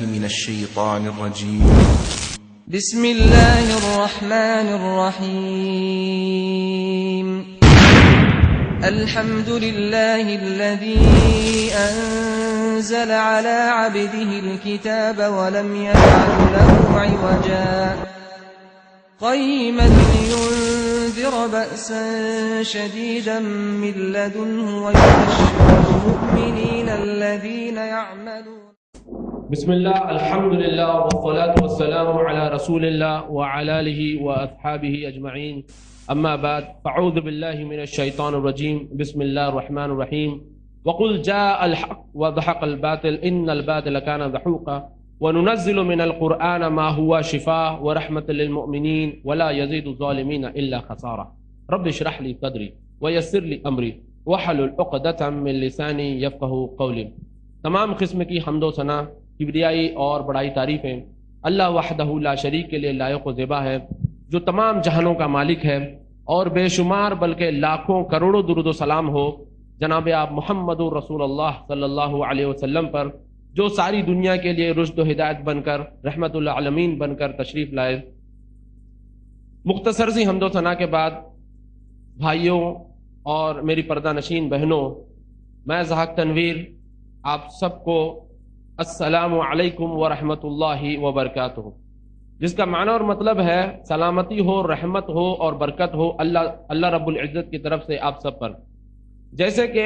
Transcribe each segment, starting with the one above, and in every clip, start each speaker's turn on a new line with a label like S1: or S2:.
S1: من الشيطان الرجيم.
S2: بسم الله الرحمن الرحيم. الحمد لله الذي أنزل على عبده الكتاب ولم يجعل له عوجا قيما لينذر بأسا شديدا من لدنه ويبشر المؤمنين الذين يعملون.
S3: بسم الله الحمد لله والصلاة والسلام على رسول الله وعلى آله وأصحابه أجمعين. أما بعد فأعوذ بالله من الشيطان الرجيم. بسم الله الرحمن الرحيم. وقل جاء الحق وضحق الباطل إن الباطل كان زحوقا وننزل من القرآن ما هو شفاء ورحمة للمؤمنين ولا يزيد الظالمين إلا خسارا. رب اشرح لي صدري ويسر لي أمري واحلل عقدة من لساني يفقهوا قولي. تمام قسم کی حمد و ثنا، کبریائی اور بڑائی تعریفیں اللہ وحدہ لا شریک کے لیے لائق و زیبا ہے، جو تمام جہانوں کا مالک ہے، اور بے شمار بلکہ لاکھوں کروڑوں درود و سلام ہو جناب آپ محمد رسول اللہ صلی اللہ علیہ وسلم پر، جو ساری دنیا کے لیے رشد و ہدایت بن کر رحمت للعالمین بن کر تشریف لائے۔ مختصر سی حمد و ثنا کے بعد بھائیوں اور میری پردہ نشین بہنوں، میں ذاق تنویر آپ سب کو السلام علیکم ورحمۃ اللہ وبرکاتہ، جس کا معنی اور مطلب ہے سلامتی ہو، رحمت ہو اور برکت ہو اللہ رب العزت کی طرف سے آپ سب پر۔ جیسے کہ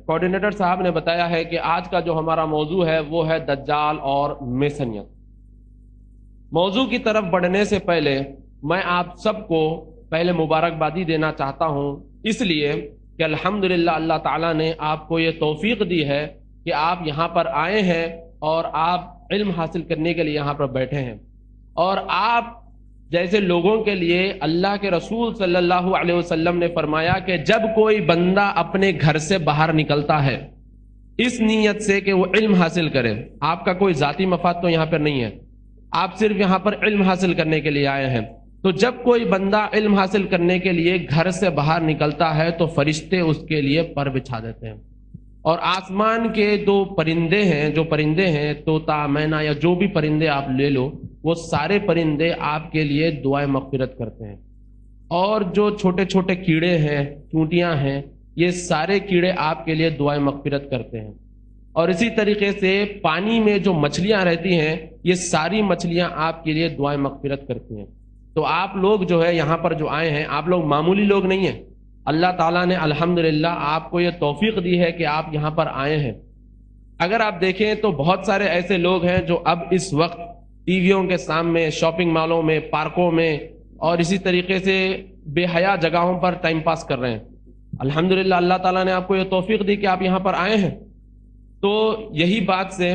S3: کوآرڈینیٹر صاحب نے بتایا ہے کہ آج کا جو ہمارا موضوع ہے وہ ہے دجال اور میسنیت۔ موضوع کی طرف بڑھنے سے پہلے میں آپ سب کو پہلے مبارکبادی دینا چاہتا ہوں، اس لیے کہ الحمدللہ اللہ تعالیٰ نے آپ کو یہ توفیق دی ہے کہ آپ یہاں پر آئے ہیں اور آپ علم حاصل کرنے کے لیے یہاں پر بیٹھے ہیں، اور آپ جیسے لوگوں کے لیے اللہ کے رسول صلی اللہ علیہ وسلم نے فرمایا کہ جب کوئی بندہ اپنے گھر سے باہر نکلتا ہے اس نیت سے کہ وہ علم حاصل کرے، آپ کا کوئی ذاتی مفاد تو یہاں پر نہیں ہے، آپ صرف یہاں پر علم حاصل کرنے کے لیے آئے ہیں، تو جب کوئی بندہ علم حاصل کرنے کے لیے گھر سے باہر نکلتا ہے تو فرشتے اس کے لیے پر بچھا دیتے ہیں، اور آسمان کے جو پرندے ہیں طوطا، مینا یا جو بھی پرندے آپ لے لو، وہ سارے پرندے آپ کے لیے دعائیں مغفرت کرتے ہیں، اور جو چھوٹے چھوٹے کیڑے ہیں، چونٹیاں ہیں، یہ سارے کیڑے آپ کے لیے دعائیں مغفرت کرتے ہیں، اور اسی طریقے سے پانی میں جو مچھلیاں رہتی ہیں یہ ساری مچھلیاں آپ کے لیے دعائیں مغفرت کرتی ہیں۔ تو آپ لوگ جو ہے یہاں پر جو آئے ہیں، آپ لوگ معمولی لوگ نہیں ہیں، اللہ تعالیٰ نے الحمدللہ آپ کو یہ توفیق دی ہے کہ آپ یہاں پر آئے ہیں۔ اگر آپ دیکھیں تو بہت سارے ایسے لوگ ہیں جو اب اس وقت ٹی ویوں کے سامنے، شاپنگ مالوں میں، پارکوں میں اور اسی طریقے سے بے حیا جگہوں پر ٹائم پاس کر رہے ہیں۔ الحمدللہ اللہ تعالیٰ نے آپ کو یہ توفیق دی کہ آپ یہاں پر آئے ہیں، تو یہی بات سے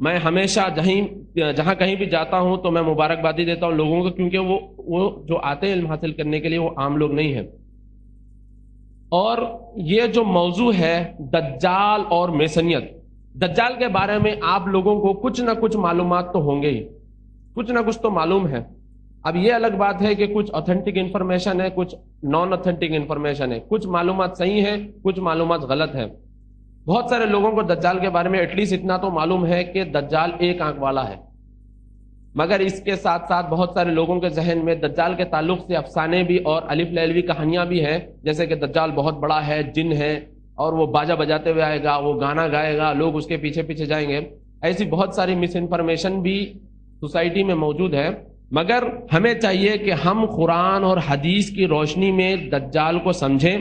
S3: میں ہمیشہ جہاں کہیں بھی جاتا ہوں تو میں مبارکبادی دیتا ہوں لوگوں کو، کیونکہ وہ جو آتے ہیں علم حاصل کرنے کے لیے وہ عام لوگ نہیں ہیں۔ اور یہ جو موضوع ہے دجال اور میسنیت، دجال کے بارے میں آپ لوگوں کو کچھ نہ کچھ معلومات تو ہوں گے ہی، کچھ نہ کچھ تو معلوم ہے۔ اب یہ الگ بات ہے کہ کچھ اوتھینٹک انفارمیشن ہے، کچھ نان اوتھینٹک انفارمیشن ہے، کچھ معلومات صحیح ہیں، کچھ معلومات غلط ہے۔ بہت سارے لوگوں کو دجال کے بارے میں ایٹ لیسٹ اتنا تو معلوم ہے کہ دجال ایک آنکھ والا ہے، مگر اس کے ساتھ ساتھ بہت سارے لوگوں کے ذہن میں دجال کے تعلق سے افسانے بھی اور الف لیلوی کہانیاں بھی ہیں، جیسے کہ دجال بہت بڑا ہے، جن ہے، اور وہ باجا بجاتے ہوئے آئے گا، وہ گانا گائے گا، لوگ اس کے پیچھے پیچھے جائیں گے۔ ایسی بہت ساری مس انفارمیشن بھی سوسائٹی میں موجود ہے، مگر ہمیں چاہیے کہ ہم قرآن اور حدیث کی روشنی میں دجال کو سمجھیں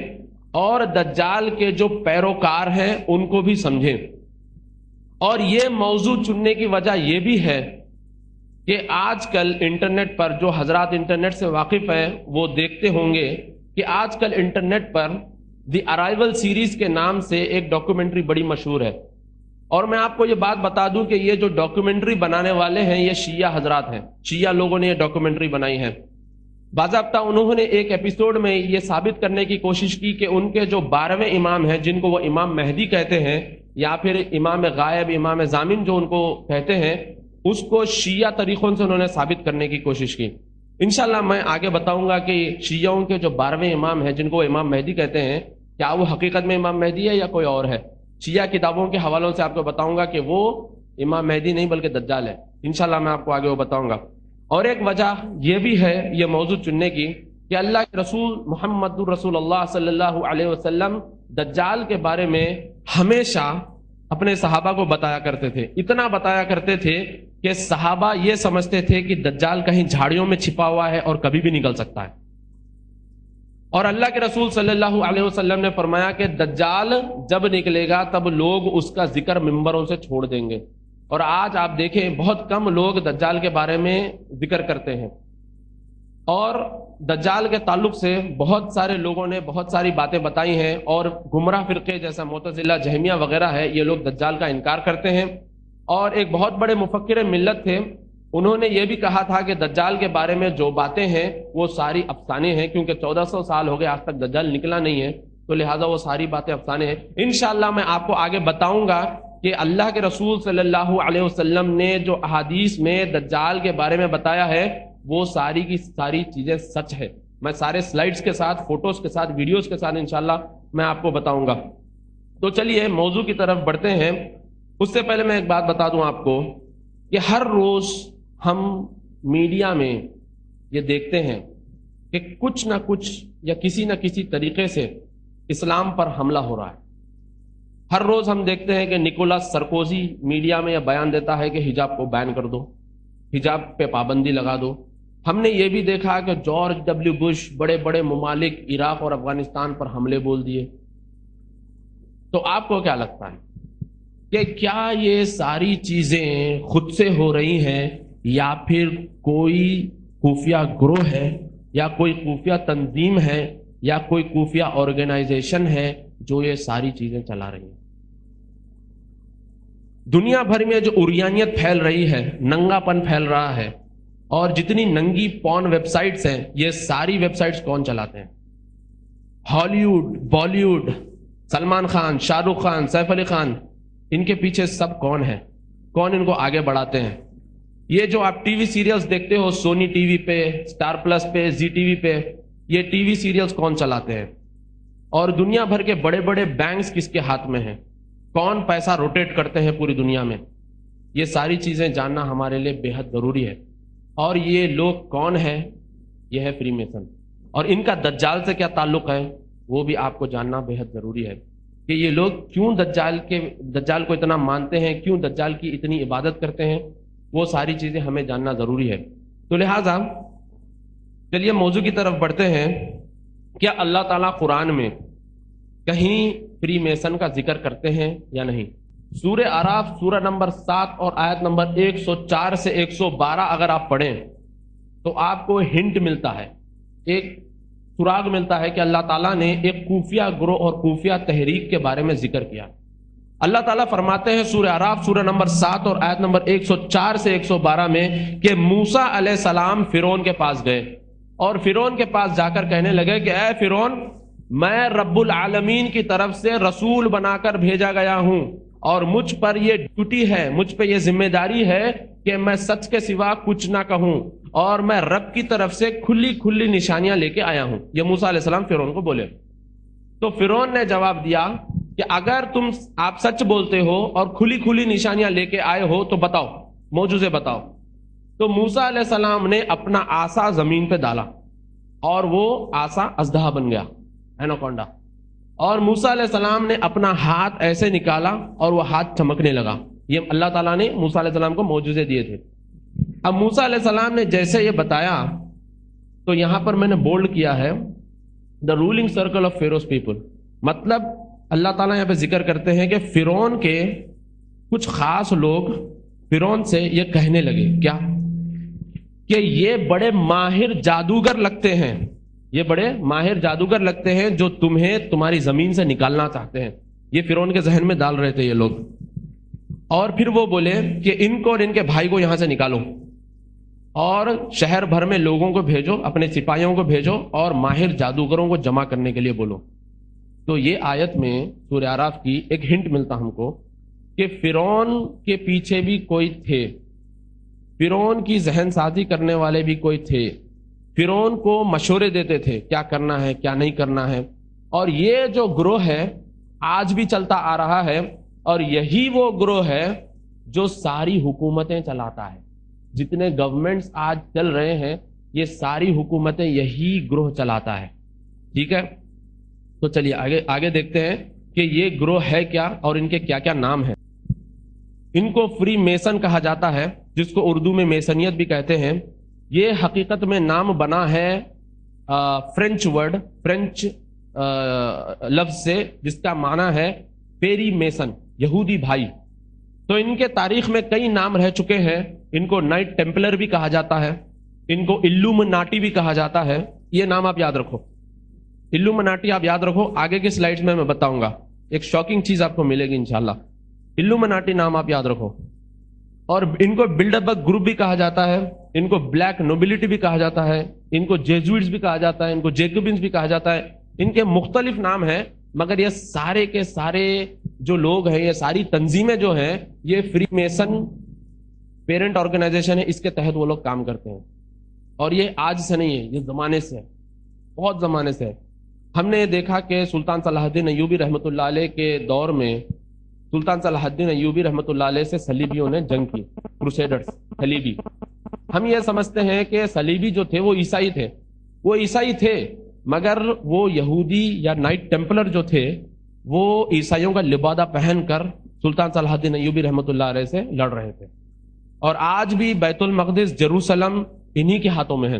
S3: اور دجال کے جو پیروکار ہیں ان کو بھی سمجھیں۔ اور یہ موضوع چننے کی وجہ یہ بھی ہے کہ آج کل انٹرنیٹ پر، جو حضرات انٹرنیٹ سے واقف ہیں وہ دیکھتے ہوں گے کہ آج کل internet per the arrival series کے نام سے ایک ڈاکومنٹری بڑی مشہور ہے، اور میں آپ کو یہ بات بتا دوں کہ یہ جو ڈاکومنٹری بنانے والے ہیں یہ شیعہ حضرات ہیں، شیعہ لوگوں نے یہ ڈاکومنٹری بنائی ہے۔ باضابطہ انہوں نے ایک ایپیسوڈ میں یہ ثابت کرنے کی کوشش کی کہ ان کے جو 12ویں امام ہیں، جن کو وہ امام مہدی کہتے ہیں یا پھر امام غائب، امام ضامن جو ان کو کہتے ہیں، اس کو شیعہ طریقوں سے انہوں نے ثابت کرنے کی کوشش کی۔ انشاءاللہ میں آگے بتاؤں گا کہ شیعوں کے جو 12ویں امام ہیں جن کو امام مہدی کہتے ہیں، کیا وہ حقیقت میں امام مہدی ہے یا کوئی اور ہے۔ شیعہ کتابوں کے حوالوں سے آپ کو بتاؤں گا کہ وہ امام مہدی نہیں بلکہ دجال ہے. انشاءاللہ میں آپ کو آگے وہ بتاؤں گا. اور ایک وجہ یہ بھی ہے یہ موضوع چننے کی کہ اللہ کے رسول محمد الرسول اللہ صلی اللہ علیہ وسلم دجال کے بارے میں ہمیشہ اپنے صحابہ کو بتایا کرتے تھے. اتنا بتایا کرتے تھے کہ صحابہ یہ سمجھتے تھے کہ دجال کہیں جھاڑیوں میں چھپا ہوا ہے اور کبھی بھی نکل سکتا ہے. اور اللہ کے رسول صلی اللہ علیہ وسلم نے فرمایا کہ دجال جب نکلے گا تب لوگ اس کا ذکر ممبروں سے چھوڑ دیں گے. اور آج آپ دیکھیں بہت کم لوگ دجال کے بارے میں ذکر کرتے ہیں. اور دجال کے تعلق سے بہت سارے لوگوں نے بہت ساری باتیں بتائی ہیں، اور گمراہ فرقے جیسا معتزلہ جہمیہ وغیرہ ہے یہ لوگ دجال کا انکار کرتے ہیں. اور ایک بہت بڑے مفکر ملت تھے، انہوں نے یہ بھی کہا تھا کہ دجال کے بارے میں جو باتیں ہیں وہ ساری افسانے ہیں، کیونکہ 1400 سال ہو گئے آج تک دجال نکلا نہیں ہے، تو لہٰذا وہ ساری باتیں افسانے ہیں. انشاءاللہ میں آپ کو آگے بتاؤں گا کہ اللہ کے رسول صلی اللہ علیہ وسلم نے جو احادیث میں دجال کے بارے میں بتایا ہے وہ ساری کی ساری چیزیں سچ ہے. میں سارے سلائیڈز کے ساتھ، فوٹوز کے ساتھ، ویڈیوز کے ساتھ انشاءاللہ میں آپ کو بتاؤں گا. تو چلیے موضوع کی طرف بڑھتے ہیں. اس سے پہلے میں ایک بات بتا دوں آپ کو کہ ہر روز ہم میڈیا میں یہ دیکھتے ہیں کہ کچھ نہ کچھ یا کسی نہ کسی طریقے سے اسلام پر حملہ ہو رہا ہے. ہر روز ہم دیکھتے ہیں کہ نکولاس سرکوزی میڈیا میں یہ بیان دیتا ہے کہ حجاب کو بین کر دو، حجاب پہ پابندی لگا دو. ہم نے یہ بھی دیکھا کہ جارج ڈبلیو بش بڑے بڑے ممالک عراق اور افغانستان پر حملے بول دیے. تو آپ کو کیا لگتا ہے کہ کیا یہ ساری چیزیں خود سے ہو رہی ہیں یا پھر کوئی خفیہ گروہ ہے یا کوئی خفیہ تنظیم ہے یا کوئی خفیہ آرگنائزیشن ہے جو یہ ساری چیزیں چلا رہی ہیں؟ دنیا بھر میں جو عریانیت پھیل رہی ہے، ننگا پن پھیل رہا ہے، اور جتنی ننگی پون ویب سائٹس ہیں یہ ساری ویب سائٹس کون چلاتے ہیں؟ Hollywood, Bollywood, Salman Khan, Shah Rukh Khan, Saif Ali Khan, ان کے پیچھے سب کون ہے؟ کون ان کو آگے بڑھاتے ہیں؟ یہ جو آپ ٹی وی سیریلز دیکھتے ہو سونی ٹی وی پہ، اسٹار پلس پہ، زی ٹی وی پہ، یہ ٹی وی سیریلز کون چلاتے ہیں؟ اور دنیا بھر کے بڑے بڑے بینکس کس کے ہاتھ میں ہیں؟ کون پیسہ روٹیٹ کرتے ہیں پوری دنیا میں؟ یہ ساری چیزیں جاننا ہمارے لیے بے حد ضروری ہے. اور یہ لوگ کون ہیں؟ یہ ہے فری میسن. اور ان کا دجال سے کیا تعلق ہے وہ بھی آپ کو جاننا بے حد ضروری ہے کہ یہ لوگ کیوں دجال کو اتنا مانتے ہیں، کیوں دجال کی اتنی عبادت کرتے ہیں. وہ ساری چیزیں ہمیں جاننا ضروری ہے. تو لہٰذا چلیے موضوع کی طرف بڑھتے ہیں. کیا اللہ تعالیٰ قرآن میں کہیں فری میسن کا ذکر کرتے ہیں یا نہیں؟ سورہ اعراف سورہ نمبر 7 اور آیت نمبر 104 سے 112 اگر آپ پڑھیں تو آپ کو ہنٹ ملتا ہے، ایک سراغ ملتا ہے کہ اللہ تعالیٰ نے ایک خفیہ گروہ اور خفیہ تحریک کے بارے میں ذکر کیا. اللہ تعالیٰ فرماتے ہیں سورہ اعراف سورہ نمبر 7 اور آیت نمبر 104 سے 112 میں کہ موسیٰ علیہ السلام فرعون کے پاس گئے اور فرعون کے پاس جا کر کہنے لگے کہ اے فرعون، میں رب العالمین کی طرف سے رسول بنا کر بھیجا گیا ہوں اور مجھ پر یہ ڈیوٹی ہے، مجھ پہ یہ ذمہ داری ہے کہ میں سچ کے سوا کچھ نہ کہوں، اور میں رب کی طرف سے کھلی کھلی نشانیاں لے کے آیا ہوں. یہ موسیٰ علیہ السلام فرعون کو بولے. تو فرعون نے جواب دیا کہ اگر آپ سچ بولتے ہو اور کھلی کھلی نشانیاں لے کے آئے ہو تو بتاؤ، موجوزے بتاؤ. تو موسیٰ علیہ السلام نے اپنا عصا زمین پہ ڈالا اور وہ عصا اژدہا بن گیا، ایناکونڈا. اور موسیٰ علیہ السلام نے اپنا ہاتھ ایسے نکالا اور وہ ہاتھ چمکنے لگا. یہ اللہ تعالیٰ نے موسیٰ علیہ السلام کو معجزے دیے تھے. اب موسیٰ علیہ السلام نے جیسے یہ بتایا تو یہاں پر میں نے بولڈ کیا ہے دا رولنگ سرکل آف فیروز پیپل. مطلب اللہ تعالیٰ یہاں پہ ذکر کرتے ہیں کہ فرعون کے کچھ خاص لوگ فرعون سے یہ کہنے لگے کیا کہ یہ بڑے ماہر جادوگر لگتے ہیں، یہ بڑے ماہر جادوگر لگتے ہیں جو تمہیں تمہاری زمین سے نکالنا چاہتے ہیں. یہ فرعون کے ذہن میں ڈال رہے تھے یہ لوگ. اور پھر وہ بولے کہ ان کو اور ان کے بھائی کو یہاں سے نکالو اور شہر بھر میں لوگوں کو بھیجو، اپنے سپاہیوں کو بھیجو اور ماہر جادوگروں کو جمع کرنے کے لیے بولو. تو یہ آیت میں سورہ اعراف کی ایک ہنٹ ملتا ہم کو کہ فرعون کے پیچھے بھی کوئی تھے، فرعون کی ذہن سازی کرنے والے بھی کوئی تھے، فرعون کو مشورے دیتے تھے کیا کرنا ہے کیا نہیں کرنا ہے. اور یہ جو گروہ ہے آج بھی چلتا آ رہا ہے، اور یہی وہ گروہ ہے جو ساری حکومتیں چلاتا ہے. جتنے گورنمنٹس آج چل رہے ہیں یہ ساری حکومتیں یہی گروہ چلاتا ہے. ٹھیک ہے, تو چلیے آگے دیکھتے ہیں کہ یہ گروہ ہے کیا اور ان کے کیا کیا نام ہیں. ان کو فری میسن کہا جاتا ہے, جس کو اردو میں میسنیت بھی کہتے ہیں. یہ حقیقت میں نام بنا ہے فرینچ لفظ سے, جس کا معنی ہے فیری میسن, یہودی بھائی. تو ان کے تاریخ میں کئی نام رہ چکے ہیں. ان کو نائٹ ٹیمپلر بھی کہا جاتا ہے, ان کو الومناٹی بھی کہا جاتا ہے. یہ نام آپ یاد رکھو, الومناٹی آپ یاد رکھو. آگے کے سلائیڈز میں بتاؤں گا, ایک شاکنگ چیز آپ کو ملے گی انشاءاللہ. الومناٹی نام آپ یاد رکھو. اور ان کو بلڈربرگ گروپ بھی کہا جاتا ہے, ان کو بلیک نوبلٹی بھی کہا جاتا ہے, ان کو جیزوئٹس بھی کہا جاتا ہے, ان کو جیکوبنز بھی کہا جاتا ہے. ان کے مختلف نام ہیں, مگر یہ سارے کے سارے جو لوگ ہیں, یہ ساری تنظیمیں جو ہیں, یہ فری میسن پیرنٹ آرگنائزیشن ہے, اس کے تحت وہ لوگ کام کرتے ہیں. اور یہ آج سے نہیں ہے, یہ زمانے سے ہے, بہت زمانے سے ہے. ہم نے دیکھا کہ سلطان صلاح الدین ایوبی رحمۃ اللہ علیہ کے دور میں سلطان صلاح الدین ایوبی رحمۃ اللہ علیہ سے صلیبیوں نے جنگ کی, کروسیڈرز, صلیبی. ہم یہ سمجھتے ہیں کہ صلیبی جو تھے وہ عیسائی تھے, وہ عیسائی تھے, مگر وہ یہودی یا نائٹ ٹیمپلر جو تھے وہ عیسائیوں کا لبادہ پہن کر سلطان صلاح الدین ایوبی رحمۃ اللہ علیہ سے لڑ رہے تھے. اور آج بھی بیت المقدس, جیروسلم انہی کے ہاتھوں میں ہے.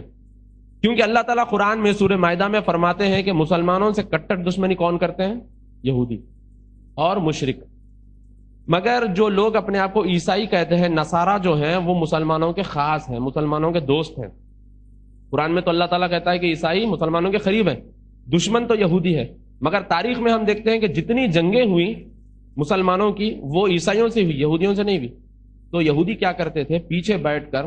S3: کیونکہ اللہ تعالیٰ قرآن میں سورہ مائدہ میں فرماتے ہیں کہ مسلمانوں سے کٹر دشمنی کون کرتے ہیں؟ یہودی اور مشرک. مگر جو لوگ اپنے آپ کو عیسائی کہتے ہیں, نصارہ جو ہیں, وہ مسلمانوں کے خاص ہیں, مسلمانوں کے دوست ہیں. قرآن میں تو اللہ تعالیٰ کہتا ہے کہ عیسائی مسلمانوں کے قریب ہیں, دشمن تو یہودی ہے. مگر تاریخ میں ہم دیکھتے ہیں کہ جتنی جنگیں ہوئی مسلمانوں کی, وہ عیسائیوں سے ہوئی, یہودیوں سے نہیں ہوئی. تو یہودی کیا کرتے تھے؟ پیچھے بیٹھ کر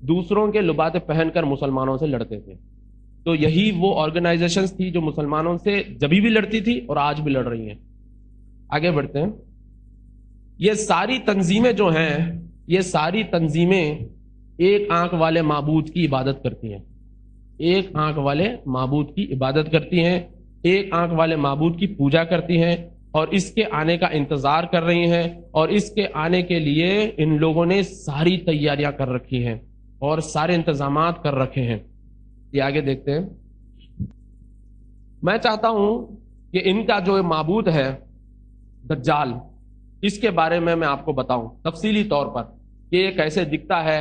S3: دوسروں کے لبادے پہن کر مسلمانوں سے لڑتے تھے. تو یہی وہ آرگنائزیشنز تھی جو مسلمانوں سے جبھی بھی لڑتی تھی اور آج بھی لڑ رہی ہیں. آگے بڑھتے ہیں. یہ ساری تنظیمیں جو ہیں, یہ ساری تنظیمیں ایک آنکھ والے معبود کی عبادت کرتی ہیں, ایک آنکھ والے معبود کی عبادت کرتی ہیں, ایک آنکھ والے معبود کی پوجا کرتی ہیں, اور اس کے آنے کا انتظار کر رہی ہیں. اور اس کے آنے کے لیے ان لوگوں نے ساری تیاریاں کر رکھی ہیں اور سارے انتظامات کر رکھے ہیں. یہ آگے دیکھتے ہیں. میں چاہتا ہوں کہ ان کا جو معبود ہے دجال, اس کے بارے میں آپ کو بتاؤں تفصیلی طور پر کہ یہ کیسے دکھتا ہے,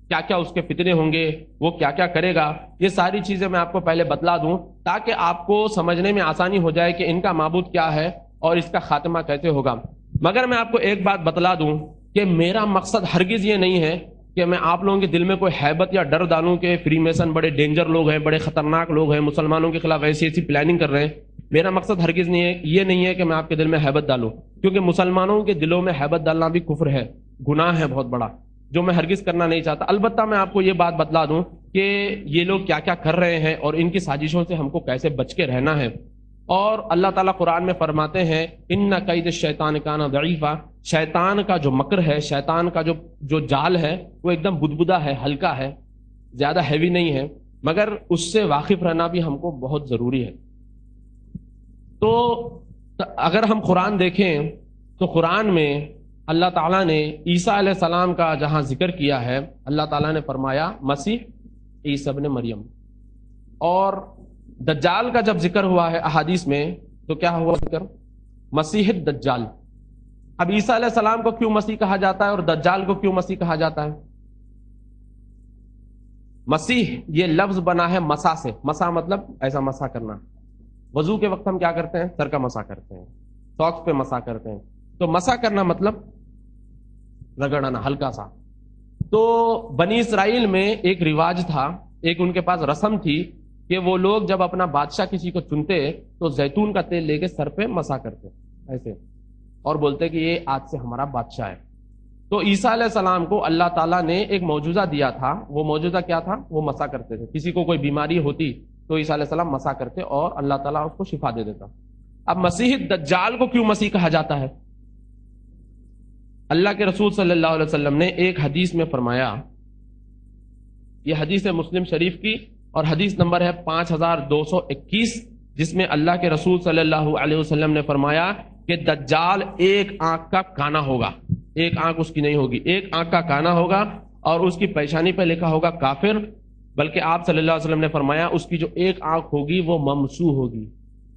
S3: کیا کیا اس کے فتنے ہوں گے, وہ کیا کیا کرے گا. یہ ساری چیزیں میں آپ کو پہلے بتلا دوں تاکہ آپ کو سمجھنے میں آسانی ہو جائے کہ ان کا معبود کیا ہے اور اس کا خاتمہ کیسے ہوگا. مگر میں آپ کو ایک بات بتلا دوں کہ میرا مقصد ہرگز یہ نہیں ہے کہ میں آپ لوگوں کے دل میں کوئی ہیبت یا ڈر ڈالوں کہ فری میسن بڑے ڈینجر لوگ ہیں, بڑے خطرناک لوگ ہیں, مسلمانوں کے خلاف ایسی ایسی پلاننگ کر رہے ہیں. میرا مقصد ہرگز نہیں ہے, یہ نہیں ہے کہ میں آپ کے دل میں ہیبت ڈالوں, کیونکہ مسلمانوں کے دلوں میں ہیبت ڈالنا بھی کفر ہے, گناہ ہے بہت بڑا, جو میں ہرگز کرنا نہیں چاہتا. البتہ میں آپ کو یہ بات بتلا دوں کہ یہ لوگ کیا کیا کر رہے ہیں اور ان کی سازشوں سے ہم کو کیسے بچ کے رہنا ہے. اور اللہ تعالیٰ قرآن میں فرماتے ہیں ان کید الشیطان کان ضعیفا, شیطان کا جو مکر ہے, شیطان کا جو جال ہے وہ ایک دم بدبدا ہے, ہلکا ہے, زیادہ ہیوی نہیں ہے, مگر اس سے واقف رہنا بھی ہم کو بہت ضروری ہے. تو اگر ہم قرآن دیکھیں تو قرآن میں اللہ تعالیٰ نے عیسیٰ علیہ السلام کا جہاں ذکر کیا ہے, اللہ تعالیٰ نے فرمایا مسیح عیسیٰ ابن مریم. اور دجال کا جب ذکر ہوا ہے احادیث میں تو کیا ہوا ذکر؟ مسیح الدجال. اب عیسیٰ علیہ السلام کو کیوں مسیح کہا جاتا ہے اور دجال کو کیوں مسیح کہا جاتا ہے؟ مسیح یہ لفظ بنا ہے مسا سے, مسا مطلب ایسا مسا کرنا. وضو کے وقت ہم کیا کرتے ہیں؟ سر کا مسا کرتے ہیں, ساکس پہ مسا کرتے ہیں. تو مسا کرنا مطلب رگڑنا, ہلکا سا. تو بنی اسرائیل میں ایک رواج تھا, ایک ان کے پاس رسم تھی کہ وہ لوگ جب اپنا بادشاہ کسی کو چنتے تو زیتون کا تیل لے کے سر پہ مسا کرتے ایسے, اور بولتے کہ یہ آج سے ہمارا بادشاہ ہے. تو عیسیٰ علیہ السلام کو اللہ تعالیٰ نے ایک معجزہ دیا تھا. وہ معجزہ کیا تھا؟ وہ مسا کرتے تھے. کسی کو کوئی بیماری ہوتی تو عیسیٰ علیہ السلام مسا کرتے اور اللہ تعالیٰ اس کو شفا دے دیتا. اب مسیح دجال کو کیوں مسیح کہا جاتا ہے؟ اللہ کے رسول صلی اللہ علیہ وسلم نے ایک حدیث میں فرمایا, یہ حدیث ہے مسلم شریف کی اور حدیث نمبر ہے 5221, جس میں اللہ کے رسول صلی اللہ علیہ وسلم نے فرمایا کہ دجال ایک آنکھ کا کانا ہوگا. ایک آنکھ اس کی نہیں ہوگی، ایک آنکھ کا کانا ہوگا اور اس کی پیشانی پہ لکھا ہوگا کافر، بلکہ آپ صلی اللہ علیہ وسلم نے فرمایا اس کی جو ایک آنکھ ہوگی وہ ممسو ہوگی،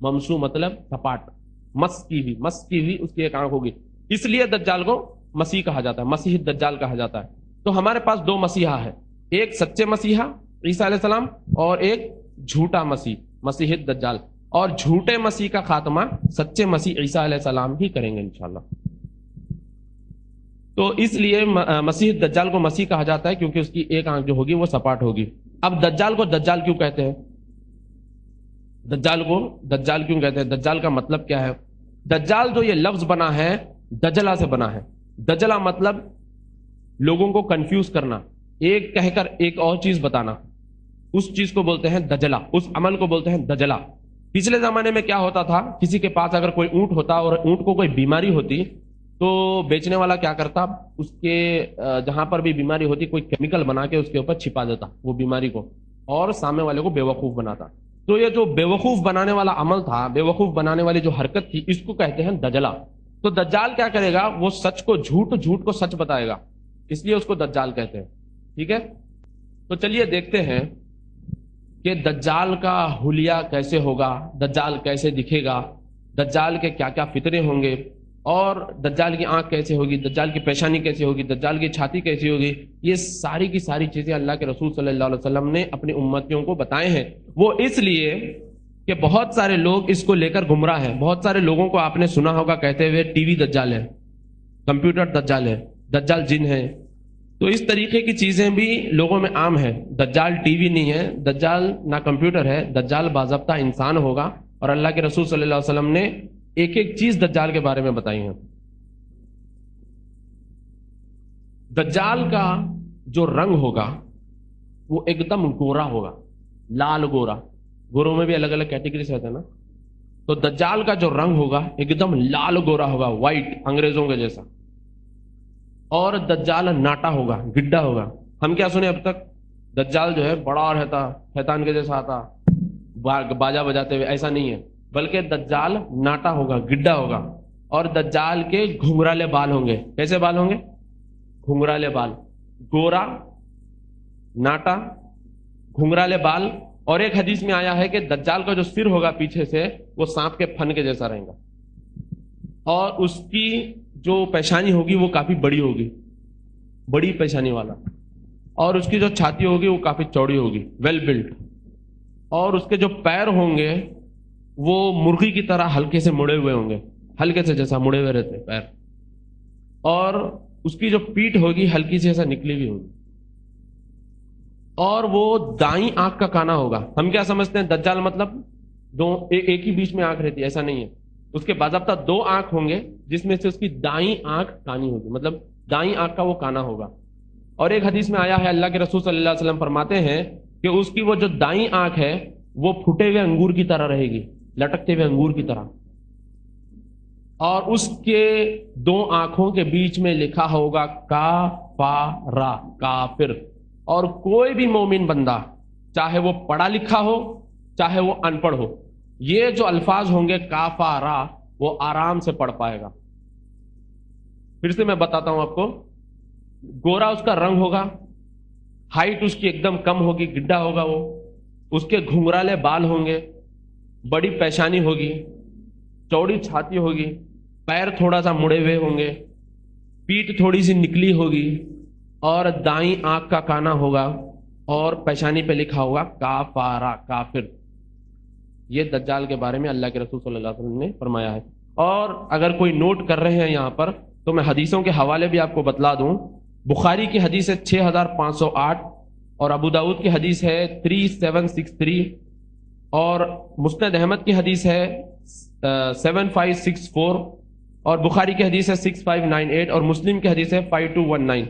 S3: ممسو مطلب سپاٹ، مس کی ہوئی اس کی ایک آنکھ ہوگی، اس لیے دجال کو مسیح کہا جاتا ہے، مسیح دجال کہا جاتا ہے۔ تو ہمارے پاس دو مسیحا ہے، ایک سچے مسیحا عیسیٰ علیہ السلام اور ایک جھوٹا مسیح، مسیح دجال، اور جھوٹے مسیح کا خاتمہ سچے مسیح عیسیٰ علیہ السلام ہی کریں گے انشاءاللہ۔ تو اس لیے مسیح دجال کو مسیح کہا جاتا ہے کیونکہ اس کی ایک آنکھ جو ہوگی وہ سپاٹ ہوگی۔ اب دجال کو دجال کیوں کہتے ہیں؟ دجال کو دجال کیوں کہتے ہیں؟ دجال کا مطلب کیا ہے؟ دجال جو یہ لفظ بنا ہے دجلہ سے بنا ہے۔ دجلہ مطلب لوگوں کو کنفیوز کرنا، ایک کہہ کر ایک اور چیز بتانا، اس چیز کو بولتے ہیں دجلہ، اس عمل کو بولتے ہیں دجلہ۔ پچھلے زمانے میں کیا ہوتا تھا، کسی کے پاس اگر کوئی اونٹ ہوتا اور اونٹ کو کوئی بیماری ہوتی تو بیچنے والا کیا کرتا، اس کے جہاں پر بھی بیماری ہوتی کوئی کیمیکل بنا کے اس کے اوپر چھپا دیتا وہ بیماری کو، اور سامنے والے کو بے وقوف بناتا۔ تو یہ جو بے وقوف بنانے والا عمل تھا، بے وقوف بنانے والی جو حرکت تھی، اس کو کہتے ہیں دجلہ۔ تو دجال کیا کرے گا، وہ سچ کو جھوٹ، جھوٹ کو سچ بتائے گا، اس لیے اس کو دجال کہتے ہیں۔ ٹھیک ہے، تو چلیے دیکھتے ہیں کہ دجال کا حلیہ کیسے ہوگا، دجال کیسے دکھے گا، دجال کے کیا کیا فتنے ہوں گے، اور دجال کی آنکھ کیسے ہوگی، دجال کی پیشانی کیسے ہوگی، دجال کی چھاتی کیسی ہوگی۔ یہ ساری کی ساری چیزیں اللہ کے رسول صلی اللہ علیہ وسلم نے اپنی امتیوں کو بتائے ہیں، وہ اس لیے کہ بہت سارے لوگ اس کو لے کر گمراہ ہیں۔ بہت سارے لوگوں کو آپ نے سنا ہوگا کہتے ہوئے ٹی وی دجال ہے، کمپیوٹر دجال ہے، دجال جن ہے۔ تو اس طریقے کی چیزیں بھی لوگوں میں عام ہے۔ دجال ٹی وی نہیں ہے، دجال نہ کمپیوٹر ہے، دجال باضابطہ انسان ہوگا، اور اللہ کے رسول صلی اللہ علیہ وسلم نے ایک ایک چیز دجال کے بارے میں بتائی ہیں۔ دجال کا جو رنگ ہوگا وہ ایک دم گورا ہوگا، لال گورا، گوروں میں بھی الگ الگ کیٹیگریز رہتے ہیں نا، تو دجال کا جو رنگ ہوگا ایک دم لال گورا ہوگا، وائٹ، انگریزوں کے جیسا۔ اور دجال ناٹا ہوگا، گڈھا ہوگا۔ ہم کیا سنے اب تک، دجال جو ہے بڑا رہتا، شیطان کے جیسا آتا باجا بجاتے ہوئے، ایسا نہیں ہے، بلکہ دجال ناٹا ہوگا، گڈھا ہوگا، اور دجال کے گھنگرالے بال ہوں گے۔ کیسے بال ہوں گے؟ گھنگرالے بال، گورا، ناٹا، گھنگرالے بال۔ اور ایک حدیث میں آیا ہے کہ دجال کا جو سر ہوگا پیچھے سے وہ سانپ کے پھن کے جیسا رہے گا، اور اس کی جو پیشانی ہوگی وہ کافی بڑی ہوگی، بڑی پیشانی والا، اور اس کی جو چھاتی ہوگی وہ کافی چوڑی ہوگی، ویل بلڈ، اور اس کے جو پیر ہوں گے وہ مرغی کی طرح ہلکے سے مڑے ہوئے ہوں گے، ہلکے سے جیسا مڑے ہوئے رہتے پیر، اور اس کی جو پیٹھ ہوگی ہلکی سے ایسا نکلی ہوئی ہوگی، اور وہ دائیں آنکھ کا کانا ہوگا۔ ہم کیا سمجھتے ہیں دجال مطلب دو ایک ہی بیچ میں آنکھ رہتی ہے، ایسا نہیں ہے، اس کے باضابطہ دو آنکھ ہوں گے جس میں سے اس کی دائیں آنکھ کانی ہوگی، مطلب دائیں آنکھ کا وہ کانا ہوگا۔ اور ایک حدیث میں آیا ہے اللہ کے رسول صلی اللہ علیہ وسلم فرماتے ہیں کہ اس کی وہ جو دائیں آنکھ ہے وہ پھٹے ہوئے انگور کی طرح رہے گی، لٹکتے ہوئے انگور کی طرح، اور اس کے دو آنکھوں کے بیچ میں لکھا ہوگا کافارا، کافر۔ اور کوئی بھی مومن بندہ چاہے وہ پڑھا لکھا ہو چاہے وہ ان پڑھ ہو، یہ جو الفاظ ہوں گے کافارا وہ آرام سے پڑھ پائے گا۔ پھر سے میں بتاتا ہوں آپ کو، گورا اس کا رنگ ہوگا، ہائٹ اس کی ایک دم کم ہوگی، گڈھا ہوگا وہ، اس کے گھنگرالے بال ہوں گے، بڑی پیشانی ہوگی، چوڑی چھاتی ہوگی، پیر تھوڑا سا مڑے ہوئے ہوں گے، پیٹھ تھوڑی سی نکلی ہوگی، اور دائیں آنکھ کا کانا ہوگا، اور پیشانی پہ لکھا ہوگا کافارا، کافر۔ یہ دجال کے بارے میں اللہ کے رسول صلی اللہ علیہ وسلم نے فرمایا ہے۔ اور اگر کوئی نوٹ کر رہے ہیں یہاں پر تو میں حدیثوں کے حوالے بھی آپ کو بتلا دوں۔ بخاری کی حدیث ہے 6508، اور ابو داؤد کی حدیث ہے 3763، اور مسند احمد کی حدیث ہے 7564، اور بخاری کی حدیث ہے 6598، اور مسلم کی حدیث ہے 5219۔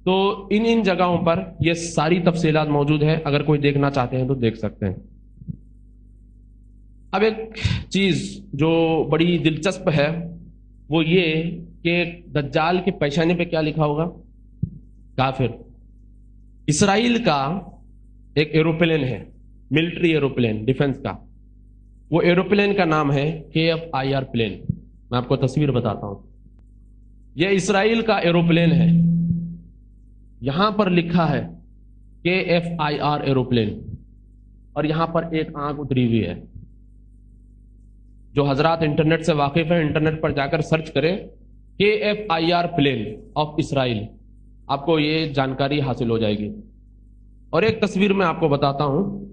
S3: تو ان جگہوں پر یہ ساری تفصیلات موجود ہے، اگر کوئی دیکھنا چاہتے ہیں تو دیکھ سکتے ہیں۔ اب ایک چیز جو بڑی دلچسپ ہے وہ یہ کہ دجال کی پیشانی پہ کیا لکھا ہوگا؟ کافر۔ اسرائیل کا ایک ایروپلین ہے، ملٹری ایروپلین، ڈیفنس کا، وہ ایروپلین کا نام ہے KF-IR پلین۔ میں آپ کو تصویر بتاتا ہوں۔ یہ اسرائیل کا ایروپلین ہے، یہاں پر لکھا ہے KFIR ایروپلین، اور یہاں پر ایک آنکھ اتری ہوئی ہے۔ جو حضرات انٹرنیٹ سے واقف ہیں انٹرنیٹ پر جا کر سرچ کریں KFIR پلین آف اسرائیل، آپ کو یہ جانکاری حاصل ہو جائے گی۔ اور ایک تصویر میں آپ کو بتاتا ہوں،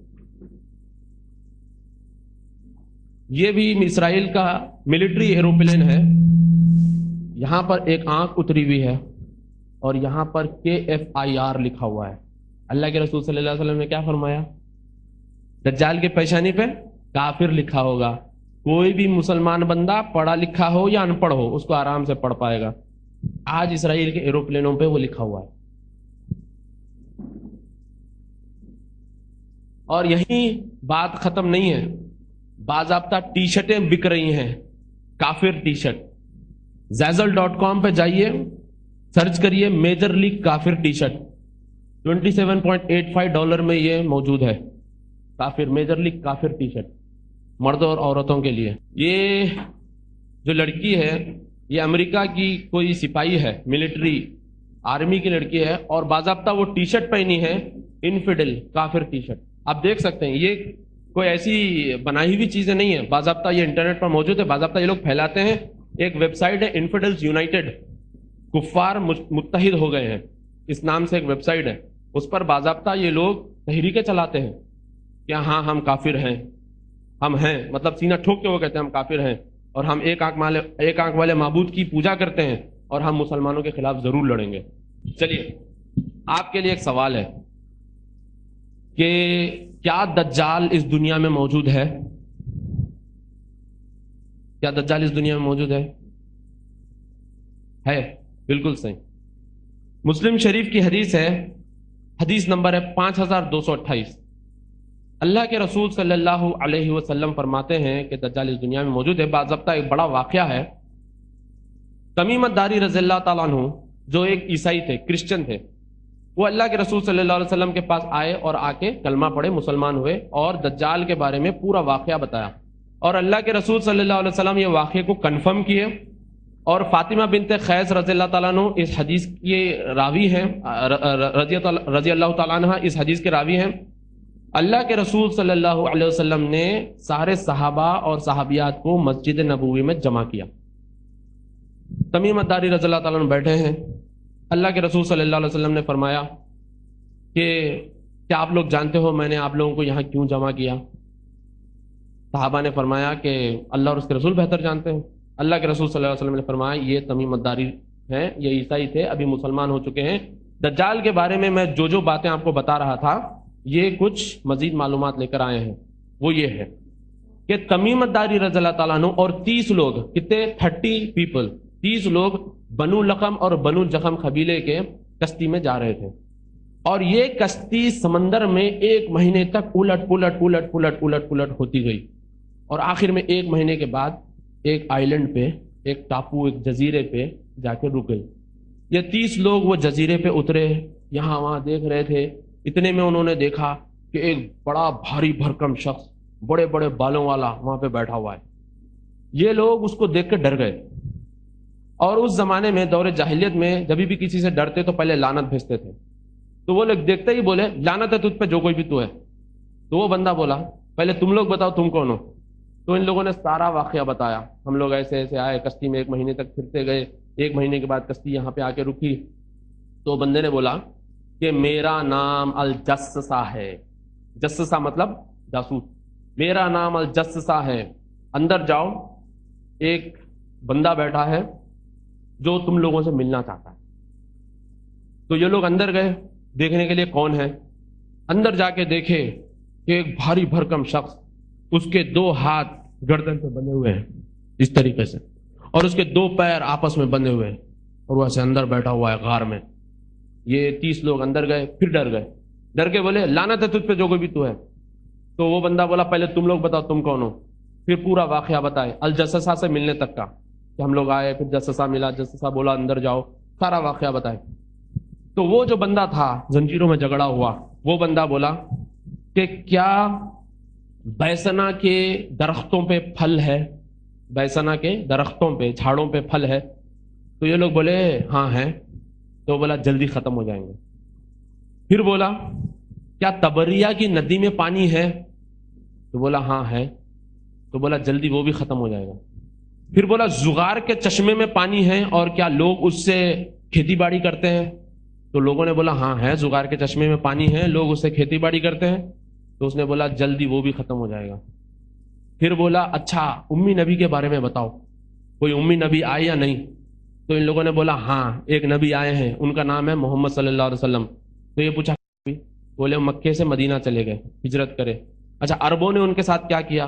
S3: یہ بھی اسرائیل کا ملٹری ایروپلین ہے، یہاں پر ایک آنکھ اتری ہوئی ہے اور یہاں پر KFIR لکھا ہوا ہے۔ اللہ کے رسول صلی اللہ علیہ وسلم نے کیا فرمایا؟ دجال کے پیشانی پہ کافر لکھا ہوگا، کوئی بھی مسلمان بندہ پڑھا لکھا ہو یا ان پڑھ ہو اس کو آرام سے پڑھ پائے گا۔ آج اسرائیل کے ایروپلینوں پہ وہ لکھا ہوا ہے۔ اور یہی بات ختم نہیں ہے، باضابطہ ٹی شرٹیں بک رہی ہیں، کافر ٹی شرٹ۔ Zazzle.com پہ جائیے، سرچ کریے میجر لیگ کافر ٹی شرٹ، $27.85 میں یہ موجود ہے، کافر میجر لیگ کافر ٹی شرٹ، مردوں اور عورتوں کے لیے۔ یہ جو لڑکی ہے یہ امریکہ کی کوئی سپاہی ہے، ملٹری آرمی کی لڑکی ہے، اور باضابطہ وہ ٹی شرٹ پہنی ہے انفیڈل کافر ٹی شرٹ۔ آپ دیکھ سکتے ہیں یہ کوئی ایسی بنائی ہوئی چیزیں نہیں ہے، باضابطہ یہ انٹرنیٹ پر موجود ہے، باضابطہ یہ لوگ پھیلاتے ہیں۔ ایک ویب سائٹ ہے انفیڈلز یونائٹڈ، کفار متحد ہو گئے ہیں، اس نام سے ایک ویب سائٹ ہے، اس پر باضابطہ یہ لوگ تحریکیں چلاتے ہیں کہ ہاں ہم کافر ہیں، ہم ہیں، مطلب سینہ ٹھوک کے وہ کہتے ہیں ہم کافر ہیں، اور ہم ایک آنکھ والے معبود کی پوجا کرتے ہیں، اور ہم مسلمانوں کے خلاف ضرور لڑیں گے۔ چلیے آپ کے لیے ایک سوال ہے کہ کیا دجال اس دنیا میں موجود ہے؟ کیا دجال اس دنیا میں موجود ہے؟ بالکل صحیح۔ مسلم شریف کی حدیث ہے، حدیث نمبر ہے 5228۔ اللہ کے رسول صلی اللہ علیہ وسلم فرماتے ہیں کہ دجال اس دنیا میں موجود ہے۔ باضابطہ ایک بڑا واقعہ ہے، تمیم الداری رضی اللہ تعالیٰ عنہ جو ایک عیسائی تھے، کرسچن تھے، وہ اللہ کے رسول صلی اللہ علیہ وسلم کے پاس آئے اور آ کے کلمہ پڑھے، مسلمان ہوئے، اور دجال کے بارے میں پورا واقعہ بتایا، اور اللہ کے رسول صلی اللہ علیہ وسلم یہ واقعے کو کنفرم کیے۔ اور فاطمہ بنت قیس رضی اللہ تعالیٰ عنہ اس حدیث کی راوی ہیں، رضی اللہ تعالیٰ عنہ اس حدیث کے راوی ہیں۔ اللہ کے رسول صلی اللہ علیہ وسلم نے سارے صحابہ اور صحابیات کو مسجد نبوی میں جمع کیا۔ تمیم الداری رضی اللہ تعالیٰ عنہ بیٹھے ہیں، اللہ کے رسول صلی اللہ علیہ وسلم نے فرمایا کہ کیا آپ لوگ جانتے ہو میں نے آپ لوگوں کو یہاں کیوں جمع کیا؟ صحابہ نے فرمایا کہ اللہ اور اس کے رسول بہتر جانتے ہیں۔ اللہ کے رسول صلی اللہ علیہ وسلم نے فرمایا یہ تمیم الداری ہیں، یہ عیسائی تھے، ابھی مسلمان ہو چکے ہیں۔ دجال کے بارے میں جو باتیں آپ کو بتا رہا تھا، یہ کچھ مزید معلومات لے کر آئے ہیں۔ وہ یہ ہے کہ تمیم الداری رضی اللہ تعالیٰ عنہ اور 30 لوگ، کتنے 30 پیپل، 30 لوگ بنو لقم اور بنو جخم قبیلے کے کشتی میں جا رہے تھے، اور یہ کشتی سمندر میں 1 مہینے تک الٹ پلٹ ہوتی گئی، اور آخر میں 1 مہینے کے بعد ایک آئیلینڈ پہ، ایک ٹاپو، ایک جزیرے پہ جا کے رک گئی۔ یہ 30 لوگ وہ جزیرے پہ اترے، یہاں وہاں دیکھ رہے تھے، اتنے میں انہوں نے دیکھا کہ ایک بڑا بھاری بھرکم شخص بڑے بڑے بالوں والا وہاں پہ بیٹھا ہوا ہے۔ یہ لوگ اس کو دیکھ کے ڈر گئے، اور اس زمانے میں دور جاہلیت میں جب بھی کسی سے ڈرتے تو پہلے لعنت بھیجتے تھے، تو وہ لوگ دیکھتے ہی بولے لعنت ہے تجھ پہ جو کوئی بھی تو ہے۔ تو وہ بندہ بولا پہلے تم لوگ بتاؤ تم کون ہو؟ تو ان لوگوں نے سارا واقعہ بتایا، ہم لوگ ایسے ایسے آئے، کشتی میں 1 مہینے تک پھرتے گئے، 1 مہینے کے بعد کشتی یہاں پہ آ کے رکی۔ تو بندے نے بولا کہ میرا نام الجسسہ ہے، جسسہ مطلب جاسوس، میرا نام الجسسہ ہے، اندر جاؤ، ایک بندہ بیٹھا ہے جو تم لوگوں سے ملنا چاہتا ہے۔ تو یہ لوگ اندر گئے دیکھنے کے لیے کون ہے۔ اندر جا کے دیکھے کہ ایک بھاری بھرکم شخص، اس کے 2 ہاتھ گردن پہ بندھے ہوئے ہیں اس طریقے سے، اور اس کے 2 پیر آپس میں بندھے ہوئے ہیں، اور وہ ایسے اندر بیٹھا ہوا ہے غار میں۔ یہ 30 لوگ اندر گئے، پھر ڈر کے بولے لعنت ہے تجھ پہ جو کوئی بھی تو ہے۔ تو وہ بندہ بولا پہلے تم لوگ بتاؤ تم کون ہو؟ پھر پورا واقعہ بتائے، الجسسہ سے ملنے تک کا، کہ ہم لوگ آئے، پھر جسسہ ملا، جسسہ بولا اندر جاؤ، سارا واقعہ بتائے۔ تو وہ جو بندہ تھا زنجیروں میں جگڑا ہوا، وہ بندہ بولا کہ کیا بیسنا کے درختوں پہ پھل ہے؟ بیسنا کے درختوں پہ، جھاڑوں پہ پھل ہے؟ تو یہ لوگ بولے ہاں ہیں. تو بولا جلدی ختم ہو جائیں گے. پھر بولا کیا تبریہ کی ندی میں پانی ہے؟ تو بولا ہاں ہے. تو بولا جلدی وہ بھی ختم ہو جائے گا. پھر بولا زغار کے چشمے میں پانی ہے اور کیا لوگ اس سے کھیتی باڑی کرتے ہیں؟ تو لوگوں نے بولا ہاں ہے، زغار کے چشمے میں پانی ہے، لوگ اس سے کھیتی باڑی کرتے ہیں. تو اس نے بولا جلدی وہ بھی ختم ہو جائے گا. پھر بولا اچھا امی نبی کے بارے میں بتاؤ، کوئی امی نبی آئے یا نہیں؟ تو ان لوگوں نے بولا ہاں ایک نبی آئے ہیں، ان کا نام ہے محمد صلی اللہ علیہ وسلم. تو یہ پوچھا، بولے مکے سے مدینہ چلے گئے ہجرت کرے. اچھا عربوں نے ان کے ساتھ کیا کیا؟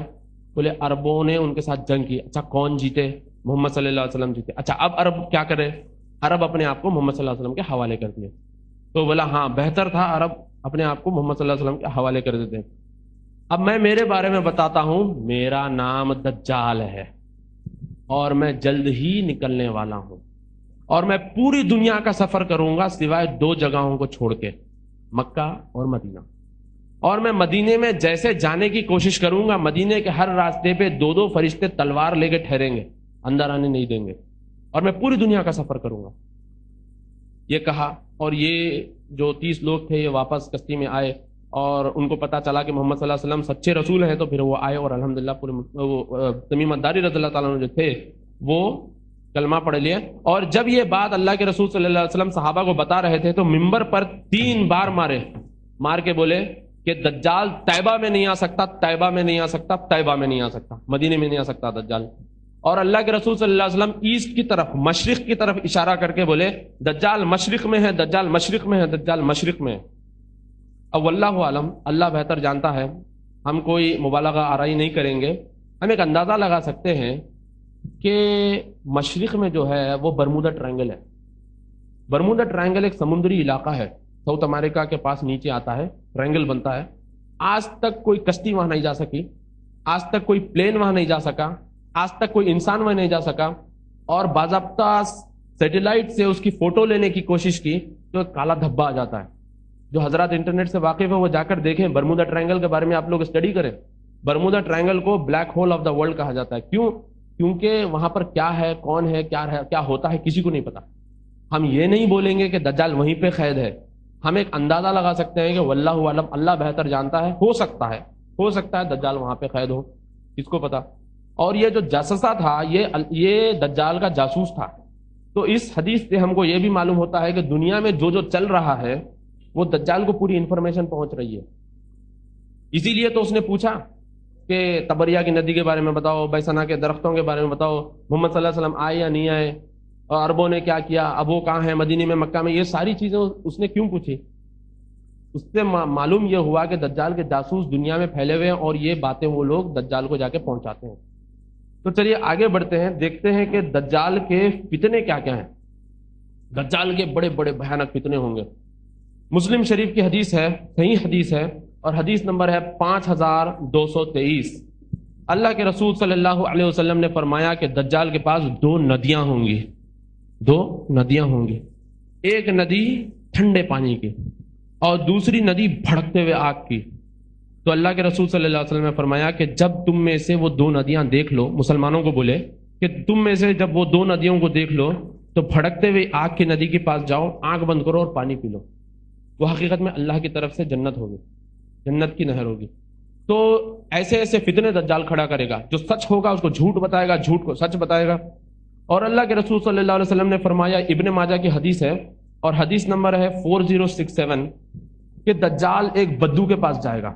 S3: بولے عربوں نے ان کے ساتھ جنگ کی. اچھا کون جیتے؟ محمد صلی اللہ علیہ وسلم جیتے. اچھا اب عرب کیا کرے؟ عرب اپنے آپ کو محمد صلی اللہ علیہ وسلم کے حوالے کر دیے. تو بولا ہاں بہتر تھا عرب اپنے آپ کو محمد صلی اللہ علیہ وسلم کے حوالے کر دیتے. اب میں میرے بارے میں بتاتا ہوں، میرا نام دجال ہے اور میں جلد ہی نکلنے والا ہوں، اور میں پوری دنیا کا سفر کروں گا سوائے 2 جگہوں کو چھوڑ کے، مکہ اور مدینہ. اور میں مدینے میں جیسے جانے کی کوشش کروں گا، مدینے کے ہر راستے پہ 2 فرشتے تلوار لے کے ٹھہریں گے، اندر آنے نہیں دیں گے، اور میں پوری دنیا کا سفر کروں گا. یہ کہا اور یہ جو 30 لوگ تھے یہ واپس کشتی میں آئے اور ان کو پتا چلا کہ محمد صلی اللہ علیہ وسلم سچے رسول ہیں. تو پھر وہ آئے اور الحمدللہ پورے تمیم الداری رضی اللہ تعالیٰ عنہ جو تھے وہ کلمہ پڑھ لیے. اور جب یہ بات اللہ کے رسول صلی اللہ علیہ وسلم صحابہ کو بتا رہے تھے تو ممبر پر 3 بار مار کے بولے کہ دجال طیبہ میں نہیں آ سکتا، طیبہ میں نہیں آ سکتا، طیبہ میں نہیں آ سکتا، مدینے میں نہیں آ سکتا دجال. اور اللہ کے رسول صلی اللہ علیہ وسلم ایسٹ کی طرف، مشرق کی طرف اشارہ کر کے بولے دجال مشرق میں ہے، دجال مشرق میں ہے، دجال مشرق میں ہے. اب واللہ عالم، اللہ بہتر جانتا ہے، ہم کوئی مبالغہ آرائی نہیں کریں گے. ہم ایک اندازہ لگا سکتے ہیں کہ مشرق میں جو ہے وہ برمودا ٹرائنگل ہے. برمودا ٹرائنگل ایک سمندری علاقہ ہے، ساؤتھ امریکہ کے پاس نیچے آتا ہے، ٹرائنگل بنتا ہے. آج تک کوئی کشتی وہاں نہیں جا سکی، آج تک کوئی پلین وہاں نہیں جا سکا، آج تک کوئی انسان وہاں نہیں جا سکا. اور باضابطہ سیٹلائٹ سے اس کی فوٹو لینے کی کوشش کی تو ایک کالا دھبا آ جاتا ہے. جو حضرات انٹرنیٹ سے واقف ہے وہ جا کر دیکھیں، برمودا ٹرائنگل کے بارے میں آپ لوگ اسٹڈی کریں. برمودا ٹرائنگل کو black hole of the world کہا جاتا ہے. کیوں؟ کیونکہ وہاں پر کیا ہے، کون ہے، کیا ہوتا ہے، کسی کو نہیں پتا. ہم یہ نہیں بولیں گے کہ دجال وہیں پہ قید ہے، ہم ایک اندازہ لگا سکتے ہیں کہ واللہ عالم، اللہ بہتر جانتا ہے، ہو سکتا ہے دجال وہاں پہ قید ہو، کس کو پتا. اور یہ جو جاسوسا تھا یہ دجال کا جاسوس تھا. تو اس حدیث سے ہم کو یہ بھی معلوم ہوتا ہے کہ دنیا میں جو چل رہا ہے وہ دجال کو پوری انفارمیشن پہنچ رہی ہے. اسی لیے تو اس نے پوچھا کہ تبریہ کی ندی کے بارے میں بتاؤ، بیسنا کے درختوں کے بارے میں بتاؤ، محمد صلی اللہ علیہ وسلم آئے یا نہیں آئے، اور عربوں نے کیا کیا، اب وہ کہاں ہیں، مدینے میں، مکہ میں. یہ ساری چیزیں اس نے کیوں پوچھی؟ اس سے معلوم یہ ہوا کہ دجال کے جاسوس دنیا میں پھیلے ہوئے ہیں اور یہ باتیں وہ لوگ دجال کو جا کے پہنچاتے ہیں. تو چلیے آگے بڑھتے ہیں، دیکھتے ہیں کہ دجال کے فتنے کیا کیا ہیں. دجال کے بڑے بڑے بھیانک فتنے ہوں گے. مسلم شریف کی حدیث ہے، صحیح حدیث ہے، اور حدیث نمبر ہے 5223. اللہ کے رسول صلی اللہ علیہ وسلم نے فرمایا کہ دجال کے پاس 2 ندیاں ہوں گی، 2 ندیاں ہوں گی. ایک ندی ٹھنڈے پانی کی اور دوسری ندی بھڑکتے ہوئے آگ کی. تو اللہ کے رسول صلی اللہ علیہ وسلم نے فرمایا کہ جب تم میں سے وہ 2 ندیاں دیکھ لو، مسلمانوں کو بولے کہ تم میں سے جب وہ 2 ندیوں کو دیکھ لو تو بھڑکتے ہوئے آگ کی ندی کے پاس جاؤ، آنکھ بند کرو اور پانی پی لو. وہ حقیقت میں اللہ کی طرف سے جنت ہوگی، جنت کی نہر ہوگی. تو ایسے ایسے فتنے دجال کھڑا کرے گا، جو سچ ہوگا اس کو جھوٹ بتائے گا، جھوٹ کو سچ بتائے گا. اور اللہ کے رسول صلی اللہ علیہ وسلم نے فرمایا، ابن ماجہ کی حدیث ہے اور حدیث نمبر ہے 4067، کہ دجال ایک بدو کے پاس جائے گا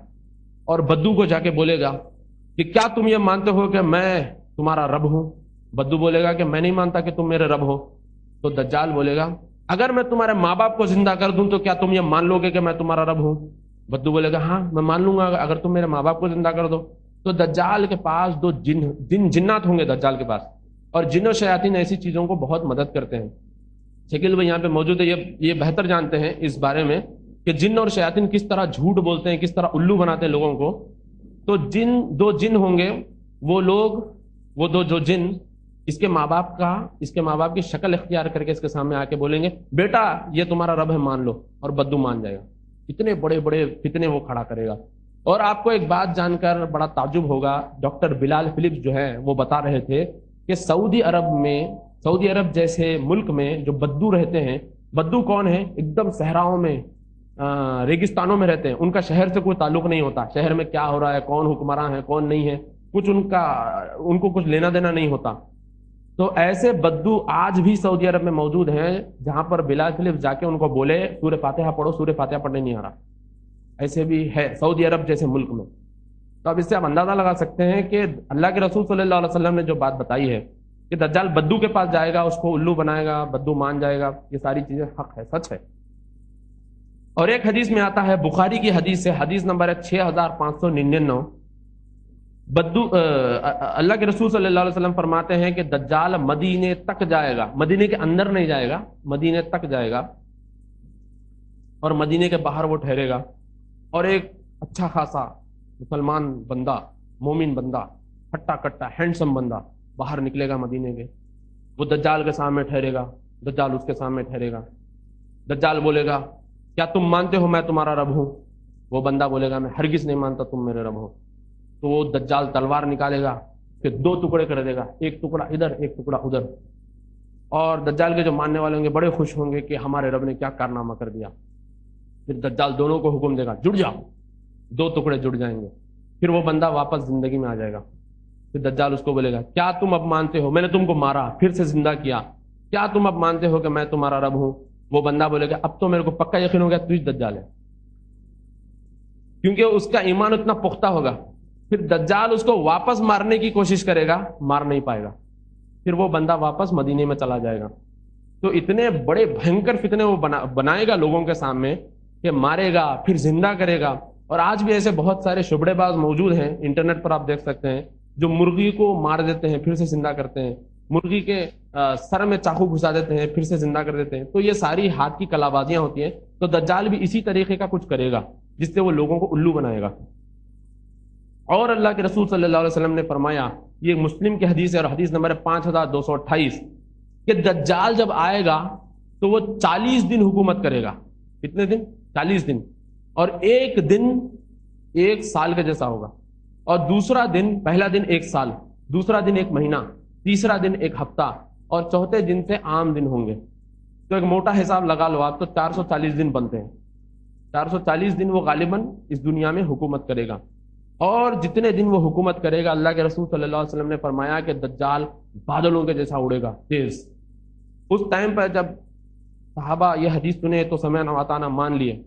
S3: اور بدو کو جا کے بولے گا کہ کیا تم یہ مانتے ہو کہ میں تمہارا رب ہوں؟ بدو بولے گا کہ میں نہیں مانتا کہ تم میرے رب ہو. تو دجال بولے گا اگر میں تمہارے ماں باپ کو زندہ کر دوں تو کیا تم یہ مان لو گے کہ میں تمہارا رب ہوں؟ بدو بولے گا ہاں میں مان لوں گا اگر تم میرے ماں باپ کو زندہ کر دو. تو دجال کے پاس 2 جنات ہوں گے دجال کے پاس، اور جن و شیاطین ایسی چیزوں کو بہت مدد کرتے ہیں. شکیل بھائی یہاں پہ موجود ہے، یہ بہتر جانتے ہیں اس بارے میں کہ جن اور شیاطین کس طرح جھوٹ بولتے ہیں، کس طرح الو بناتے ہیں لوگوں کو. تو 2 جن ہوں گے، وہ لوگ، وہ 2 جو جن اس کے ماں باپ کی شکل اختیار کر کے اس کے سامنے آ کے بولیں گے بیٹا یہ تمہارا رب ہے مان لو، اور بدو مان جائے گا. اتنے بڑے بڑے فتنے وہ کھڑا کرے گا. اور آپ کو ایک بات جان کر بڑا تعجب ہوگا، ڈاکٹر بلال فلپس جو ہیں وہ بتا رہے تھے کہ سعودی عرب میں سعودی عرب جیسے ملک میں جو بدو رہتے ہیں، بدو کون ہیں؟ ایک دم صحراؤں میں، ریگستانوں میں رہتے ہیں، ان کا شہر سے کوئی تعلق نہیں ہوتا، شہر میں کیا ہو رہا ہے، کون حکمراں ہے کون نہیں ہے، کچھ ان کو کچھ لینا دینا نہیں ہوتا. تو ایسے بدو آج بھی سعودی عرب میں موجود ہیں، جہاں پر بلا کلف جا کے ان کو بولے سورہ فاتحہ پڑھو، سورہ فاتحہ پڑھنے نہیں آ رہا. ایسے بھی ہے سعودی عرب جیسے ملک میں. تو اب اس سے آپ اندازہ لگا سکتے ہیں کہ اللہ کے رسول صلی اللہ علیہ وسلم نے جو بات بتائی ہے کہ دجال بدو کے پاس جائے گا، اس کو الو بنائے گا، بدو مان جائے گا، یہ ساری چیزیں حق ہے، سچ ہے. اور ایک حدیث میں آتا ہے، بخاری کی حدیث سے، حدیث نمبر ہے 6599. بدو اللہ کے رسول صلی اللہ علیہ وسلم فرماتے ہیں کہ دجال مدینے تک جائے گا، مدینے کے اندر نہیں جائے گا، مدینے تک جائے گا، اور مدینے کے باہر وہ ٹھہرے گا، اور ایک اچھا خاصا مسلمان بندہ، مومن بندہ، ہٹا کٹا ہینڈسم بندہ باہر نکلے گا مدینے کے. وہ دجال کے سامنے ٹھہرے گا، دجال اس کے سامنے ٹھہرے گا. دجال بولے گا کیا تم مانتے ہو میں تمہارا رب ہوں؟ وہ بندہ بولے گا میں ہرگز نہیں مانتا تم میرے رب ہو. تو وہ دجال تلوار نکالے گا، پھر 2 ٹکڑے کر دے گا، ایک ٹکڑا ادھر ایک ٹکڑا ادھر. اور دجال کے جو ماننے والے ہوں گے بڑے خوش ہوں گے کہ ہمارے رب نے کیا کارنامہ کر دیا. پھر دجال دونوں کو حکم دے گا جڑ جاؤ، 2 ٹکڑے جڑ جائیں گے. پھر وہ بندہ واپس زندگی میں آ جائے گا. پھر دجال اس کو بولے گا کیا تم اب مانتے ہو میں نے تم کو مارا پھر سے زندہ کیا، کیا تم اب مانتے ہو کہ میں تمہارا رب ہوں؟ وہ بندہ بولے گا اب تو میرے کو پکا یقین ہو گیا تو دجال ہے، کیونکہ اس کا ایمان اتنا پختہ ہوگا. پھر دجال اس کو واپس مارنے کی کوشش کرے گا، مار نہیں پائے گا. پھر وہ بندہ واپس مدینے میں چلا جائے گا. تو اتنے بڑے بھینکر فتنے وہ بنائے گا لوگوں کے سامنے کہ مارے گا پھر زندہ کرے گا. اور آج بھی ایسے بہت سارے شبڑے باز موجود ہیں، انٹرنیٹ پر آپ دیکھ سکتے ہیں، جو مرغی کو مار دیتے ہیں پھر سے زندہ کرتے ہیں، مرغی کے سر میں چاقو گھسا دیتے ہیں پھر سے زندہ کر دیتے ہیں. تو یہ ساری ہاتھ کی کلا بازیاں ہوتی ہیں. تو دجال بھی اسی طریقے کا کچھ کرے گا جس سے وہ لوگوں کو الو بنائے گا. اور اللہ کے رسول صلی اللہ علیہ وسلم نے فرمایا، یہ مسلم کی حدیث ہے اور حدیث نمبر 5228، کہ دجال جب آئے گا تو وہ 40 دن حکومت کرے گا. کتنے دن؟ 40 دن. اور ایک دن 1 سال کے جیسا ہوگا، اور دوسرا دن، پہلا دن 1 سال، دوسرا دن 1 مہینہ، تیسرا دن 1 ہفتہ، اور چوتھے دن سے عام دن ہوں گے. تو ایک موٹا حساب لگا لو آپ، تو 440 دن بنتے ہیں. 440 دن وہ غالباً اس دنیا میں حکومت کرے گا. اور جتنے دن وہ حکومت کرے گا، اللہ کے رسول صلی اللہ علیہ وسلم نے فرمایا کہ دجال بادلوں کے جیسا اڑے گا تیز. اس ٹائم پر جب صحابہ یہ حدیث سنے تو سمعنا واطعنا مان لیے،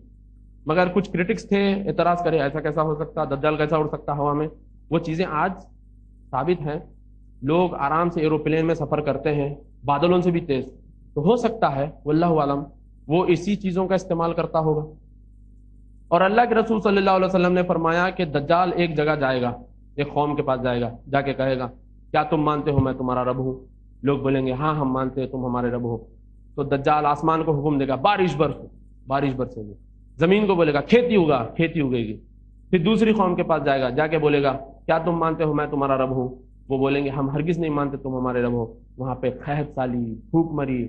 S3: مگر کچھ کرٹکس تھے، اعتراض کرے ایسا کیسا ہو سکتا، دجال کیسا اڑ سکتا ہوا میں. وہ چیزیں آج ثابت ہیں، لوگ آرام سے ایروپلین میں سفر کرتے ہیں بادلوں سے بھی تیز. تو ہو سکتا ہے واللہ عالم وہ اسی چیزوں کا استعمال کرتا ہوگا. اور اللہ کے رسول صلی اللہ علیہ وسلم نے فرمایا کہ دجال ایک جگہ جائے گا، ایک قوم کے پاس جائے گا، جا کے کہے گا کیا تم مانتے ہو میں تمہارا رب ہوں؟ لوگ بولیں گے ہاں ہم مانتے ہیں تم ہمارے رب ہو. تو دجال آسمان کو حکم دے گا بارش برسے گی، زمین کو بولے گا کھیتی ہوگا، کھیتی اگے گی. پھر دوسری قوم کے پاس جائے گا، جا کے بولے گا کیا تم مانتے ہو میں تمہارا رب ہوں؟ وہ بولیں گے ہم ہرگز نہیں مانتے تم ہمارے رب ہو. وہاں پہ قحط سالی، بھوک مری،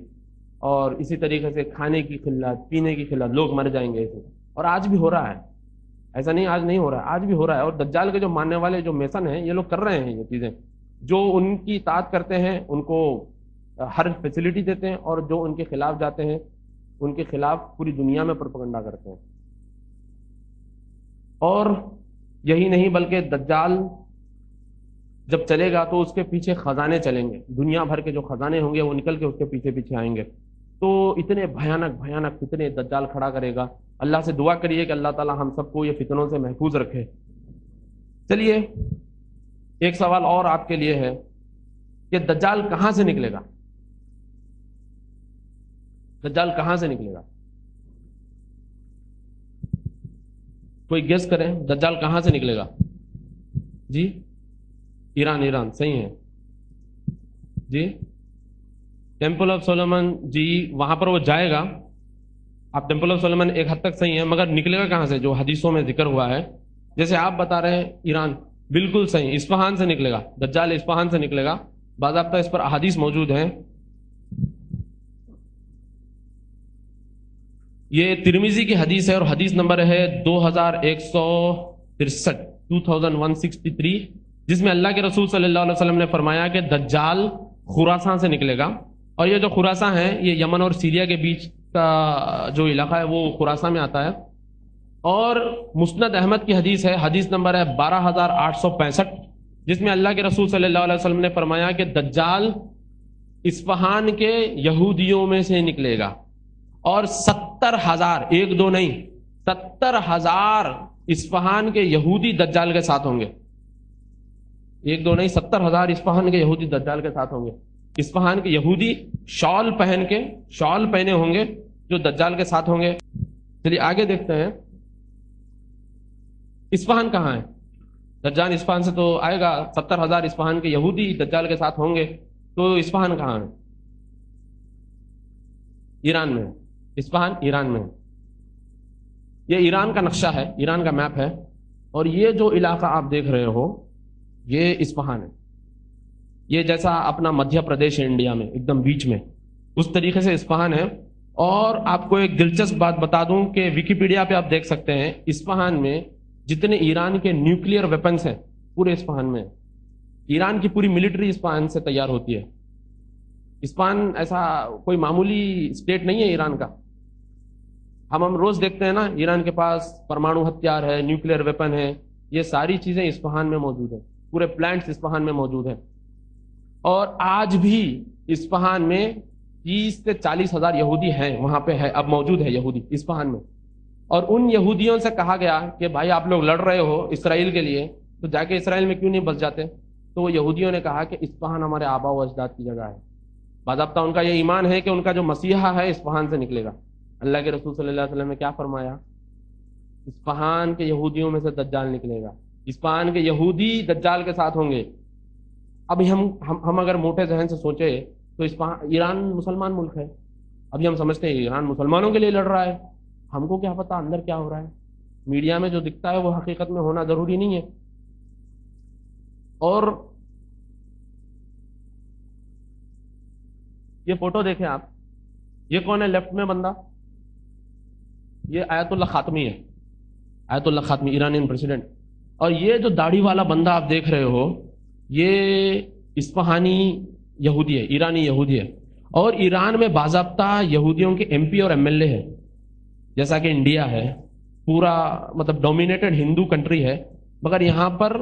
S3: اور اسی طریقے سے کھانے کی قلت، پینے کی قلت، لوگ مر جائیں گے ایسے. اور آج بھی ہو رہا ہے، ایسا نہیں آج نہیں ہو رہا ہے، آج بھی ہو رہا ہے. اور دجال کے جو ماننے والے جو میسن ہیں یہ لوگ کر رہے ہیں یہ چیزیں، جو ان کی اطاعت کرتے ہیں ان کو ہر فیسلٹی دیتے ہیں، اور جو ان کے خلاف جاتے ہیں ان کے خلاف پوری دنیا میں پروپیگنڈا کرتے ہیں. اور یہی نہیں بلکہ دجال جب چلے گا تو اس کے پیچھے خزانے چلیں گے، دنیا بھر کے جو خزانے ہوں گے وہ نکل کے اس کے پیچھے پیچھے آئیں گے. تو اتنے بھیانک فتنے دجال کھڑا کرے گا. اللہ سے دعا کریے کہ اللہ تعالی ہم سب کو یہ فتنوں سے محفوظ رکھے. چلیے ایک سوال اور آپ کے لیے ہے کہ دجال کہاں سے نکلے گا؟ دجال کہاں سے نکلے گا؟ کوئی گیس کریں، دجال کہاں سے نکلے گا؟ جی ایران صحیح ہے جی. ٹیمپل آف سولومن، جی وہاں پر وہ جائے گا. آپ ٹیمپل آف سولومن ایک حد تک صحیح ہے، مگر نکلے گا کہاں سے؟ جو حدیثوں میں ذکر ہوا ہے، جیسے آپ بتا رہے ہیں ایران، بالکل صحیح، اصفہان سے نکلے گا دجال، اصفہان سے نکلے گا. باضابطہ اس پر احادیث موجود ہیں. یہ ترمذی کی حدیث ہے اور حدیث نمبر ہے 2163، جس میں اللہ کے رسول صلی اللہ علیہ وسلم نے فرمایا کہ دجال خراسان سے نکلے گا. اور یہ جو خراساں ہے یہ یمن اور سیریا کے بیچ کا جو علاقہ ہے وہ خراساں میں آتا ہے. اور مسند احمد کی حدیث ہے، حدیث نمبر ہے 12865، جس میں اللہ کے رسول صلی اللہ علیہ وسلم نے فرمایا کہ دجال اصفہان کے یہودیوں میں سے نکلے گا، اور 70,000، ایک دو نہیں، 70,000 اصفہان کے یہودی دجال کے ساتھ ہوں گے. ایک دو نہیں، 70,000 اصفہان کے یہودی دجال کے ساتھ ہوں گے. اصفہان کے یہودی شال پہنے ہوں گے جو دجال کے ساتھ ہوں گے. چلیے آگے دیکھتے ہیں اصفہان کہاں ہے. دجال اصفہان سے تو آئے گا، 70,000 اصفہان کے یہودی دجال کے ساتھ ہوں گے، تو اصفہان کہاں ہے؟ ایران میں. اصفہان ایران میں. یہ ایران کا نقشہ ہے، ایران کا میپ ہے، اور یہ جو علاقہ آپ دیکھ رہے ہو یہ اصفہان ہے. یہ جیسا اپنا مدھیہ پردیش ہے انڈیا میں ایک دم بیچ میں، اس طریقے سے اصفہان ہے. اور آپ کو ایک دلچسپ بات بتا دوں کہ ویکیپیڈیا پہ آپ دیکھ سکتے ہیں اصفہان میں جتنے ایران کے نیوکلیئر ویپنس ہیں پورے اصفہان میں. ایران کی پوری ملٹری اصفہان سے تیار ہوتی ہے. اصفہان ایسا کوئی معمولی اسٹیٹ نہیں ہے ایران کا. ہم روز دیکھتے ہیں نا ایران کے پاس پرمانو ہتھیار ہے، نیوکلیئر ویپن ہے، یہ ساری چیزیں اصفہان میں موجود ہیں، پورے پلانٹس اصفہان میں موجود ہیں. اور آج بھی اصفہان میں 30 سے 40,000 یہودی ہیں، وہاں پہ ہے، اب موجود ہے یہودی اصفہان میں. اور ان یہودیوں سے کہا گیا کہ بھائی آپ لوگ لڑ رہے ہو اسرائیل کے لیے، تو جا کے اسرائیل میں کیوں نہیں بس جاتے؟ تو وہ یہودیوں نے کہا کہ اصفہان ہمارے آبا و اجداد کی جگہ ہے. باضابطہ ان کا یہ ایمان ہے کہ ان کا جو مسیحا ہے اصفہان سے نکلے گا. اللہ کے رسول صلی اللہ علیہ وسلم نے کیا فرمایا؟ اصفہان کے یہودیوں میں سے دجال نکلے گا، اصفہان کے یہودی دجال کے ساتھ ہوں گے. ابھی ہم اگر موٹے ذہن سے سوچے تو ایران مسلمان ملک ہے، ابھی ہم سمجھتے ہیں ایران مسلمانوں کے لیے لڑ رہا ہے. ہم کو کیا پتا اندر کیا ہو رہا ہے؟ میڈیا میں جو دکھتا ہے وہ حقیقت میں ہونا ضروری نہیں ہے. اور یہ فوٹو دیکھیں آپ، یہ کون ہے لیفٹ میں بندہ؟ یہ آیت اللہ خاتمی ہے، آیت اللہ خاتمی ایرانین پریزیڈنٹ. اور یہ جو داڑھی والا بندہ آپ دیکھ رہے ہو یہ اصفہانی یہودی ہے، ایرانی یہودی ہے. اور ایران میں باضابطہ یہودیوں کے ایم پی اور ایم ایل اے ہے، جیسا کہ انڈیا ہے، پورا مطلب ڈومینیٹڈ ہندو کنٹری ہے، مگر یہاں پر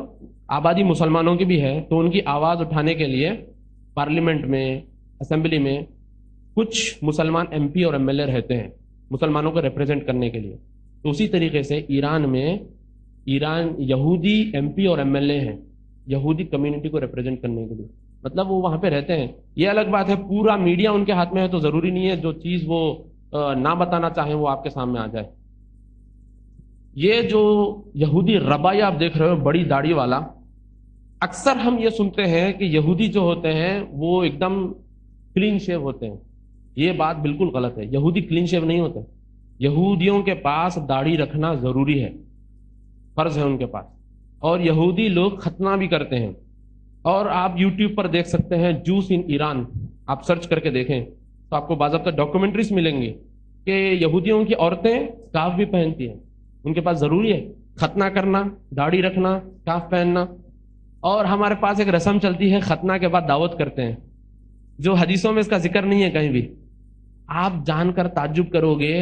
S3: آبادی مسلمانوں کی بھی ہے. تو ان کی آواز اٹھانے کے لیے پارلیمنٹ میں، اسمبلی میں کچھ مسلمان ایم پی اور ایم ایل اے رہتے ہیں مسلمانوں کو ریپرزینٹ کرنے کے لیے. تو اسی طریقے سے ایران یہودی ایم پی اور ایم ایل اے ہیں یہودی کمیونٹی کو ریپرزینٹ کرنے کے لیے، مطلب وہ وہاں پہ رہتے ہیں. یہ الگ بات ہے، پورا میڈیا ان کے ہاتھ میں ہے تو ضروری نہیں ہے جو چیز وہ نہ بتانا چاہیں وہ آپ کے سامنے آ جائے. یہ جو یہودی ربائی آپ دیکھ رہے ہو بڑی داڑھی والا، اکثر ہم یہ سنتے ہیں کہ یہودی جو ہوتے ہیں وہ ایک دم کلین شیو ہوتے ہیں. یہ بات بالکل غلط ہے، یہودی کلین شیو نہیں ہوتے. یہودیوں کے پاس داڑھی رکھنا ضروری ہے، فرض ہے ان کے پاس. اور یہودی لوگ ختنہ بھی کرتے ہیں. اور آپ یوٹیوب پر دیکھ سکتے ہیں جوس ان ایران، آپ سرچ کر کے دیکھیں تو آپ کو باضابطہ ڈاکومنٹریز ملیں گی کہ یہودیوں کی عورتیں اسکارف بھی پہنتی ہیں. ان کے پاس ضروری ہے ختنہ کرنا، داڑھی رکھنا، اسکارف پہننا. اور ہمارے پاس ایک رسم چلتی ہے ختنہ کے بعد دعوت کرتے ہیں، جو حدیثوں میں اس کا ذکر نہیں ہے کہیں بھی. آپ جان کر تعجب کرو گے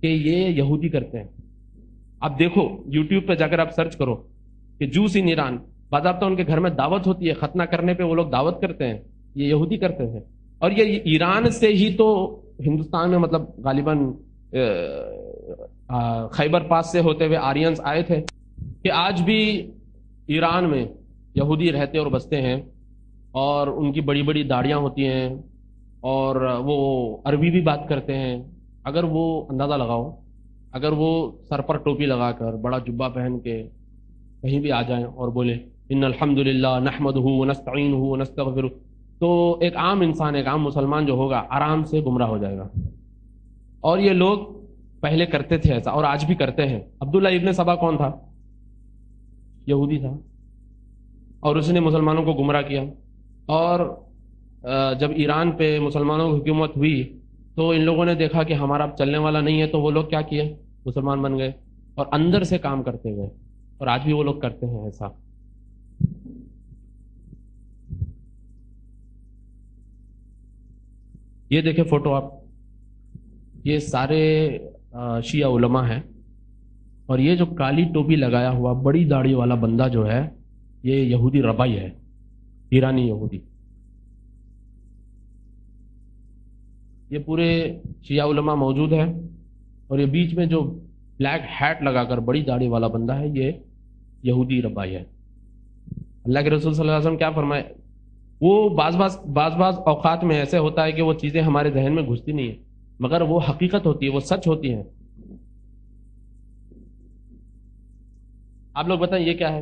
S3: کہ یہ یہودی کرتے ہیں. آپ دیکھو یوٹیوب پہ جا کر آپ سرچ کرو کہ جوس ان ایران، باضابطہ ان کے گھر میں دعوت ہوتی ہے، ختنہ کرنے پہ وہ لوگ دعوت کرتے ہیں، یہ یہودی کرتے ہیں. اور یہ ایران سے ہی تو ہندوستان میں مطلب غالباً خیبر پاس سے ہوتے ہوئے آرینز آئے تھے. کہ آج بھی ایران میں یہودی رہتے اور بستے ہیں، اور ان کی بڑی بڑی داڑیاں ہوتی ہیں، اور وہ عربی بھی بات کرتے ہیں. اگر وہ اندازہ لگاؤ، اگر وہ سر پر ٹوپی لگا کر بڑا جبہ پہن کے کہیں بھی آ جائیں اور بولے ان الحمدللہ نحمدہ ونستعینہ ونستغفرہ، تو ایک عام انسان، ایک عام مسلمان جو ہوگا آرام سے گمراہ ہو جائے گا. اور یہ لوگ پہلے کرتے تھے ایسا، اور آج بھی کرتے ہیں. عبداللہ ابن سبا کون تھا؟ یہودی تھا، اور اس نے مسلمانوں کو گمراہ کیا. اور جب ایران پہ مسلمانوں کی حکومت ہوئی تو ان لوگوں نے دیکھا کہ ہمارا اب چلنے والا نہیں ہے، تو وہ لوگ کیا کیے؟ مسلمان بن گئے اور اندر سے کام کرتے گئے. اور آج بھی وہ لوگ کرتے ہیں ایسا. یہ دیکھیں فوٹو آپ، یہ سارے شیعہ علماء ہیں، اور یہ جو کالی ٹوپی لگایا ہوا بڑی داڑھی والا بندہ جو ہے یہ یہودی ربائی ہے، ایرانی یہودی. یہ پورے شیعہ علماء موجود ہیں، اور یہ بیچ میں جو بلیک ہیٹ لگا کر بڑی داڑھی والا بندہ ہے یہ یہودی ربائی ہے. اللہ کے رسول صلی اللہ علیہ وسلم کیا فرمائے؟ وہ بعض اوقات میں ایسے ہوتا ہے کہ وہ چیزیں ہمارے ذہن میں گھستی نہیں ہیں، مگر وہ حقیقت ہوتی ہے، وہ سچ ہوتی ہیں. آپ لوگ بتائیں یہ کیا ہے؟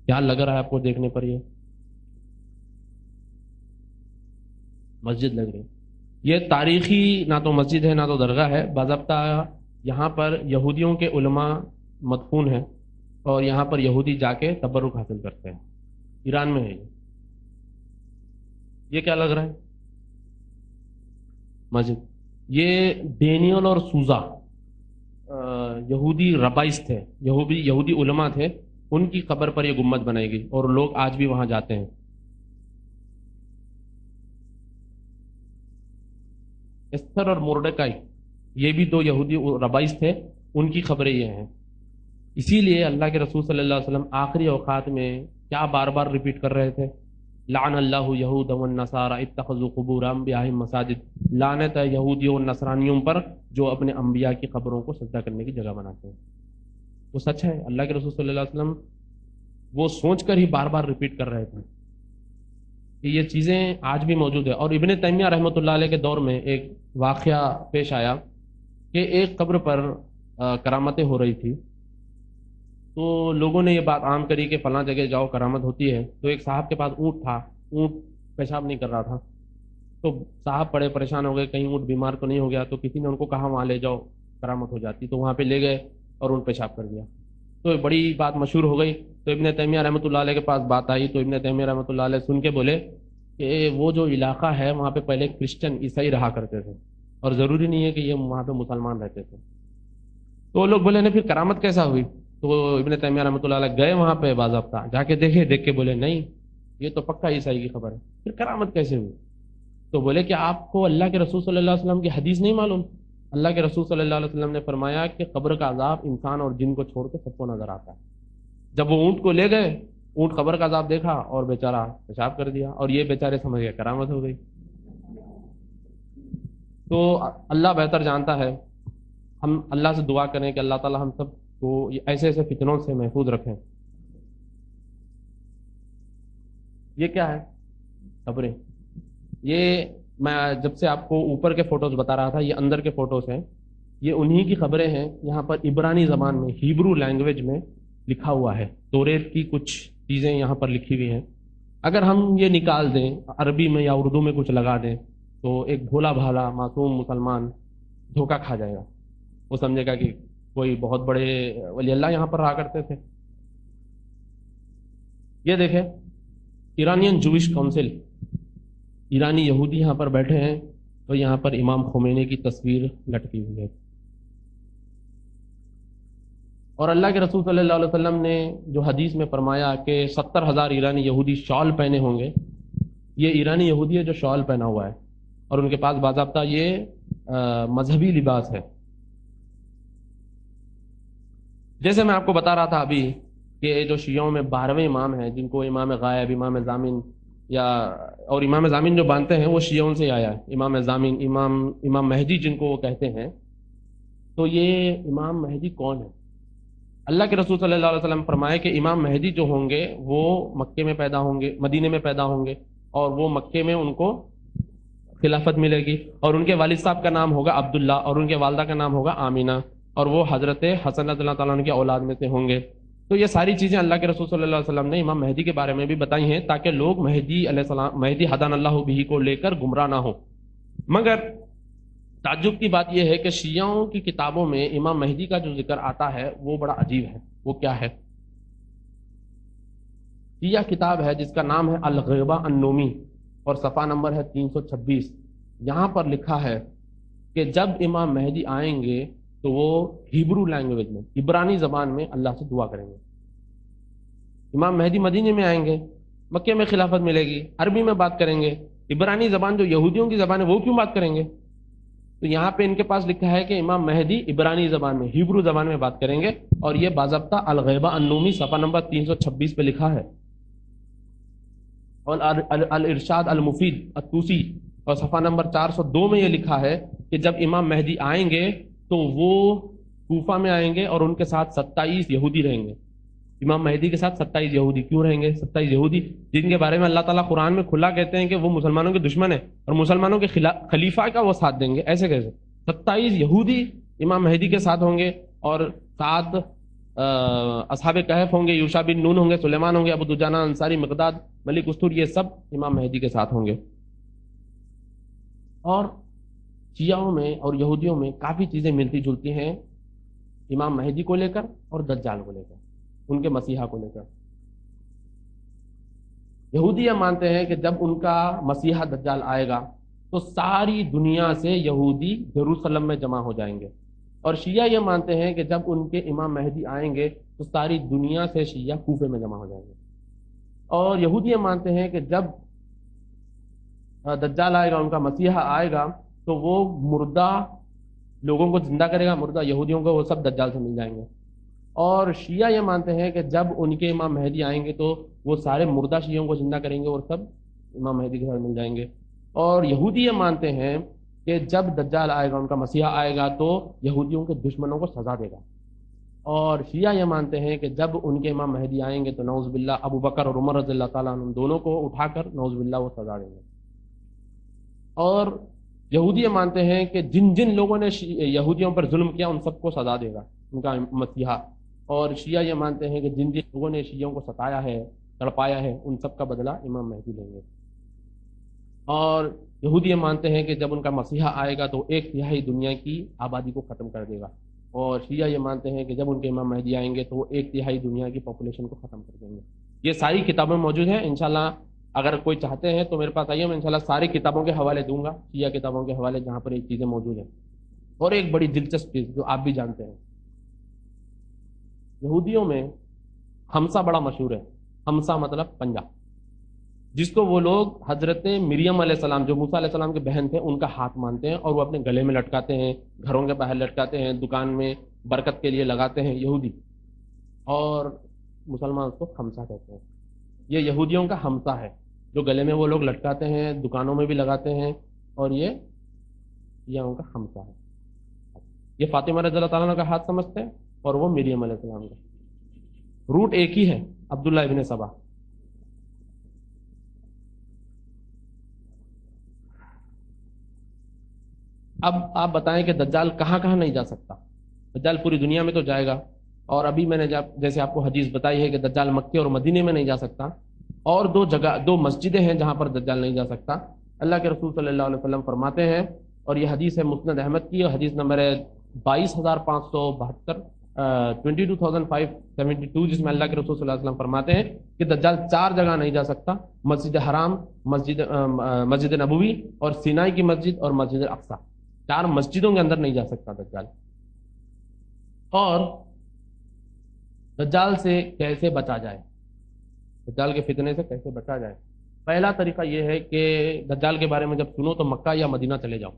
S3: کیا لگ رہا ہے آپ کو دیکھنے پر؟ یہ مسجد لگ رہی ہے. یہ تاریخی نہ تو مسجد ہے نہ تو درگاہ ہے. باضابطہ یہاں پر یہودیوں کے علماء مدفون ہیں، اور یہاں پر یہودی جا کے تبرک حاصل کرتے ہیں. ایران میں ہے یہ کیا لگ رہا ہے؟ مسجد. یہ ڈینیل اور سوزا یہودی ربائس تھے، یہودی علماء تھے، ان کی قبر پر یہ گنبد بنائی گئی، اور لوگ آج بھی وہاں جاتے ہیں. استر اور مورڈیکائی یہ بھی دو یہودی ربائس تھے، ان کی خبریں یہ ہیں. اسی لیے اللہ کے رسول صلی اللہ علیہ وسلم آخری اوقات میں کیا بار بار ریپیٹ کر رہے تھے؟ لعن اللہ یہود والنصارى اتخذوا قبور انبیاءہم مساجد. لعنت ہے یہودیوں اور نصرانیوں پر جو اپنے انبیاء کی قبروں کو سجدہ کرنے کی جگہ بناتے ہیں. وہ سچ ہے. اللہ کے رسول صلی اللہ علیہ وسلم وہ سوچ کر ہی بار بار ریپیٹ کر رہے تھے کہ یہ چیزیں آج بھی موجود ہے. اور ابن تیمیہ رحمۃ اللہ علیہ کے دور میں ایک واقعہ پیش آیا کہ ایک قبر پر کرامتیں ہو رہی تھی، تو لوگوں نے یہ بات عام کری کہ فلاں جگہ جاؤ کرامت ہوتی ہے. تو ایک صاحب کے پاس اونٹ تھا، اونٹ پیشاب نہیں کر رہا تھا، تو صاحب بڑے پریشان ہو گئے کہیں اونٹ بیمار تو نہیں ہو گیا. تو کسی نے ان کو کہا وہاں لے جاؤ کرامت ہو جاتی. تو وہاں پہ لے گئے اور اونٹ پیشاب کر دیا. تو بڑی بات مشہور ہو گئی. تو ابن تیمیہ رحمۃ اللہ علیہ کے پاس بات آئی. تو ابن تیمیہ رحمۃ اللہ علیہ سن کے بولے کہ وہ جو علاقہ ہے وہاں پہ پہلے کرسچن عیسائی رہا کرتے تھے، اور ضروری نہیں ہے کہ یہ وہاں پہ مسلمان رہتے تھے. تو لوگ بولے نہیں پھر کرامت کیسا ہوئی؟ تو ابن تیمیہ رحمۃ اللہ علیہ گئے وہاں پہ باضابطہ جا کے دیکھ کے بولے نہیں یہ تو پکا عیسائی کی خبر ہے، پھر کرامت کیسے ہوئی؟ تو بولے کہ آپ کو اللہ کے رسول صلی اللہ علیہ وسلم کی حدیث نہیں معلوم؟ اللہ کے رسول صلی اللہ علیہ وسلم نے فرمایا کہ قبر کا عذاب انسان اور جن کو چھوڑ کے سب کو نظر آتا ہے. جب وہ اونٹ کو لے گئے، اونٹ قبر کا عذاب دیکھا اور بیچارہ پیشاب کر دیا، اور یہ بیچارے سمجھ گئے کرامت ہو گئی. تو اللہ بہتر جانتا ہے. ہم اللہ سے دعا کریں کہ اللہ تعالی ہم سب کو ایسے ایسے فتنوں سے محفوظ رکھیں. یہ کیا ہے؟ قبریں. یہ میں جب سے آپ کو اوپر کے فوٹوز بتا رہا تھا، یہ اندر کے فوٹوز ہیں. یہ انہی کی خبریں ہیں. یہاں پر عبرانی زبان میں، ہیبرو لینگویج میں لکھا ہوا ہے. توریت کی کچھ چیزیں یہاں پر لکھی ہوئی ہیں. اگر ہم یہ نکال دیں عربی میں یا اردو میں کچھ لگا دیں تو ایک بھولا بھالا معصوم مسلمان دھوکہ کھا جائے گا. وہ سمجھے گا کہ کوئی بہت بڑے ولی اللہ یہاں پر رہا کرتے تھے. یہ دیکھیں ایرانین جوئش کونسل، ایرانی یہودی یہاں پر بیٹھے ہیں، تو یہاں پر امام خمینی کی تصویر لٹکی ہوئی ہے. اور اللہ کے رسول صلی اللہ علیہ وسلم نے جو حدیث میں فرمایا کہ 70,000 ایرانی یہودی شال پہنے ہوں گے، یہ ایرانی یہودی ہے جو شال پہنا ہوا ہے، اور ان کے پاس باضابطہ یہ مذہبی لباس ہے. جیسے میں آپ کو بتا رہا تھا ابھی کہ جو شیعوں میں 12ویں امام ہیں جن کو امام غائب، امام ضامن اور امام ضامن جو مانتے ہیں وہ شیعوں سے آیا ہے. امام ضامن، امام مہدی جن کو وہ کہتے ہیں. تو یہ امام مہدی کون ہے؟ اللہ کے رسول صلی اللہ علیہ وسلم فرمائے کہ امام مہدی جو ہوں گے وہ مکے میں پیدا ہوں گے، مدینے میں پیدا ہوں گے، اور وہ مکے میں ان کو خلافت ملے گی. اور ان کے والد صاحب کا نام ہوگا عبداللہ، اور ان کے والدہ کا نام ہوگا آمینہ، اور وہ حضرت حسن رضی اللہ تعالیٰ عنہ کی اولاد میں سے ہوں گے. تو یہ ساری چیزیں اللہ کے رسول صلی اللہ علیہ وسلم نے امام مہدی کے بارے میں بھی بتائی ہیں تاکہ لوگ مہدی علیہ السلام، مہدی ہدان اللہ بہ کو لے کر گمراہ نہ ہوں. مگر تعجب کی بات یہ ہے کہ شیعوں کی کتابوں میں امام مہدی کا جو ذکر آتا ہے وہ بڑا عجیب ہے. وہ کیا ہے؟ شیعہ کتاب ہے جس کا نام ہے الغیبہ النومی، اور صفحہ نمبر ہے 326. یہاں پر لکھا ہے کہ جب امام مہدی آئیں گے تو وہ ہیبرو لینگویج میں، عبرانی زبان میں اللہ سے دعا کریں گے. امام مہدی مدینے میں آئیں گے، مکے میں خلافت ملے گی، عربی میں بات کریں گے، عبرانی زبان جو یہودیوں کی زبان ہے وہ کیوں بات کریں گے؟ تو یہاں پہ ان کے پاس لکھا ہے کہ امام مہدی عبرانی زبان میں، ہیبرو زبان میں بات کریں گے، اور یہ باضابطہ الغیبہ النومی صفحہ نمبر 326 پہ لکھا ہے، اور الارشاد المفید الطوسی اور صفحہ نمبر 402 میں یہ لکھا ہے کہ جب امام مہدی آئیں گے تو وہ کوفہ میں آئیں گے اور ان کے ساتھ 27 یہودی رہیں گے۔ امام مہدی کے ساتھ 27 یہودی کیوں رہیں گے؟ 27 یہودی جن کے بارے میں اللہ تعالیٰ قرآن میں کھلا کہتے ہیں کہ وہ مسلمانوں کے دشمن ہیں اور مسلمانوں کے خلیفہ کا وہ ساتھ دیں گے، ایسے کیسے؟ 27 یہودی امام مہدی کے ساتھ ہوں گے، اور 7 اصحاب کہف ہوں گے، یوشع بن نون ہوں گے، سلیمان ہوں گے، ابو دجانہ انصاری، مقداد، ملک استور، یہ سب امام مہدی کے ساتھ ہوں گے۔ اور شیعوں میں اور یہودیوں میں کافی چیزیں ملتی جلتی ہیں امام مہدی کو لے کر اور دجال کو لے کر، ان کے مسیحا کو لے کر۔ یہودی یہ مانتے ہیں کہ جب ان کا مسیحا دجال آئے گا تو ساری دنیا سے یہودی یروشلم میں جمع ہو جائیں گے، اور شیعہ یہ مانتے ہیں کہ جب ان کے امام مہدی آئیں گے تو ساری دنیا سے شیعہ کوفے میں جمع ہو جائیں گے۔ اور یہودی یہ مانتے ہیں کہ جب دجال آئے گا، ان کا مسیحا آئے گا، تو وہ مردہ لوگوں کو زندہ کرے گا، مردہ یہودیوں کو، وہ سب دجال سے مل جائیں گے۔ اور شیعہ یہ مانتے ہیں کہ جب ان کے امام مہدی آئیں گے تو وہ سارے مردہ شیعوں کو زندہ کریں گے اور سب امام مہدی کے ساتھ مل جائیں گے۔ اور یہودی یہ مانتے ہیں کہ جب دجال آئے گا، ان کا مسیحا آئے گا، تو یہودیوں کے دشمنوں کو سزا دے گا۔ اور شیعہ یہ مانتے ہیں کہ جب ان کے امام مہدی آئیں گے تو نعوذ باللہ ابو بکر اور عمر رضی اللہ تعالیٰ عنہ دونوں کو اٹھا کر نعوذ باللہ وہ سزا دیں گے۔ اور یہودی یہ مانتے ہیں کہ جن جن لوگوں نے یہودیوں پر ظلم کیا ان سب کو سزا دے گا ان کا مسیحا۔ اور شیعہ یہ مانتے ہیں کہ جن جن لوگوں نے شیعوں کو ستایا ہے، تڑپایا ہے، ان سب کا بدلہ امام مہدی لیں گے۔ اور یہودی یہ مانتے ہیں کہ جب ان کا مسیحا آئے گا تو 1/3 دنیا کی آبادی کو ختم کر دے گا۔ اور شیعہ یہ مانتے ہیں کہ جب ان کے امام مہدی آئیں گے تو وہ 1/3 دنیا کی پاپولیشن کو ختم کر دیں گے۔ یہ ساری کتابیں موجود ہیں، انشاءاللہ اگر کوئی چاہتے ہیں تو میرے پاس آئیے، میں انشاءاللہ ساری کتابوں کے حوالے دوں گا، شیعہ کتابوں کے حوالے جہاں پر یہ چیزیں موجود ہیں۔ اور ایک بڑی دلچسپ چیز جو آپ بھی جانتے ہیں، یہودیوں میں ہمسا بڑا مشہور ہے۔ ہمسا مطلب پنجہ، جس کو وہ لوگ حضرت مریم علیہ السلام جو موسیٰ علیہ السلام کے بہن تھے ان کا ہاتھ مانتے ہیں، اور وہ اپنے گلے میں لٹکاتے ہیں، گھروں کے باہر لٹکاتے ہیں، دکان میں برکت کے لیے لگاتے ہیں یہودی، اور مسلمان اس کو ہمسا کہتے ہیں۔ یہ یہودیوں کا ہمسا ہے جو گلے میں وہ لوگ لٹکاتے ہیں، دکانوں میں بھی لگاتے ہیں، اور یہ ان کا ہمسا ہے۔ یہ فاطمہ رضی اللہ تعالیٰ عنہ کا ہاتھ سمجھتے ہیں اور وہ مریم علیہ السلام کا، روٹ ایک ہی ہے، عبداللہ ابن سبا۔ اب آپ بتائیں کہ دجال کہاں کہاں نہیں جا سکتا؟ دجال پوری دنیا میں تو جائے گا، اور ابھی میں نے جیسے آپ کو حدیث بتائی ہے کہ دجال مکے اور مدینے میں نہیں جا سکتا، اور دو مسجدیں ہیں جہاں پر دجال نہیں جا سکتا۔ اللہ کے رسول صلی اللہ علیہ وسلم فرماتے ہیں، اور یہ حدیث ہے مسند احمد کی، اور حدیث نمبر ہے 22,572 22,572، جس میں اللہ کے رسول صلی اللہ علیہ وسلم فرماتے ہیں کہ دجال 4 جگہ نہیں جا سکتا: مسجد حرام، مسجد نبوی، اور سینائی کی مسجد، اور مسجد اقصی۔ 4 مسجدوں کے اندر نہیں جا سکتا دجال۔ اور دجال سے کیسے بچا جائے، دجال کے فتنے سے کیسے بچا جائے؟ پہلا طریقہ یہ ہے کہ دجال کے بارے میں جب سنو تو مکہ یا مدینہ چلے جاؤ،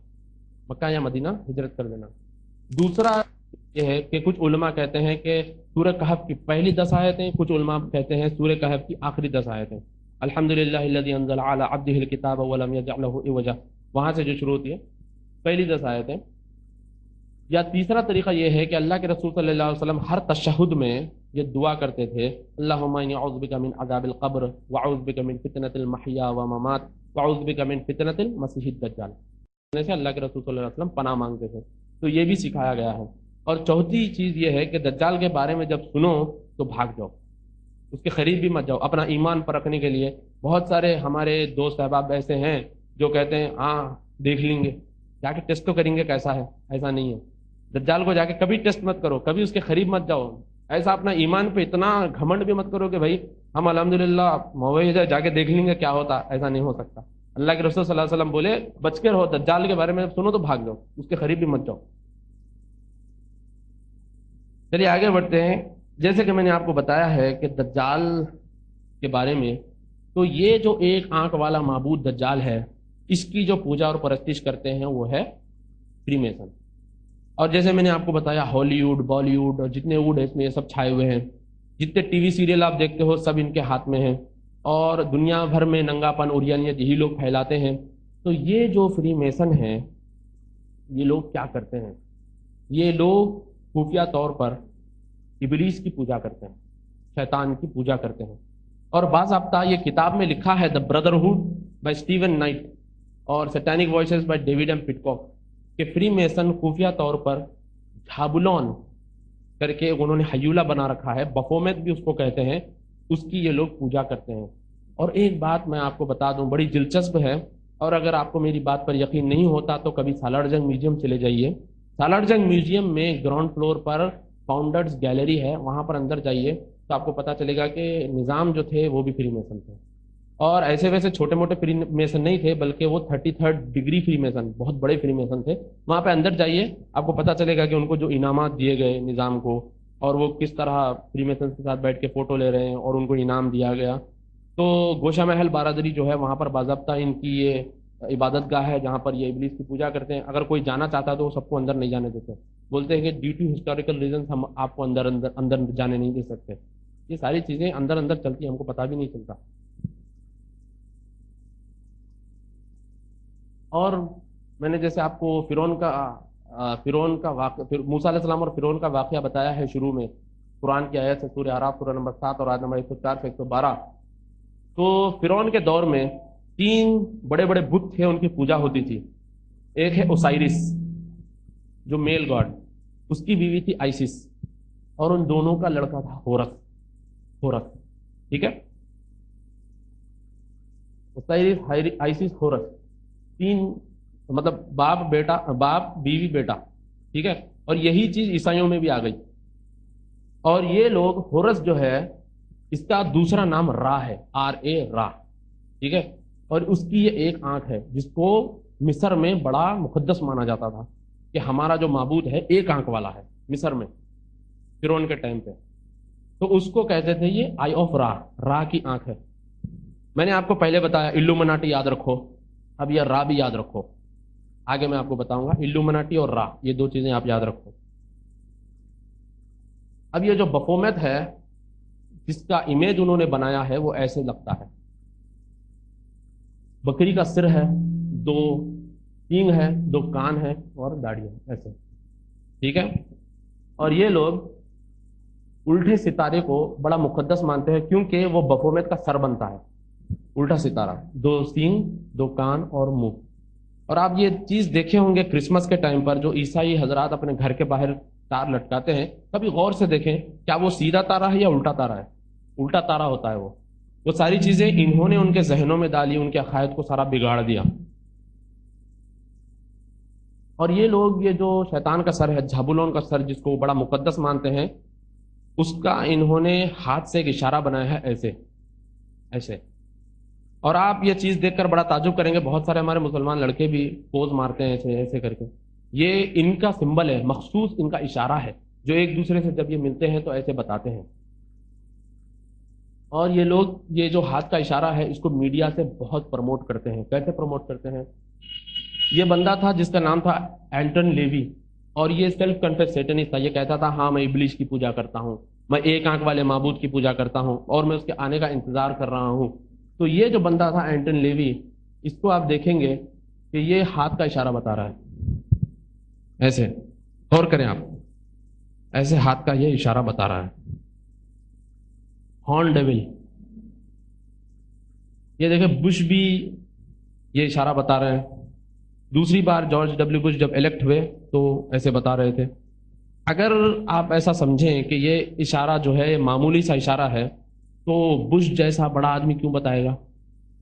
S3: مکہ یا مدینہ ہجرت کر دینا۔ دوسرا یہ ہے کہ کچھ علماء کہتے ہیں کہ سورہ کہف کی پہلی 10 آیتیں، کچھ علماء کہتے ہیں سورہ کہف کی آخری 10 آیتیں، الحمدللہ الذی انزل علی عبدہ الکتاب ولم یجعل لہ عوجا، وہاں سے جو شروع ہوتی ہے پہلی 10 آیتیں۔ یا تیسرا طریقہ یہ ہے کہ اللہ کے رسول صلی اللہ علیہ وسلم ہر تشہد میں یہ دعا کرتے تھے، اللہم انی اعوذ بک من عذاب القبر واعوذ بک من فتنۃ المحیا والممات واعوذ بک من فتنۃ المسیح الدجال۔ سے اللہ کے رسول صلی اللہ علیہ وسلم پناہ مانگتے تھے، تو یہ بھی سکھایا گیا ہے۔ اور چوتھی چیز یہ ہے کہ دجال کے بارے میں جب سنو تو بھاگ جاؤ، اس کے قریب بھی مت جاؤ، اپنا ایمان پرکھنے کے لیے۔ بہت سارے ہمارے دوست احباب ایسے ہیں جو کہتے ہیں ہاں دیکھ لیں گے، جا کے ٹیسٹ تو کریں گے کیسا ہے، ایسا نہیں ہے۔ دجال کو جا کے کبھی ٹیسٹ مت کرو، کبھی اس کے قریب مت جاؤ، ایسا اپنا ایمان پہ اتنا گھمنڈ بھی مت کرو کہ بھائی ہم الحمدللہ موحد ہے، جا کے دیکھ لیں گے کیا ہوتا، ایسا نہیں ہو سکتا۔ اللہ کے رسول صلی اللہ علیہ وسلم بولے بچ کے رہو، دجال کے بارے میں سنو تو بھاگ جاؤ، اس کے قریب بھی مت جاؤ۔ چلیے آگے بڑھتے ہیں۔ جیسے کہ میں نے آپ کو بتایا ہے کہ دجال کے بارے میں، تو یہ جو ایک آنکھ والا معبود دجال ہے اس کی جو پوجا اور پرستش کرتے ہیں وہ ہے فری میسن. اور جیسے میں نے آپ کو بتایا ہالی ووڈ، بالی ووڈ اور جتنے ووڈ ہے اس میں یہ سب چھائے ہوئے ہیں. جتنے ٹی وی سیریل آپ دیکھتے ہو سب ان کے ہاتھ میں ہیں، اور دنیا بھر میں ننگا پن اوریانیت یہی لوگ پھیلاتے ہیں. تو یہ جو فری میسن ہیں یہ لوگ کیا کرتے ہیں؟ یہ لوگ خفیہ طور پر ابلیس کی پوجا کرتے ہیں، شیطان کی پوجا کرتے ہیں. اور باضابطہ یہ کتاب میں لکھا ہے the brotherhood by Stephen Knight اور satanic voices by David M Pidcock کہ فری میسن خفیہ طور پر جھابولون کر کے انہوں نے ہیولا بنا رکھا ہے، بفومیت بھی اس کو کہتے ہیں، اس کی یہ لوگ پوجا کرتے ہیں. اور ایک بات میں آپ کو بتا دوں بڑی دلچسپ ہے، اور اگر آپ کو میری بات پر یقین نہیں ہوتا تو کبھی سالار جنگ میوزیم چلے جائیے. سالار جنگ میوزیم میں گراؤنڈ فلور پر فاؤنڈرز گیلری ہے، وہاں پر اندر جائیے تو آپ کو پتا چلے گا کہ نظام جو تھے وہ بھی فری میسن تھے. اور ایسے ویسے چھوٹے موٹے فری میسن نہیں تھے، بلکہ وہ 33rd ڈگری فری میسن، بہت بڑے فری میسن تھے. وہاں پہ اندر جائیے آپ کو پتا چلے گا کہ ان کو جو انعامات دیے گئے نظام کو، اور وہ کس طرح فری میسن کے ساتھ بیٹھ کے فوٹو لے رہے ہیں اور ان کو انعام دیا گیا. تو گوشہ محل بارادری جو ہے وہاں پر باضابطہ ان کی یہ عبادت گاہ ہے جہاں پر یہ ابلیس کی پوجا کرتے ہیں. اگر کوئی جانا چاہتا تو وہ سب کو اندر نہیں جانے دیتے، بولتے ہیں کہ ڈیو ٹو ہسٹوریکل ریزنس ہم آپ کو اندر جانے نہیں دے سکتے. یہ ساری چیزیں اندر چلتی ہیں، ہم کو پتہ بھی نہیں چلتا. اور میں نے جیسے آپ کو فرعون کا واقعہ، موسیٰ علیہ السلام اور فرعون کا واقعہ بتایا ہے شروع میں قرآن کی آیت سے، سورہ اعراف سورہ نمبر 7 اور آیت نمبر 104 سے 112. تو فرعون کے دور میں 3 بڑے بڑے بت تھے، ان کی پوجا ہوتی تھی. ایک ہے اوسائرس جو میل گاڈ، اس کی بیوی تھی آئسس، اور ان دونوں کا لڑکا تھا ہورس. ٹھیک ہے، اوسائرس آئسس ہورس، 3 مطلب باپ بیوی بیٹا. ٹھیک ہے، اور یہی چیز عیسائیوں میں بھی آ گئی. اور یہ لوگ ہورس جو ہے اس کا دوسرا نام را ہے، را. ٹھیک ہے، اور اس کی یہ ایک آنکھ ہے جس کو مصر میں بڑا مقدس مانا جاتا تھا کہ ہمارا جو معبود ہے ایک آنکھ والا ہے مصر میں فرعون کے ٹائم پہ. تو اس کو کہتے تھے یہ آئی آف را کی آنکھ ہے. میں نے آپ کو پہلے بتایا الومناٹی یاد رکھو، اب یہ را بھی یاد رکھو. آگے میں آپ کو بتاؤں گا الومناٹی اور را، یہ 2 چیزیں آپ یاد رکھو. اب یہ جو بفومیت ہے جس کا امیج انہوں نے بنایا ہے وہ ایسے لگتا ہے، بکری کا سر ہے، 2 سینگ ہے، 2 کان ہے اور داڑھی ہے ایسے. ٹھیک ہے، اور یہ لوگ الٹے ستارے کو بڑا مقدس مانتے ہیں کیونکہ وہ بفومیت کا سر بنتا ہے، الٹا ستارہ، 2 سینگ، 2 کان اور منہ. اور آپ یہ چیز دیکھے ہوں گے کرسمس کے ٹائم پر جو عیسائی حضرات اپنے گھر کے باہر تار لٹکاتے ہیں، کبھی غور سے دیکھیں کیا وہ سیدھا تارا ہے یا الٹا تارا ہے؟ الٹا تارا ہوتا ہے. وہ ساری چیزیں انہوں نے ان کے ذہنوں میں ڈالی، ان کے عقائد کو سارا بگاڑ دیا. اور یہ لوگ یہ جو شیطان کا سر ہے، جھابولون کا سر، جس کو بڑا مقدس مانتے ہیں، اس کا انہوں نے ہاتھ سے ایک اشارہ بنایا ہے ایسے. اور آپ یہ چیز دیکھ کر بڑا تعجب کریں گے، بہت سارے ہمارے مسلمان لڑکے بھی پوز مارتے ہیں ایسے کر کے. یہ ان کا سمبل ہے، مخصوص ان کا اشارہ ہے جو ایک دوسرے سے جب یہ ملتے ہیں تو ایسے بتاتے ہیں. اور یہ لوگ یہ جو ہاتھ کا اشارہ ہے اس کو میڈیا سے بہت پروموٹ کرتے ہیں. کیسے پروموٹ کرتے ہیں؟ یہ بندہ تھا جس کا نام تھا اینٹن لیوی، اور یہ سیلف کنفیس سیٹنسٹ تھا. یہ کہتا تھا ہاں میں ابلیس کی پوجا کرتا ہوں، میں ایک آنکھ والے معبود کی پوجا کرتا ہوں اور میں اس کے آنے کا انتظار کر رہا ہوں. تو یہ جو بندہ تھا اینٹن لیوی، اس کو آپ دیکھیں گے کہ یہ ہاتھ کا اشارہ بتا رہا ہے، ایسے غور کریں آپ، ایسے ہاتھ کا یہ اشارہ بتا رہا ہے. ہارن ڈیول، یہ دیکھیں بش بھی یہ اشارہ بتا رہے ہیں. دوسری بار جارج ڈبلیو بش جب الیکٹ ہوئے تو ایسے بتا رہے تھے. اگر آپ ایسا سمجھیں کہ یہ اشارہ جو ہے معمولی سا اشارہ ہے تو بش جیسا بڑا آدمی کیوں بتائے گا،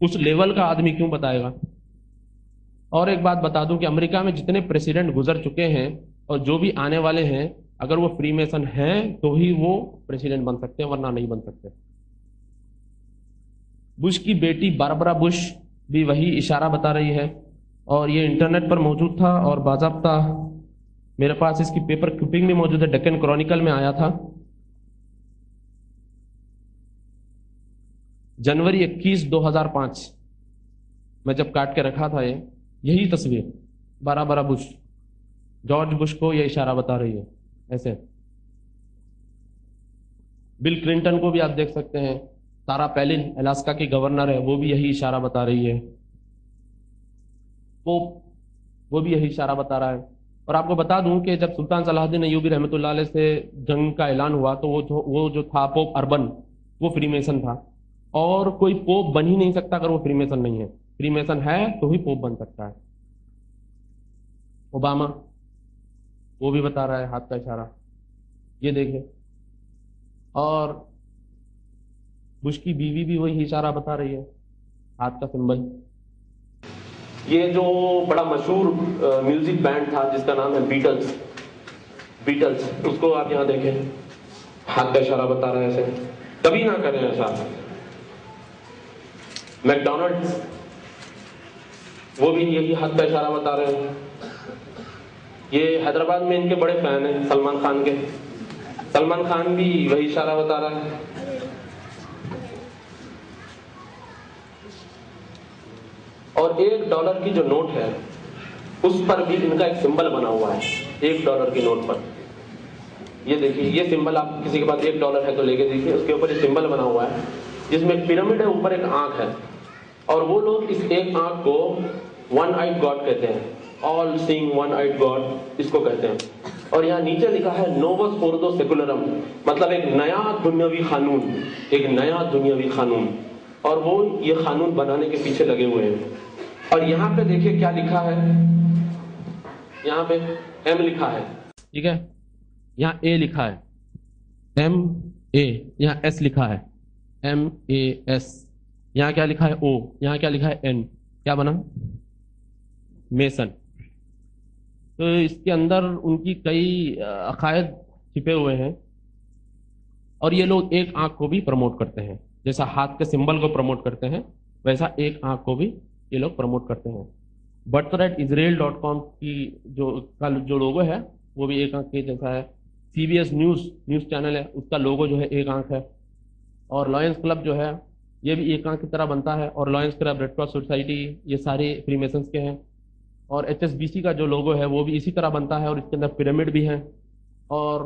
S3: اس لیول کا آدمی کیوں بتائے گا. اور ایک بات بتا دوں کہ امریکہ میں جتنے پریسیڈنٹ گزر چکے ہیں اور جو بھی آنے والے ہیں، اگر وہ فری میسن ہیں تو ہی وہ پریسیڈنٹ بن سکتے ہیں، ورنہ نہیں بن سکتے. بش کی بیٹی باربرا بش بھی وہی اشارہ بتا رہی ہے، اور یہ انٹرنیٹ پر موجود تھا اور باضابطہ میرے پاس اس کی پیپر کلپنگ بھی موجود ہے، ڈکن کرونیکل میں آیا تھا. جنوری 21، 2005 میں جب کاٹ کے رکھا تھا یہی تصویر بارہ بش، جارج بش کو یہ اشارہ بتا رہی ہے ایسے. بل کلنٹن کو بھی آپ دیکھ سکتے ہیں، سارا پیلن الاسکا کی گورنر ہے، وہ بھی یہی اشارہ بتا رہی ہے. پوپ وہ بھی یہی اشارہ بتا رہا ہے. اور آپ کو بتا دوں کہ جب سلطان صلاح الدین ایوبی رحمۃ اللہ علیہ سے جنگ کا اعلان ہوا تو وہ جو تھا پوپ اربن، وہ فری میسن تھا. اور کوئی پوپ بن ہی نہیں سکتا اگر وہ فری میسن نہیں ہے. فری میسن ہے تو ہی پوپ بن سکتا ہے. اوباما وہ بھی بتا رہا ہے ہاتھ کا اشارہ، یہ دیکھیں. اور بش کی بیوی بھی وہی اشارہ بتا رہی ہے، ہاتھ کا سمبل. یہ جو بڑا مشہور میوزک بینڈ تھا جس کا نام ہے بیٹلز، اس کو آپ یہاں دیکھیں، ہاتھ کا اشارہ بتا رہے ہیں ایسے. کبھی نہ کریں ایسا. میکڈونلڈز وہ بھی یہی ہاتھ کا اشارہ بتا رہے ہیں. یہ حیدرآباد میں ان کے بڑے فین ہیں سلمان خان کے. سلمان خان بھی وہی اشارہ بتا رہا ہے. اور $1 کی جو نوٹ ہے اس پر بھی ان کا ایک سمبل بنا ہوا ہے. $1 کی نوٹ پر یہ دیکھیے، یہ سمبل آپ کسی کے پاس $1 ہے تو لے کے دیکھیے، اس کے اوپر یہ سمبل بنا ہوا ہے جس میں پیرامڈ ہے، اوپر ایک آنکھ ہے. اور وہ لوگ اس ایک آنکھ کو ون آئیڈ گاڈ کہتے ہیں. آل سینگ ون آئیڈ گاڈ اس کو کہتے ہیں. اور یہاں نیچے لکھا ہے نووس اوردو سیکولرم، مطلب ایک نیا دنیاوی قانون، ایک نیا دنیاوی قانون. اور وہ یہ قانون بنانے کے پیچھے لگے ہوئے ہیں. اور یہاں پہ دیکھیں کیا لکھا ہے، یہاں پہ ایم لکھا ہے، ٹھیک ہے، یہاں اے لکھا ہے ایم اے، یہاں ایس لکھا ہے MAS، یہاں کیا لکھا ہے او، یہاں کیا لکھا ہے این. کیا بنا؟ میسن. تو اس کے اندر ان کی کئی عقائد چھپے ہوئے ہیں. اور یہ لوگ ایک آنکھ کو بھی پروموٹ کرتے ہیں، جیسا ہاتھ کے سمبل کو پروموٹ کرتے ہیں ویسا ایک آنکھ کو بھی یہ لوگ پروموٹ کرتے ہیں. birthrightisrael.com کی جو لوگو ہے وہ بھی ایک آنکھ کے جیسا ہے. CBS نیوز چینل ہے، اس کا لوگو جو ہے ایک آنکھ ہے. اور لائنز کلب جو ہے یہ بھی ایک آنکھ کی طرح بنتا ہے. اور Lions Club, Red Cross Society, یہ سارے فری میسنس کے ہیں. اور HSBC کا جو لوگو ہے وہ بھی اسی طرح بنتا ہے اور اس کے اندر پیرامڈ بھی ہیں. اور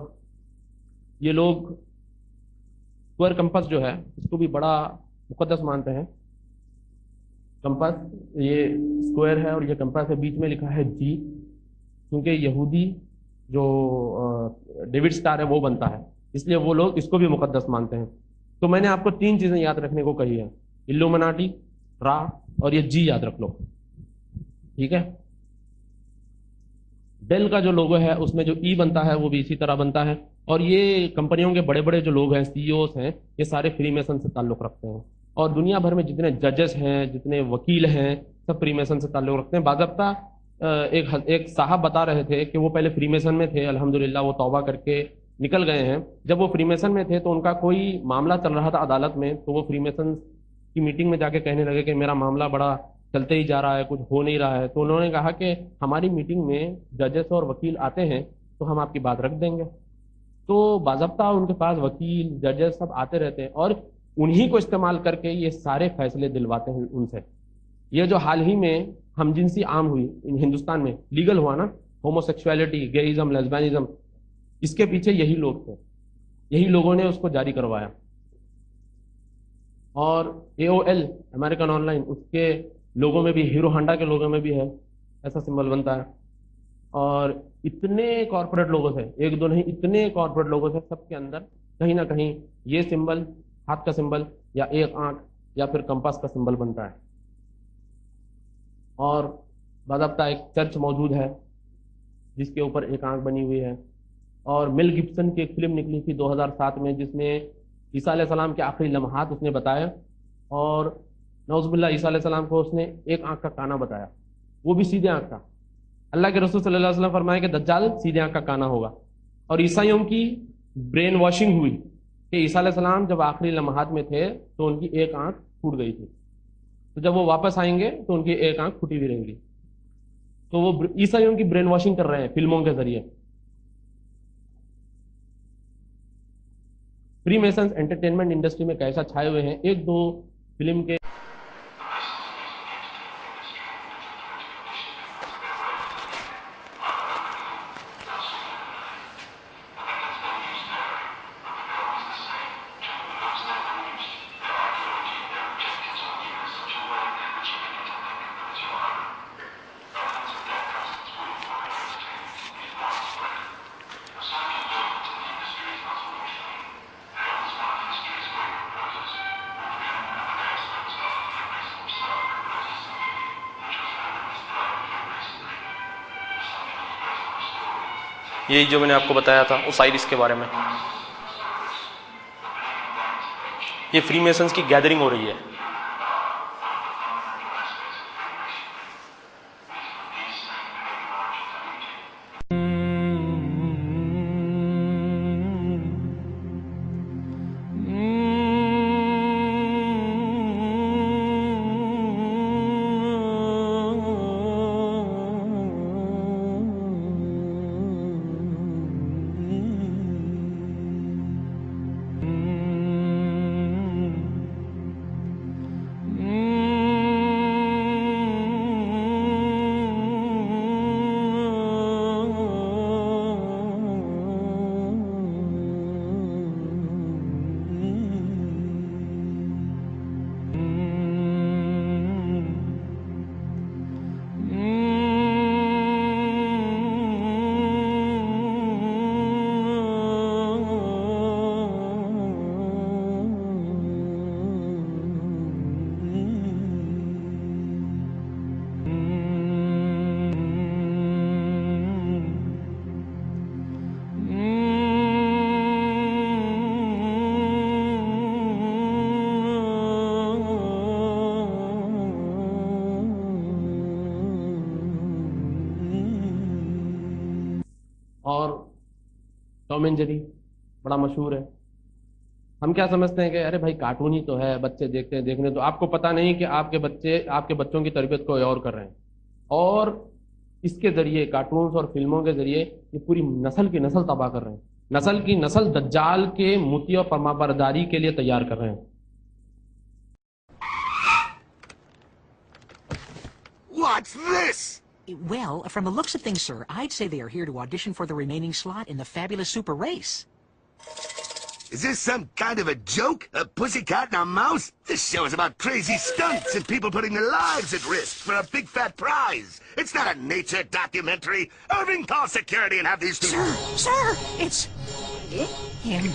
S3: یہ لوگ اسکوائر کمپس جو ہے اس کو بھی بڑا مقدس مانتے ہیں. کمپس یہ اسکوائر ہے اور یہ کمپس ہے، بیچ میں لکھا ہے جی، کیونکہ یہودی جو ڈیوڈ سٹار ہے وہ بنتا ہے، اس لیے وہ لوگ اس کو بھی مقدس مانتے ہیں. تو میں نے آپ کو 3 چیزیں یاد رکھنے کو کہی ہے، الومناٹی، را اور یہ جی یاد رکھ لو، ٹھیک ہے. ڈیل کا جو لوگو ہے اس میں جو ای بنتا ہے وہ بھی اسی طرح بنتا ہے. اور یہ کمپنیوں کے بڑے بڑے جو لوگ ہیں، CEOs ہیں، یہ سارے فری میسن سے تعلق رکھتے ہیں. اور دنیا بھر میں جتنے ججز ہیں، جتنے وکیل ہیں، سب فری میسن سے تعلق رکھتے ہیں. باضابطہ ایک صاحب بتا رہے تھے کہ وہ پہلے فری میسن میں تھے، الحمدللہ وہ توبہ کر کے نکل گئے ہیں. جب وہ فری میسن میں تھے تو ان کا کوئی معاملہ چل رہا تھا عدالت میں، تو وہ فری میسن کی میٹنگ میں جا کے کہنے لگے کہ میرا معاملہ بڑا چلتے ہی جا رہا ہے، کچھ ہو نہیں رہا ہے. تو انہوں نے کہا کہ ہماری میٹنگ میں ججز اور وکیل آتے ہیں تو ہم آپ کی بات رکھ دیں گے. تو باضابطہ ان کے پاس وکیل، ججز سب آتے رہتے ہیں اور انہی کو استعمال کر کے یہ سارے فیصلے دلواتے ہیں ان سے. یہ جو حال ہی میں ہم جنسی عام ہوئی ہندوستان میں، لیگل ہوا نا، ہومو سیکسولیٹی، گیئزم، لیسبینزم، اس کے پیچھے یہی لوگ تھے، یہی لوگوں نے اس کو جاری کروایا. اور AOL امریکن آن لائن، اس کے لوگوں میں بھی، ہیرو ہانڈا کے لوگوں میں بھی ہے، ایسا سمبل بنتا ہے. اور اتنے کارپوریٹ لوگوں سے، ایک دو نہیں، اتنے کارپوریٹ لوگوں سے، سب کے اندر کہیں نہ کہیں یہ سمبل، ہاتھ کا سمبل یا ایک آنکھ یا پھر کمپاس کا سمبل بنتا ہے. اور باضابطہ ایک چرچ موجود ہے جس کے اوپر ایک آنکھ بنی ہوئی ہے. اور مل گبسن کی ایک فلم نکلی تھی 2007 میں جس میں عیسیٰ علیہ السلام کے آخری لمحات اس نے بتایا، اور نعوذ باللہ عیسیٰ علیہ السلام کو اس نے ایک آنکھ کا کانا بتایا، وہ بھی سیدھے آنکھ کا. اللہ کے رسول صلی اللہ علیہ وسلم فرمائے کہ دجال سیدھے آنکھ کا کانا ہوگا. اور عیسائیوں کی برین واشنگ ہوئی کہ عیسیٰ علیہ السلام جب آخری لمحات میں تھے تو ان کی ایک آنکھ پھوٹ گئی تھی، تو جب وہ واپس آئیں گے تو ان کی ایک آنکھ پھٹی ہوئی رہے گی. تو وہ عیسائیوں کی برین واشنگ کر رہے ہیں فلموں کے ذریعے. فری میسنز انٹرٹینمنٹ انڈسٹری میں کیسا چھائے ہوئے ہیں. ایک دو فلم کے یہی جو میں نے آپ کو بتایا تھا اوسائرس کے بارے میں. یہ فری میسنز کی گیدرنگ ہو رہی ہے. اور ٹام اینڈ جیری بڑا مشہور ہے. ہم کیا سمجھتے ہیں کہ ارے بھائی کارٹون ہی تو ہے, بچے دیکھتے ہیں, دیکھنے. تو آپ کو پتہ نہیں کہ آپ کے بچے آپ کے بچوں کی تربیت کو اور کر رہے ہیں, اور اس کے ذریعے کارٹونز اور فلموں کے ذریعے یہ پوری نسل کی نسل تباہ کر رہے ہیں. نسل کی نسل دجال کے موتی اور فرمانبرداری کے لیے تیار کر رہے ہیں.
S4: What's this?
S5: Well, from the looks of things, sir, I'd say they are here to audition for the remaining slot in the fabulous super race.
S4: Is this some kind of a joke? A pussycat and a mouse? This show is about crazy stunts and people putting their lives at risk for a big fat prize. It's not a nature documentary. Irving, call security and have these two...
S5: Sir, it's... him.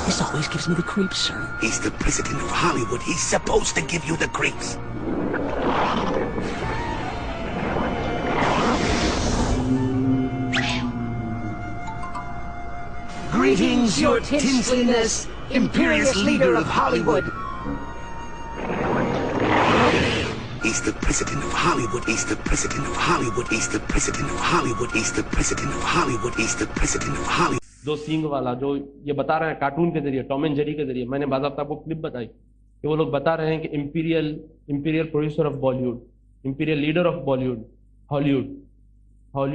S5: This always gives me the creeps, sir.
S4: He's the president of Hollywood. He's supposed to give you the creeps.
S5: Greetings, your tinseliness, imperious leader of Hollywood.
S4: He's the president of Hollywood. He's the president of Hollywood. He's the president of Hollywood. He's the president of Hollywood. He's the president of Hollywood.
S3: دو سینگ والا جو یہ بتا رہے ہیں cartoon کے ذریعے, Tom and جیری کے ذریعے. میں نے باضابطہ آپ کو کلپ بتائی کہ وہ لوگ بتا رہے ہیں کہ imperial producer of Bollywood, imperial leader of Bollywood, ہالی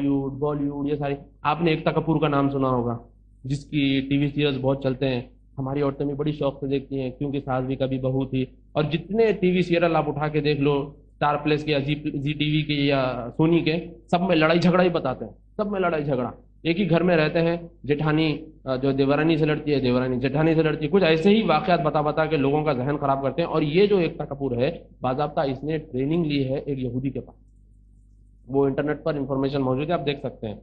S3: ووڈ بالی ووڈ, یہ ساری. آپ نے ایکتا کپور کا نام سنا ہوگا, جس کی ٹی وی سیریلز بہت چلتے ہیں. ہماری عورتیں بھی بڑی شوق سے دیکھتی ہیں, کیونکہ ساس بھی کبھی بہو تھی. اور جتنے ٹی وی سیریل آپ اٹھا کے دیکھ لو, اسٹار پلس کے یا زی ٹی وی کے یا سونی کے, سب میں لڑائی جھگڑا ہی بتاتے ہیں. سب میں لڑائی جھگڑا. ایک ہی گھر میں رہتے ہیں, جیٹھانی جو دیورانی سے لڑتی ہے, دیورانی جیٹھانی سے لڑتی ہے. کچھ ایسے ہی واقعات بتا کے لوگوں کا ذہن خراب کرتے ہیں. اور یہ جو ایکتا کپور ہے, باضابطہ اس نے ٹریننگ لی ہے ایک یہودی کے پاس. وہ انٹرنیٹ پر انفارمیشن موجود ہے, آپ دیکھ سکتے ہیں.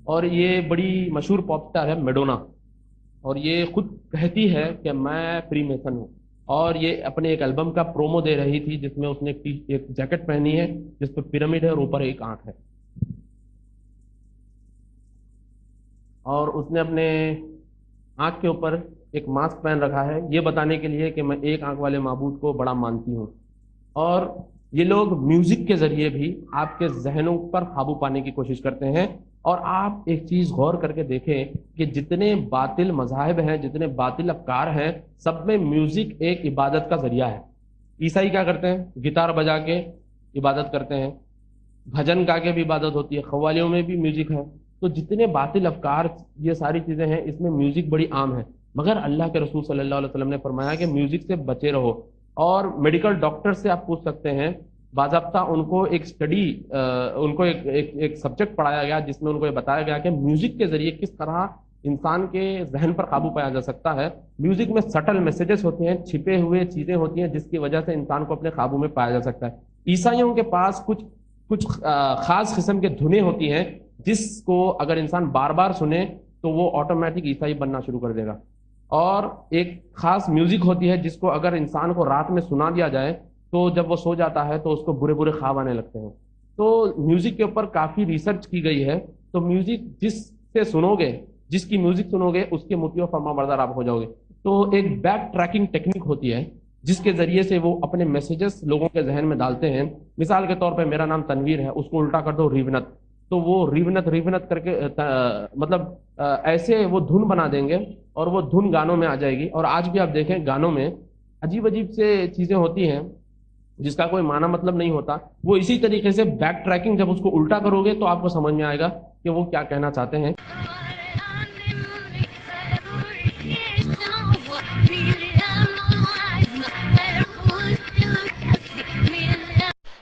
S3: اور یہ بڑی مشہور پاپ اسٹار ہے میڈونا, اور یہ خود کہتی ہے کہ میں فری میسن ہوں. اور یہ اپنے ایک البم کا پرومو دے رہی تھی, جس میں اس نے ایک جیکٹ پہنی ہے جس پہ پیرامڈ ہے اور اوپر ایک آنکھ ہے. اور اس نے اپنے آنکھ کے اوپر ایک ماسک پہن رکھا ہے, یہ بتانے کے لیے کہ میں ایک آنکھ والے معبود کو بڑا مانتی ہوں. اور یہ لوگ میوزک کے ذریعے بھی آپ کے ذہنوں پر قابو پانے کی کوشش کرتے ہیں. اور آپ ایک چیز غور کر کے دیکھیں کہ جتنے باطل مذاہب ہیں, جتنے باطل افکار ہیں, سب میں میوزک ایک عبادت کا ذریعہ ہے. عیسائی کیا کرتے ہیں, گٹار بجا کے عبادت کرتے ہیں, بھجن گا کے بھی عبادت ہوتی ہے, قوالیوں میں بھی میوزک ہے. تو جتنے باطل افکار, یہ ساری چیزیں ہیں, اس میں میوزک بڑی عام ہے. مگر اللہ کے رسول صلی اللہ علیہ وسلم نے فرمایا کہ میوزک سے بچے رہو. اور میڈیکل ڈاکٹر سے آپ پوچھ سکتے ہیں, باضابطہ ان کو ایک اسٹڈی, ان کو ایک سبجیکٹ پڑھایا گیا جس میں ان کو یہ بتایا گیا کہ میوزک کے ذریعے کس طرح انسان کے ذہن پر قابو پایا جا سکتا ہے. میوزک میں سٹل میسیجز ہوتے ہیں, چھپے ہوئے چیزیں ہوتی ہیں, جس کی وجہ سے انسان کو اپنے قابو میں پایا جا سکتا ہے. عیسائیوں کے پاس کچھ خاص قسم کے دھنیں ہوتی ہیں, جس کو اگر انسان بار بار سنے تو وہ آٹومیٹک عیسائی بننا شروع کر دے گا. اور ایک خاص میوزک ہوتی ہے جس کو اگر انسان کو رات میں سنا دیا جائے تو جب وہ سو جاتا ہے تو اس کو برے برے خواب آنے لگتے ہیں. تو میوزک کے اوپر کافی ریسرچ کی گئی ہے. تو میوزک جس سے سنو گے، جس کی میوزک سنو گے، اس کے مطیع و فرما بردار آپ ہو جاؤ گے. تو ایک بیک ٹریکنگ ٹیکنیک ہوتی ہے جس کے ذریعے سے وہ اپنے میسیجز لوگوں کے ذہن میں ڈالتے ہیں. مثال کے طور پہ میرا نام تنویر ہے، اس کو الٹا کر دو ریونت، تو وہ ریونت کر کے مطلب ایسے وہ دھن بنا دیں گے اور وہ دھن گانوں میں آ جائے گی. اور آج بھی آپ دیکھیں گانوں میں عجیب عجیب سے چیزیں ہوتی ہیں جس کا کوئی معنی مطلب نہیں ہوتا. وہ اسی طریقے سے بیک ٹریکنگ جب اس کو الٹا کرو گے تو آپ کو سمجھ میں آئے گا کہ وہ کیا کہنا چاہتے ہیں.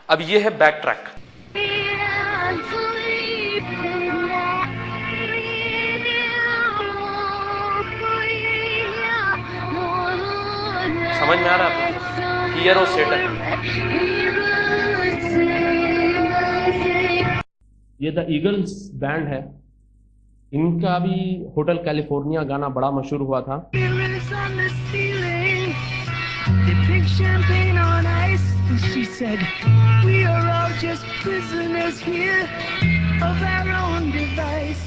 S3: اب یہ ہے بیک ٹریک. سمجھ میں آ رہا ہے آپ کو؟ ہیئر اور سیٹن. یہ دا ایگلز بینڈ ہے، ان کا بھی ہوٹل کیلیفورنیا گانا بڑا مشہور ہوا تھا.
S6: She said, we are all just prisoners here of our own device.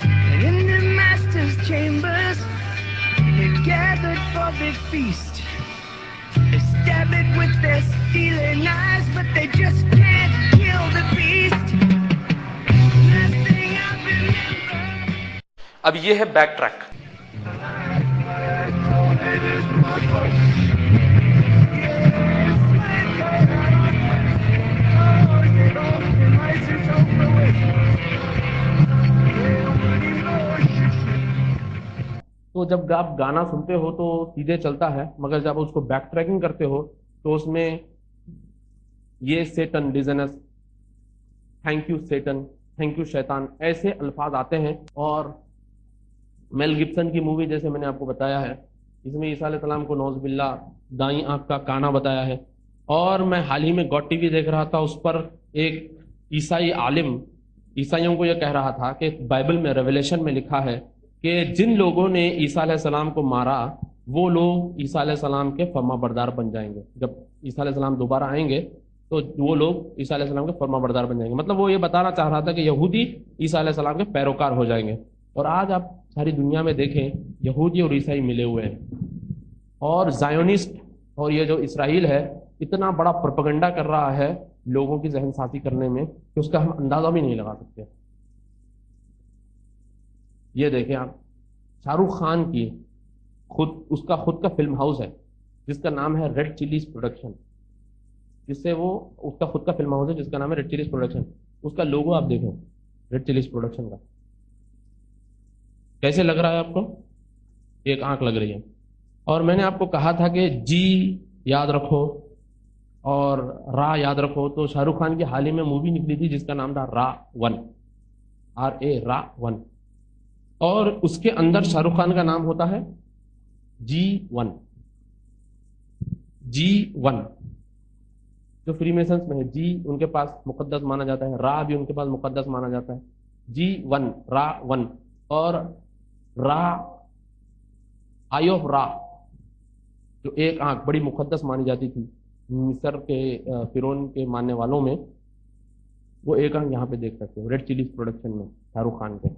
S6: And in the master's chambers, they gathered for the feast. They stab it with their stealing knives, but they just can't kill the beast. Last thing I remember.
S3: اب یہ ہے back track. تو جب آپ گانا سنتے ہو تو سیدھے چلتا ہے، مگر جب اس کو بیک ٹریکنگ کرتے ہو تو اس میں یہ سیٹن ڈیزنس، thank you Satan, thank you شیطان، ایسے الفاظ آتے ہیں. اور میل گبسن کی مووی جیسے میں نے آپ کو بتایا ہے، اس میں عیسیٰ علیہ السلام کو نوز باللہ دائیں آنکھ کا کانا بتایا ہے. اور میں حال ہی میں گاڈ ٹی وی دیکھ رہا تھا، اس پر ایک عیسائی عالم عیسائیوں کو یہ کہہ رہا تھا کہ بائبل میں ریویلیشن میں لکھا ہے کہ جن لوگوں نے عیسیٰ علیہ السلام کو مارا وہ لوگ عیسیٰ علیہ السلام کے فرما بردار بن جائیں گے. جب عیسیٰ علیہ السلام دوبارہ آئیں گے تو وہ لوگ عیسیٰ علیہ السلام کے فرما بردار بن جائیں گے. مطلب وہ یہ بتانا چاہ رہا تھا کہ یہودی عیسیٰ علیہ السلام کے پیروکار ہو جائیں گے. اور آج آپ ساری دنیا میں دیکھیں یہودی اور عیسائی ملے ہوئے ہیں. اور زائونسٹ اور یہ جو اسرائیل ہے اتنا بڑا پروپیگنڈا کر رہا ہے لوگوں کی ذہن سازی کرنے میں کہ اس کا ہم اندازہ بھی نہیں لگا سکتے. یہ دیکھیں آپ، شاہ رخ خان کی اس کا خود کا فلم ہاؤس ہے جس کا نام ہے ریڈ چلیز پروڈکشن، جس سے وہ اس کا خود کا فلم ہاؤس ہے جس کا نام ہے ریڈ چلیز پروڈکشن. اس کا لوگو آپ دیکھیں ریڈ چلیز پروڈکشن کا، کیسے لگ رہا ہے آپ کو؟ ایک آنکھ لگ رہی ہے. اور میں نے آپ کو کہا تھا کہ جی یاد رکھو اور را یاد رکھو، تو شاہ رخ خان کی حال ہی میں مووی نکلی تھی جس کا نام تھا را ون، را ون. اور اس کے اندر شاہ رخ خان کا نام ہوتا ہے G1. جو فری میسنس میں ہے، جی ان کے پاس مقدس مانا جاتا ہے، را بھی ان کے پاس مقدس مانا جاتا ہے. G1 را ون. اور را آئی آف را جو ایک آنکھ بڑی مقدس مانی جاتی تھی مصر کے فرعون کے ماننے والوں میں، وہ ایک آنکھ یہاں پہ دیکھ سکتے ہو ریڈ چلیز پروڈکشن میں شاہ رخ خان کے.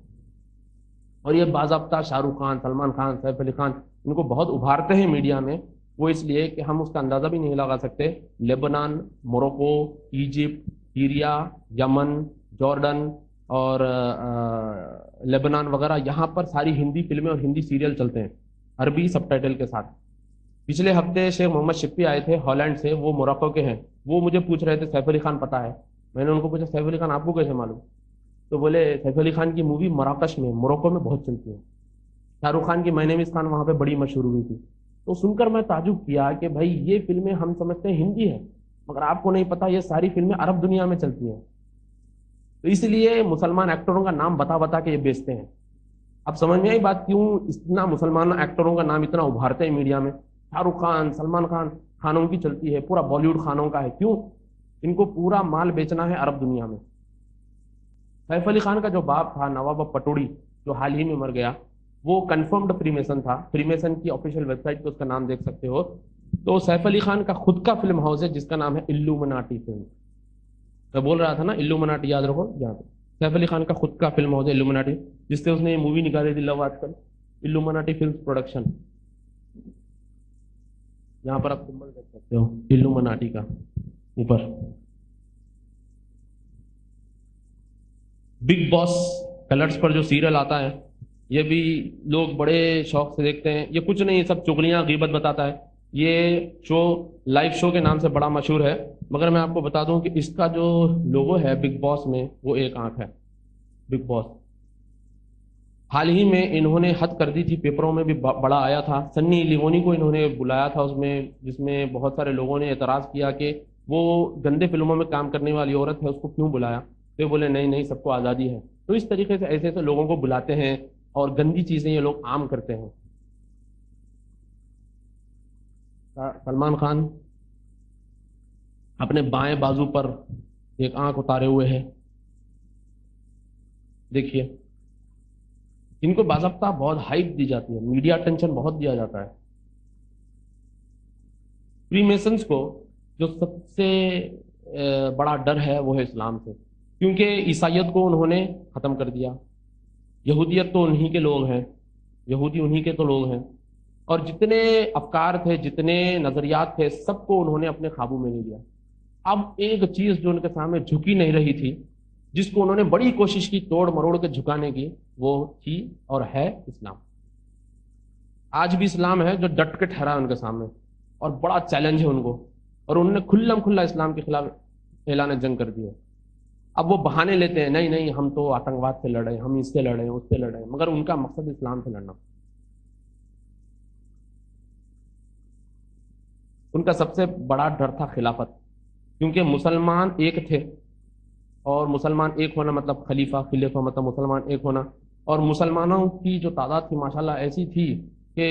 S3: اور یہ باضابطہ شاہ رخ خان، سلمان خان، سیف علی خان ان کو بہت ابھارتے ہیں میڈیا میں، وہ اس لیے کہ ہم اس کا اندازہ بھی نہیں لگا سکتے. لیبنان، موروکو، ایجپٹ، سیریا، یمن، جارڈن اور لیبنان وغیرہ، یہاں پر ساری ہندی فلمیں اور ہندی سیریل چلتے ہیں عربی سب ٹائٹل کے ساتھ. پچھلے ہفتے شیخ محمد شفیع آئے تھے ہالینڈ سے، وہ موروکو کے ہیں. وہ مجھے پوچھ رہے تھے سیف علی خان پتہ ہے؟ میں نے ان کو پوچھا سیف علی خان آپ کو کیسے معلوم؟ تو بولے سیف علی خان کی مووی مراکش میں، موروکو میں بہت چلتی ہے. شاہ رخ خان کی میں نیم از خان وہاں پہ بڑی مشہور ہوئی تھی. تو سن کر میں تعجب کیا کہ بھائی یہ فلمیں ہم سمجھتے ہیں ہندی ہے، مگر آپ کو نہیں پتا یہ ساری فلمیں عرب دنیا میں چلتی ہیں. تو اس لیے مسلمان ایکٹروں کا نام بتا بتا کے یہ بیچتے ہیں. اب سمجھ میں آئی بات کیوں اتنا مسلمان ایکٹروں کا نام اتنا ابھارتے ہیں میڈیا میں. شاہ رخ خان، سلمان خان خانوں کی چلتی ہے، پورا بالی ووڈ خانوں کا ہے. کیوں؟ ان کو پورا مال بیچنا ہے عرب دنیا میں. سیف علی خان کا جو باپ تھا نواب پٹوڑی، جو حال ہی میں مر گیا، وہ کنفرمڈ فری میسن تھا. فری میسن کی آفیشیل ویب سائٹ پہ اس کا نام دیکھ سکتے ہو. تو سیف علی خان کا خود کا فلم ہاؤس ہے جس کا نام ہے الومناٹی فلم. میں بول رہا تھا نا الومناٹی، یاد رکھو یہاں پہ. سیف علی خان کا خود کا فلم ہاؤس ہے الومناٹی، جس سے اس نے یہ مووی نکالی تھی لو آج کل، الومناٹی فلم پروڈکشن. یہاں پر آپ سمبل دیکھ سکتے ہو الومناٹی کا اوپر. بگ باس کلرز پر جو سیریل آتا ہے یہ بھی لوگ بڑے شوق سے دیکھتے ہیں. یہ کچھ نہیں، سب چغلیاں غیبت بتاتا ہے. یہ شو لائیو شو کے نام سے بڑا مشہور ہے، مگر میں آپ کو بتا دوں کہ اس کا جو لوگو ہے بگ باس میں وہ ایک آنکھ ہے. بگ باس حال ہی میں انہوں نے حد کر دی تھی، پیپروں میں بھی بڑا آیا تھا. سنی لیونی کو انہوں نے بلایا تھا اس میں، جس میں بہت سارے لوگوں نے اعتراض کیا کہ وہ گندے فلموں میں کام کرنے والی عورت ہے، اس کو کیوں بلایا. تو بولے نہیں نہیں، سب کو آزادی ہے. تو اس طریقے سے ایسے ایسے لوگوں کو بلاتے ہیں اور گندی چیزیں یہ لوگ عام کرتے ہیں. سلمان خان اپنے بائیں بازو پر ایک آنکھ اتارے ہوئے ہے، دیکھیے. ان کو باضابطہ بہت ہائپ دی جاتی ہے، میڈیا اٹینشن بہت دیا جاتا ہے. فری میسنز کو جو سب سے بڑا ڈر ہے وہ ہے اسلام سے، کیونکہ عیسائیت کو انہوں نے ختم کر دیا. یہودیت تو انہی کے لوگ ہیں، یہودی انہی کے تو لوگ ہیں. اور جتنے افکار تھے، جتنے نظریات تھے، سب کو انہوں نے اپنے قابو میں نہیں لیا. اب ایک چیز جو ان کے سامنے جھکی نہیں رہی تھی، جس کو انہوں نے بڑی کوشش کی توڑ مروڑ کے جھکانے کی، وہ تھی اور ہے اسلام. آج بھی اسلام ہے جو ڈٹ کے ٹھہرا ہے ان کے سامنے، اور بڑا چیلنج ہے ان کو. اور انہوں نے کھلم کھلا اسلام کے خلاف اعلان جنگ کر دیا. اب وہ بہانے لیتے ہیں، نہیں نہیں ہم تو آتنکواد سے لڑے، ہم اس سے لڑے اس سے لڑے، مگر ان کا مقصد اسلام سے لڑنا. ان کا سب سے بڑا ڈر تھا خلافت، کیونکہ مسلمان ایک تھے، اور مسلمان ایک ہونا مطلب خلیفہ مطلب مسلمان ایک ہونا. اور مسلمانوں کی جو تعداد تھی ماشاءاللہ ایسی تھی کہ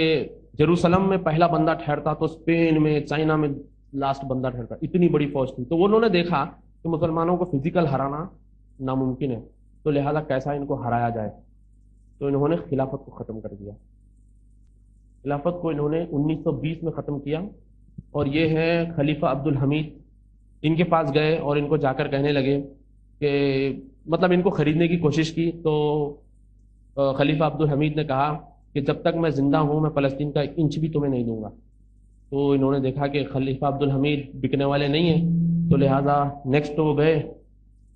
S3: جیروسلم میں پہلا بندہ ٹھہرتا تو اسپین میں، چائنا میں لاسٹ بندہ ٹھہرتا. اتنی بڑی فوج تھی. تو وہ انہوں نے دیکھا کہ مسلمانوں کو فزیکل ہرانا ناممکن ہے، تو لہذا کیسا ان کو ہرایا جائے. تو انہوں نے خلافت کو ختم کر دیا. خلافت کو انہوں نے 1920 میں ختم کیا. اور یہ ہے خلیفہ عبد الحمید. ان کے پاس گئے اور ان کو جا کر کہنے لگے کہ مطلب ان کو خریدنے کی کوشش کی. تو خلیفہ عبد الحمید نے کہا کہ جب تک میں زندہ ہوں میں فلسطین کا 1 انچ بھی تمہیں نہیں دوں گا. تو انہوں نے دیکھا کہ خلیفہ عبد الحمید بکنے والے نہیں ہیں، تو لہٰذا نیکسٹ وہ گئے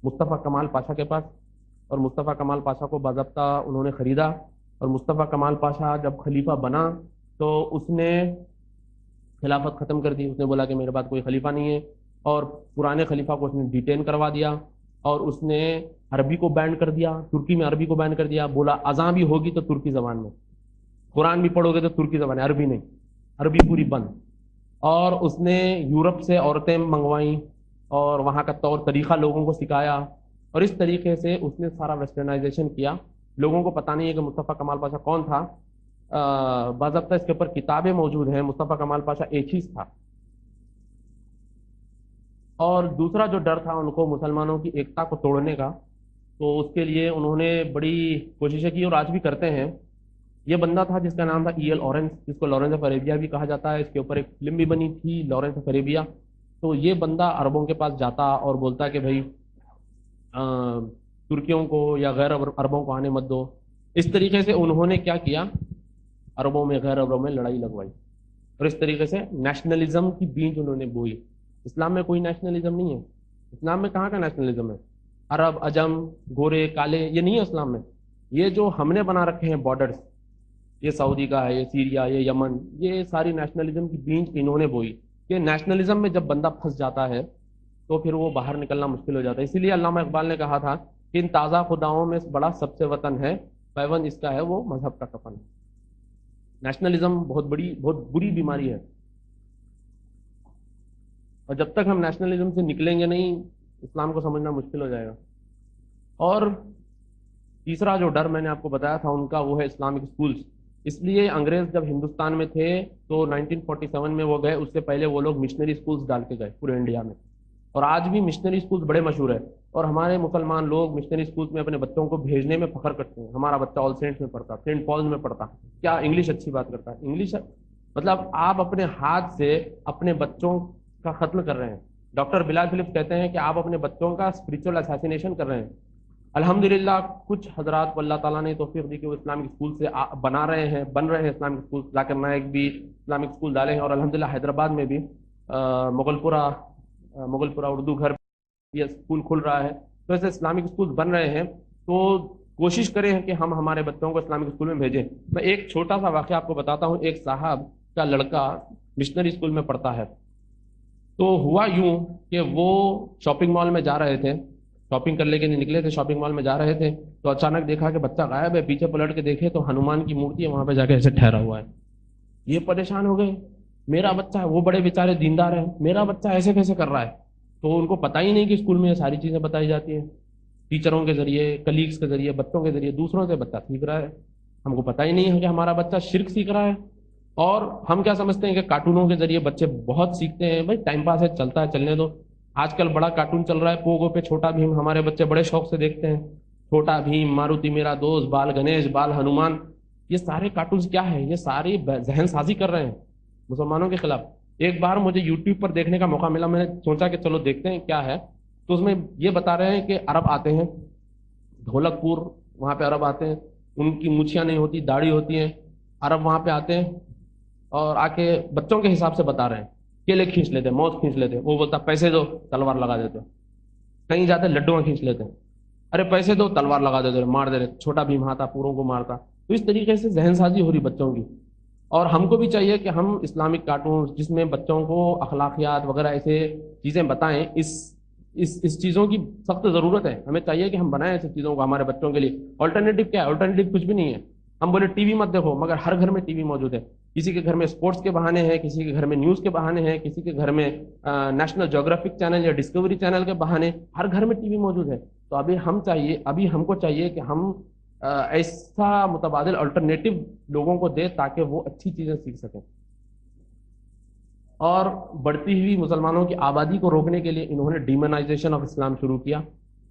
S3: مصطفیٰ کمال پاشا کے پاس. اور مصطفیٰ کمال پاشا کو باضابطہ انہوں نے خریدا. اور مصطفیٰ کمال پاشا جب خلیفہ بنا تو اس نے خلافت ختم کر دی. اس نے بولا کہ میرے بعد کوئی خلیفہ نہیں ہے، اور پرانے خلیفہ کو اس نے ڈیٹین کروا دیا، اور اس نے عربی کو بین کر دیا، ترکی میں عربی کو بین کر دیا. بولا اذان بھی ہوگی تو ترکی زبان میں، قرآن بھی پڑھو گے تو ترکی زبان ہے، عربی نہیں، عربی پوری بند. اور اس نے یورپ سے عورتیں منگوائیں اور وہاں کا طور طریقہ لوگوں کو سکھایا. اور اس طریقے سے اس نے سارا ویسٹرنائزیشن کیا. لوگوں کو پتہ نہیں ہے کہ مصطفیٰ کمال پاشا کون تھا. باضابطہ اس کے اوپر کتابیں موجود ہیں. مصطفیٰ کمال پاشا ایک چیز تھا. اور دوسرا جو ڈر تھا ان کو مسلمانوں کی ایکتا کو توڑنے کا، تو اس کے لیے انہوں نے بڑی کوششیں کی، اور آج بھی کرتے ہیں. یہ بندہ تھا جس کا نام تھا E.L. لارنس، جس کو لارنس آف عربیہ بھی کہا جاتا ہے. اس کے اوپر ایک فلم بھی بنی تھی لارنس آف عربیہ. تو یہ بندہ عربوں کے پاس جاتا اور بولتا کہ بھائی ترکیوں کو یا غیر عربوں کو آنے مت دو. اس طریقے سے انہوں نے کیا کیا، عربوں میں غیر عربوں میں لڑائی لگوائی. اور اس طریقے سے نیشنلزم کی بیج انہوں نے بوئی. اسلام میں کوئی نیشنلزم نہیں ہے. اسلام میں کہاں کا نیشنلزم ہے؟ عرب، عجم، گورے، کالے، یہ نہیں ہے اسلام میں. یہ جو ہم نے بنا رکھے ہیں بارڈرز، یہ سعودی کا ہے، یہ سیریا، یہ یمن، یہ ساری نیشنلزم کی بیج انہوں نے بوئی. کہ نیشنلزم میں جب بندہ پھنس جاتا ہے تو پھر وہ باہر نکلنا مشکل ہو جاتا ہے. اسی لیے علامہ اقبال نے کہا تھا کہ ان تازہ خداؤں میں بڑا سب سے وطن ہے، پیون اس کا ہے وہ مذہب کا کفن. نیشنلزم بہت بری بیماری ہے، اور جب تک ہم نیشنلزم سے نکلیں گے نہیں، اسلام کو سمجھنا مشکل ہو جائے گا. اور تیسرا جو ڈر میں نے آپ کو بتایا تھا ان کا، وہ ہے اسلامک اسکولز. اس لیے انگریز جب ہندوستان میں تھے تو 1947 میں وہ گئے. اس سے پہلے وہ لوگ مشنری اسکولز ڈال کے گئے پورے انڈیا میں. اور آج بھی مشنری اسکولز بڑے مشہور ہے. اور ہمارے مسلمان لوگ مشنری اسکولس میں اپنے بچوں کو بھیجنے میں فخر کرتے ہیں. ہمارا بچہ آل سینٹس میں پڑھتا، سینٹ پالز میں پڑھتا، کیا انگلش اچھی بات کرتا ہے. انگلش مطلب آپ اپنے ہاتھ سے اپنے بچوں کا قتل کر رہے ہیں. ڈاکٹر بلال فلپس کہتے ہیں کہ آپ اپنے بچوں کا اسپرچل اساسینیشن کر رہے ہیں. الحمدللہ کچھ حضرات کو اللہ تعالیٰ نے توفیق دی کہ وہ اسلامک اسکول سے بن رہے ہیں اسلامک اسکول. ذاکر نائک بھی اسلامک اسکول ڈالے ہیں، اور الحمدللہ حیدرآباد میں بھی مغل پورہ اردو گھر یہ اسکول کھل رہا ہے. تو ایسے اسلامک اسکول بن رہے ہیں، تو کوشش کریں کہ ہم ہمارے بچوں کو اسلامک اسکول میں بھیجیں. میں ایک چھوٹا سا واقعہ آپ کو بتاتا ہوں. ایک صاحب کا لڑکا مشنری اسکول میں پڑھتا ہے. تو ہوا یوں کہ وہ شاپنگ مال میں جا رہے تھے، شاپنگ کرنے کے لیے نکلے تھے، شاپنگ مال میں جا رہے تھے، تو اچانک دیکھا کہ بچہ غائب ہے. پیچھے پلٹ کے دیکھے تو ہنومان کی مورتی ہے وہاں پہ جا کے ایسے ٹھہرا ہوا ہے. یہ پریشان ہو گئے، میرا بچہ ہے. وہ بڑے بیچارے دیندار ہیں، میرا بچہ ایسے کیسے کر رہا ہے. تو ان کو پتہ ہی نہیں کہ اسکول میں یہ ساری چیزیں بتائی جاتی ہیں، ٹیچروں کے ذریعے، کلیگس کے ذریعے، بچوں کے ذریعے، دوسروں سے بچہ سیکھ رہا ہے. ہم کو پتہ ہی نہیں ہے کہ ہمارا بچہ شرک سیکھ رہا ہے. اور ہم کیا سمجھتے ہیں کہ کارٹونوں کے ذریعے بچے بہت سیکھتے ہیں. بھائی ٹائم پاس ہے، چلتا ہے، چلنے دو. آج کل بڑا کارٹون چل رہا ہے پوگو پہ، چھوٹا بھیم، ہمارے بچے بڑے شوق سے دیکھتے ہیں. چھوٹا بھیم، ماروتی میرا دوست، بال گنیش، بال ہنومان، یہ سارے کارٹونز کیا ہے؟ یہ ساری ذہن سازی کر رہے ہیں مسلمانوں کے خلاف. ایک بار مجھے یوٹیوب پر دیکھنے کا موقع ملا، میں نے سوچا کہ چلو دیکھتے ہیں کیا ہے. تو اس میں یہ بتا رہے ہیں کہ عرب آتے ہیں ڈھولک پور، وہاں پہ عرب آتے ہیں، ان کی مچھیاں نہیں ہوتی، داڑھی ہوتی ہیں. عرب وہاں پہ آتے ہیں اور آ کے بچوں کے حساب سے بتا رہے ہیں. کیلے کھینچ لیتے، موز کھینچ لیتے. وہ بولتا پیسے دو، تلوار لگا دیتے. کہیں جاتے لڈو کھینچ لیتے، ارے پیسے دو، تلوار لگا دیتے، مار دے رہے. چھوٹا بھیم آتا پوروں کو مارتا. تو اس طریقے سے ذہن سازی ہو رہی بچوں کی. اور ہم کو بھی چاہیے کہ ہم اسلامک کارٹونز جس میں بچوں کو اخلاقیات وغیرہ ایسے چیزیں بتائیں، اس چیزوں کی سخت ضرورت ہے. ہمیں چاہیے کہ ہم بنائیں ایسی چیزوں کو ہمارے بچوں کے لیے. آلٹرنیٹو کیا ہے؟ آلٹرنیٹو کچھ بھی نہیں ہے. ہم بولے ٹی وی مت دیکھو، مگر ہر گھر میں ٹی وی موجود ہے. کسی کے گھر میں اسپورٹس کے بہانے ہیں، کسی کے گھر میں نیوز کے بہانے ہیں، کسی کے گھر میں نیشنل جیوگرافک چینل یا ڈسکوری چینل کے بہانے. ہر گھر میں ٹی وی موجود ہے. تو ابھی ہم کو چاہیے کہ ہم ایسا متبادل الٹرنیٹو لوگوں کو دے تاکہ وہ اچھی چیزیں سیکھ سکیں. اور بڑھتی ہوئی مسلمانوں کی آبادی کو روکنے کے لیے انہوں نے ڈیمونائزیشن آف اسلام شروع کیا.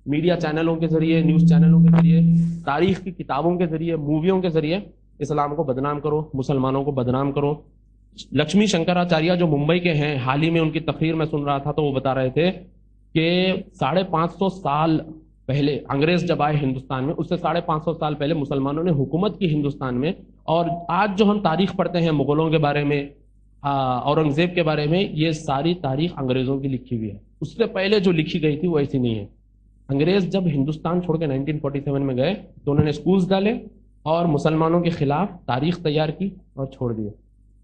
S3: میڈیا چینلوں کے ذریعے، نیوز چینلوں کے ذریعے، تاریخ کی کتابوں کے ذریعے، موویوں کے ذریعے اسلام کو بدنام کرو، مسلمانوں کو بدنام کرو. لکشمی شنکراچاریہ جو ممبئی کے ہیں، حال ہی میں ان کی تقریر میں سن رہا تھا تو وہ بتا رہے تھے کہ 550 سال پہلے انگریز جب آئے ہندوستان میں، اس سے 550 سال پہلے مسلمانوں نے حکومت کی ہندوستان میں. اور آج جو ہم تاریخ پڑھتے ہیں مغلوں کے بارے میں، اورنگزیب کے بارے میں، یہ ساری تاریخ انگریزوں کی لکھی ہوئی ہے. اس سے پہلے جو لکھی گئی تھی وہ ایسی نہیں ہے. انگریز جب ہندوستان چھوڑ کے 1947 میں گئے تو انہوں نے اسکولز ڈالے اور مسلمانوں کے خلاف تاریخ تیار کی اور چھوڑ دیے،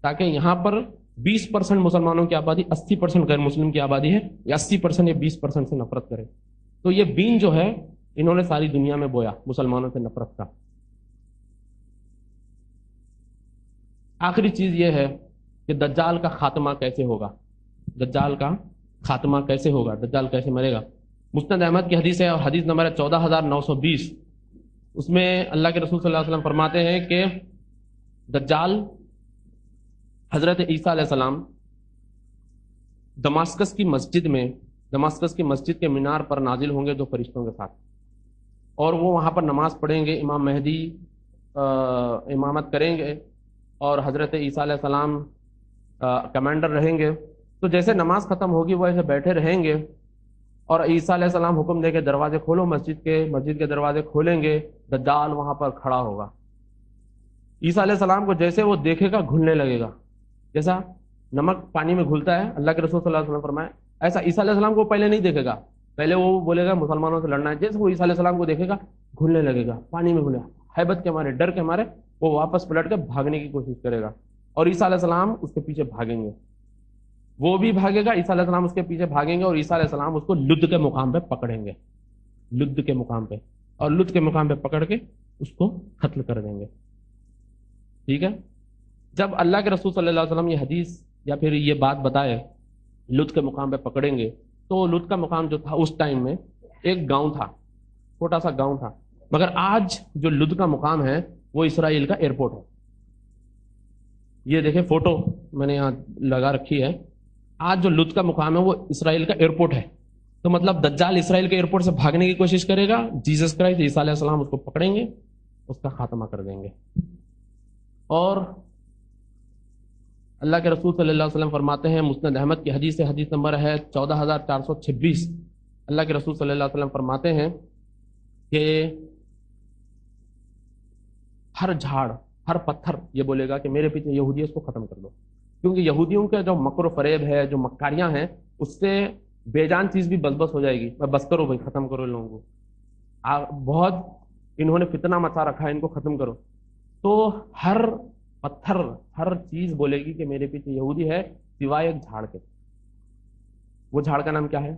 S3: تاکہ یہاں پر 20% مسلمانوں کی آبادی، 80% غیر مسلم کی آبادی ہے، یا 80% یا 20% سے نفرت کرے. تو یہ بین جو ہے انہوں نے ساری دنیا میں بویا مسلمانوں سے نفرت کا. آخری چیز یہ ہے کہ دجال کا خاتمہ کیسے ہوگا. دجال کا خاتمہ کیسے ہوگا، دجال کیسے مرے گا. مسند احمد کی حدیث ہے اور حدیث نمبر ہے 14920. اس میں اللہ کے رسول صلی اللہ علیہ وسلم فرماتے ہیں کہ دجال حضرت عیسیٰ علیہ السلام دماسکس کی مسجد کے مینار پر نازل ہوں گے 2 فرشتوں کے ساتھ، اور وہ وہاں پر نماز پڑھیں گے. امام مہدی امامت کریں گے اور حضرت عیسیٰ علیہ السلام کمانڈر رہیں گے. تو جیسے نماز ختم ہوگی وہ ایسے بیٹھے رہیں گے اور عیسیٰ علیہ السلام حکم دے کے دروازے کھولو، مسجد کے دروازے کھولیں گے. دجال وہاں پر کھڑا ہوگا. عیسیٰ علیہ السلام کو جیسے وہ دیکھے گا گھلنے لگے گا، جیسا نمک پانی میں گھلتا ہے. اللہ کے رسول صلی اللہ علیہ وسلم فرمائے ایسا عیسیٰ علیہ السلام کو پہلے نہیں دیکھے گا. پہلے وہ بولے گا مسلمانوں سے لڑنا ہے. جیسے وہ عیسیٰ علیہ السلام کو دیکھے گا گھلنے لگے گا، پانی میں گھلے، ہیبت کے مارے، ڈر کے مارے وہ واپس پلٹ کے بھاگنے کی کوشش کرے گا، اور عیسیٰ علیہ السلام اس کے پیچھے بھاگیں گے. وہ بھی بھاگے گا، عیسیٰ علیہ السلام اس کے پیچھے بھاگیں گے، اور عیسیٰ علیہ السلام اس کو لد کے مقام پہ پکڑیں گے، لد کے مقام پہ، اور لد کے مقام پہ پکڑ کے اس کو قتل کر دیں گے. ٹھیک ہے. جب اللہ کے رسول صلی اللہ علیہ وسلم یہ حدیث یا پھر یہ بات بتائے لد کے مقام پہ پکڑیں گے، تو لد کا مقام جو تھا اس ٹائم میں ایک گاؤں تھا، چھوٹا سا گاؤں تھا. مگر آج جو لد کا مقام ہے وہ اسرائیل کا ایئرپورٹ ہے. یہ دیکھیں فوٹو میں نے یہاں لگا رکھی ہے. آج جو لد کا مقام ہے وہ اسرائیل کا ایئرپورٹ ہے. تو مطلب دجال اسرائیل کے ایئرپورٹ سے بھاگنے کی کوشش کرے گا، جیسس کرائسٹ عیسیٰ علیہ السلام اس کو پکڑیں گے، اس کا خاتمہ کر دیں گے۔ اور اللہ کے رسول صلی اللہ علیہ وسلم فرماتے ہیں، مسند احمد کی حدیث سے، حدیث نمبر ہے 14426، اللہ کے رسول صلی اللہ علیہ وسلم فرماتے ہیں کہ ہر جھاڑ، ہر پتھر یہ بولے گا کہ میرے پیچھے یہودی ہے، اس کو ختم کر دو، کیونکہ یہودیوں کے جو مکر و فریب ہے، جو مکاریاں ہیں، اس سے بے جان چیز بھی بس بس ہو جائے گی۔ بس کرو بھائی، ختم کرو ان لوگوں کو، بہت انہوں نے فتنہ مچا رکھا ہے، ان کو ختم کرو۔ تو ہر پتھر، ہر چیز بولے گی کہ میرے پیچھے یہودی ہے، سوائے ایک جھاڑ کے۔ وہ جھاڑ کا نام کیا ہے؟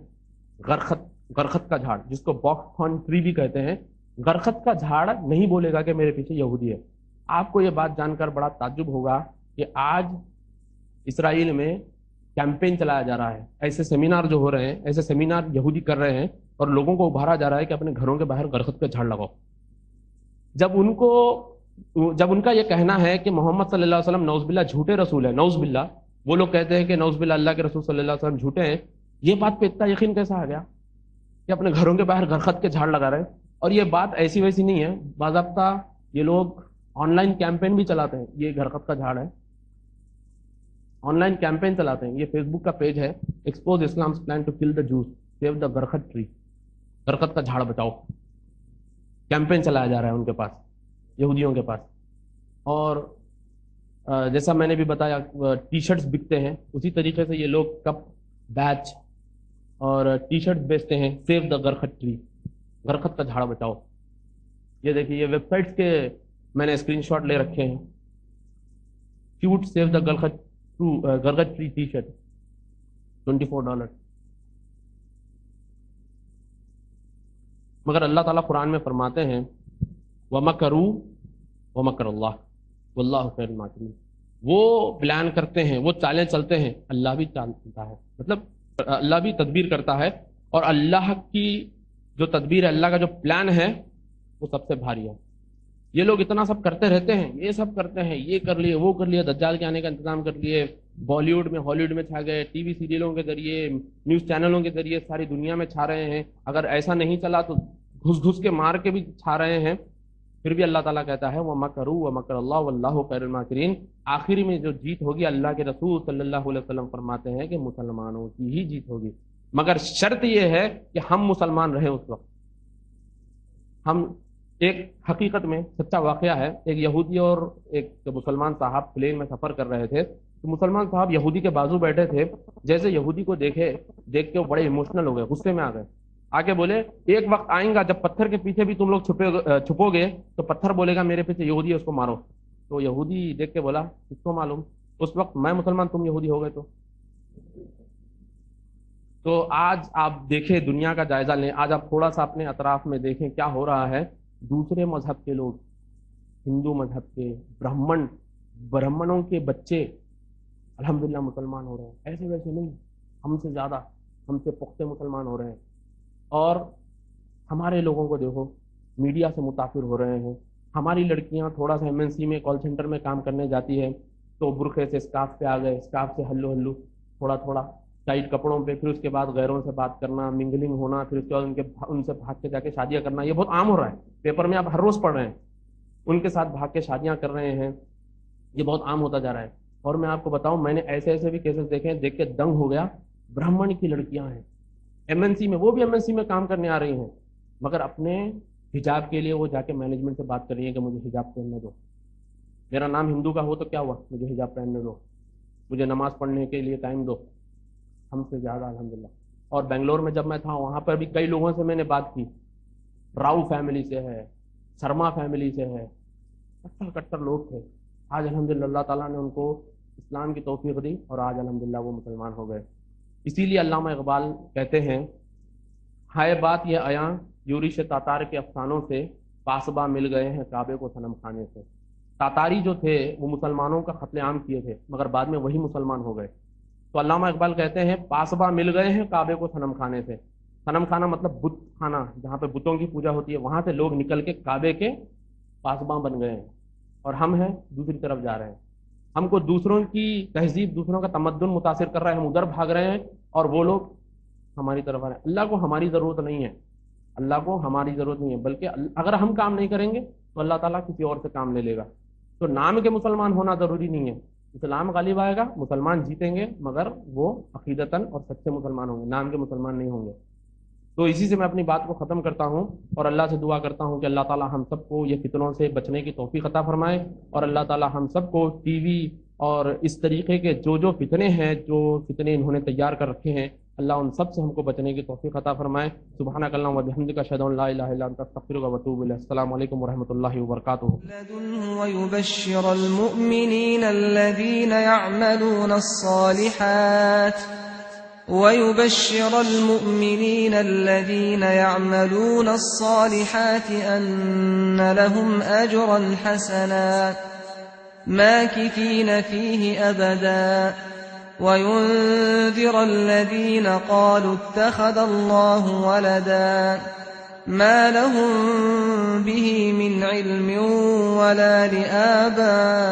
S3: غرخت کا جھاڑ، جس کو باکس تھورن ٹری بھی کہتے ہیں۔ غرخت کا جھاڑ نہیں بولے گا کہ میرے پیچھے یہودی ہے۔ آپ کو یہ بات جان کر بڑا تعجب ہوگا کہ آج اسرائیل میں کیمپین چلایا جا رہا ہے، ایسے سیمینار جو ہو رہے ہیں، ایسے سیمینار یہودی کر رہے ہیں، اور لوگوں کو ابھارا جا رہا ہے کہ اپنے گھروں کے باہر غرخت کا جھاڑ لگاؤ۔ جب ان کا یہ کہنا ہے کہ محمد صلی اللہ علیہ وسلم نعوذ باللہ جھوٹے رسول ہیں، نعوذ باللہ، وہ لوگ کہتے ہیں کہ نعوذ باللہ اللہ کے رسول صلی اللہ علیہ وسلم جھوٹے ہیں، یہ بات پہ اتنا یقین کیسا آ گیا کہ اپنے گھروں کے باہر غرخت کے جھاڑ لگا رہے ہیں؟ اور یہ بات ایسی ویسی نہیں ہے، باضابطہ یہ لوگ آن لائن کیمپین بھی چلاتے ہیں۔ یہ غرخت کا جھاڑ ہے، آن لائن کیمپین چلاتے ہیں۔ یہ فیس بک کا پیج ہے، expose اسلام's plan to kill the Jews, save the غرخت ٹری، غرخت کا جھاڑ بچاؤ، کیمپین چلایا جا رہا ہے ان کے پاس، یہودیوں کے پاس۔ اور جیسا میں نے بھی بتایا، ٹی شرٹس بکتے ہیں، اسی طریقے سے یہ لوگ کپ، بیچ اور ٹی شرٹس بیچتے ہیں، سیو دا غرخت ٹری، غرخت کا جھاڑ بچاؤ۔ یہ دیکھیے، یہ ویب سائٹس کے میں نے اسکرین شاٹ لے رکھے ہیں۔ کیوٹ سیو دا غرخت ٹری ٹی شرٹ، $24۔ مگر اللہ تعالیٰ قرآن میں فرماتے ہیں وَمَكَرُوا وَمَكَرَ اللَّهُ وَاللَّهُ خَيْرُ الْمَاكِرِينَ۔ وہ پلان کرتے ہیں، وہ چالیں چلتے ہیں، اللہ بھی چال چلتا ہے، مطلب اللہ بھی تدبیر کرتا ہے، اور اللہ کی جو تدبیر ہے، اللہ کا جو پلان ہے، وہ سب سے بھاری ہے۔ یہ لوگ اتنا سب کرتے رہتے ہیں، یہ سب کرتے ہیں، یہ کر لیے، وہ کر لیے، دجال کے آنے کا انتظام کر لیے، بالی ووڈ میں، ہالی ووڈ میں چھا گئے، ٹی وی سیریلوں کے ذریعے، نیوز چینلوں کے ذریعے ساری دنیا میں چھا رہے ہیں۔ اگر ایسا نہیں چلا تو گھس گھس کے مار کے بھی چھا رہے ہیں، پھر بھی اللہ تعالیٰ کہتا ہے وَمَكَرُوا وَمَكَرَ اللَّهُ وَاللَّهُ خَيْرُ الْمَاكِرِينَ۔ آخری میں جو جیت ہوگی، اللہ کے رسول صلی اللہ علیہ وسلم فرماتے ہیں کہ مسلمانوں کی ہی جیت ہوگی، مگر شرط یہ ہے کہ ہم مسلمان رہیں اس وقت۔ ہم ایک حقیقت میں سچا واقعہ ہے، ایک یہودی اور ایک مسلمان صاحب پلین میں سفر کر رہے تھے، تو مسلمان صاحب یہودی کے بازو بیٹھے تھے، جیسے یہودی کو دیکھ کے وہ بڑے ایموشنل ہو گئے، غصے میں آ گئے، آگے بولے ایک وقت آئیں گا جب پتھر کے پیچھے بھی تم لوگ چھپو گے تو پتھر بولے گا میرے پیچھے یہودی ہے، اس کو مارو۔ تو یہودی دیکھ کے بولا اس کو معلوم، اس وقت میں مسلمان، تم یہودی ہو گئے۔ تو آج آپ دیکھیں، دنیا کا جائزہ لیں، آج آپ تھوڑا سا اپنے اطراف میں دیکھیں کیا ہو رہا ہے۔ دوسرے مذہب کے لوگ، ہندو مذہب کے، برہمنوں کے بچے الحمدللہ مسلمان ہو رہے ہیں، ایسے ویسے نہیں، ہم سے زیادہ، ہم سے پختہ مسلمان ہو رہے ہیں۔ اور ہمارے لوگوں کو دیکھو، میڈیا سے متاثر ہو رہے ہیں۔ ہماری لڑکیاں تھوڑا سا MNC میں، کال سینٹر میں کام کرنے جاتی ہے تو برقعے سے اسکارف پہ آ گئے، اسکارف سے ہلو تھوڑا تھوڑا ٹائٹ کپڑوں پہ، پھر اس کے بعد غیروں سے بات کرنا، منگلنگ ہونا، پھر اس کے بعد ان سے بھاگ کے جا کے شادیاں کرنا، یہ بہت عام ہو رہا ہے، پیپر میں آپ ہر روز پڑھ رہے ہیں، ان کے ساتھ بھاگ کے شادیاں کر رہے ہیں، یہ بہت عام ہوتا جا رہا ہے۔ اور میں آپ کو بتاؤں، میں نے ایسے بھی کیسز دیکھے ہیں، دیکھ کے دنگ ہو گیا۔ برہمن کی لڑکیاں ہیں MNC میں، وہ بھی MNC میں کام کرنے آ رہی ہیں، مگر اپنے حجاب کے لیے وہ جا کے مینجمنٹ سے بات کر رہی ہیں کہ مجھے حجاب پہننے دو، میرا نام ہندو کا ہو تو کیا ہوا، مجھے حجاب پہننے دو، مجھے نماز پڑھنے کے لیے ٹائم دو، ہم سے زیادہ الحمدللہ۔ اور بنگلور میں جب میں تھا، وہاں پر بھی کئی لوگوں سے میں نے بات کی، راؤ فیملی سے ہے، شرما فیملی سے ہے، کٹر لوگ تھے۔ آج الحمدللہ اللہ تعالیٰ نے ان کو اسلام کی توفیق دی، اور آج الحمدللہ وہ مسلمان ہو گئے۔ اسی لیے علامہ اقبال کہتے ہیں، ہائے بات یہ عیاں یورش تاتار کے افسانوں سے، پاسباں مل گئے ہیں کعبے کو صنم خانے سے۔ تاتاری جو تھے وہ مسلمانوں کا قتل عام کیے تھے، مگر بعد میں وہی مسلمان ہو گئے۔ تو علامہ اقبال کہتے ہیں پاسباں مل گئے ہیں کعبے کو صنم خانے سے۔ صنم خانہ مطلب بت خانہ، جہاں پہ بتوں کی پوجا ہوتی ہے، وہاں سے لوگ نکل کے کعبے کے پاسباں بن گئے ہیں، اور ہم ہیں دوسری طرف جا رہے ہیں۔ ہم کو دوسروں کی تہذیب، دوسروں کا تمدن متاثر کر رہا ہے، ہم ادھر بھاگ رہے ہیں، اور وہ لوگ ہماری طرف آ رہے ہیں. اللہ کو ہماری ضرورت نہیں ہے، اللہ کو ہماری ضرورت نہیں ہے، بلکہ اگر ہم کام نہیں کریں گے تو اللہ تعالیٰ کسی اور سے کام لے لے گا. تو نام کے مسلمان ہونا ضروری نہیں ہے، اسلام غالب آئے گا، مسلمان جیتیں گے، مگر وہ عقیدتاً اور سچے مسلمان ہوں گے، نام کے مسلمان نہیں ہوں گے. تو اسی سے میں اپنی بات کو ختم کرتا ہوں اور اللہ سے دعا کرتا ہوں کہ اللہ تعالیٰ ہم سب کو یہ فتنوں سے بچنے کی توفیق عطا فرمائے، اور اللہ تعالیٰ ہم سب کو ٹی وی اور اس طریقے کے جو فتنے ہیں، جو فتنے انہوں نے تیار کر رکھے ہیں، اللہ ان سب سے ہم کو بچنے کی توفیق عطا فرمائے. سبحانک اللہم و بحمدک اشہد ان لا الہ الا انت استغفرک و اتوب الیک. السلام علیکم ورحمۃ اللہ وبرکاتہ.
S2: لدنه ويبشر المؤمنين الذين يعملون الصالحات أن لهم أجرا حسنا ماكثين فيه أبدا وينذر الذين قالوا اتخذ الله ولدا ما لهم به من علم ولا لآبائهم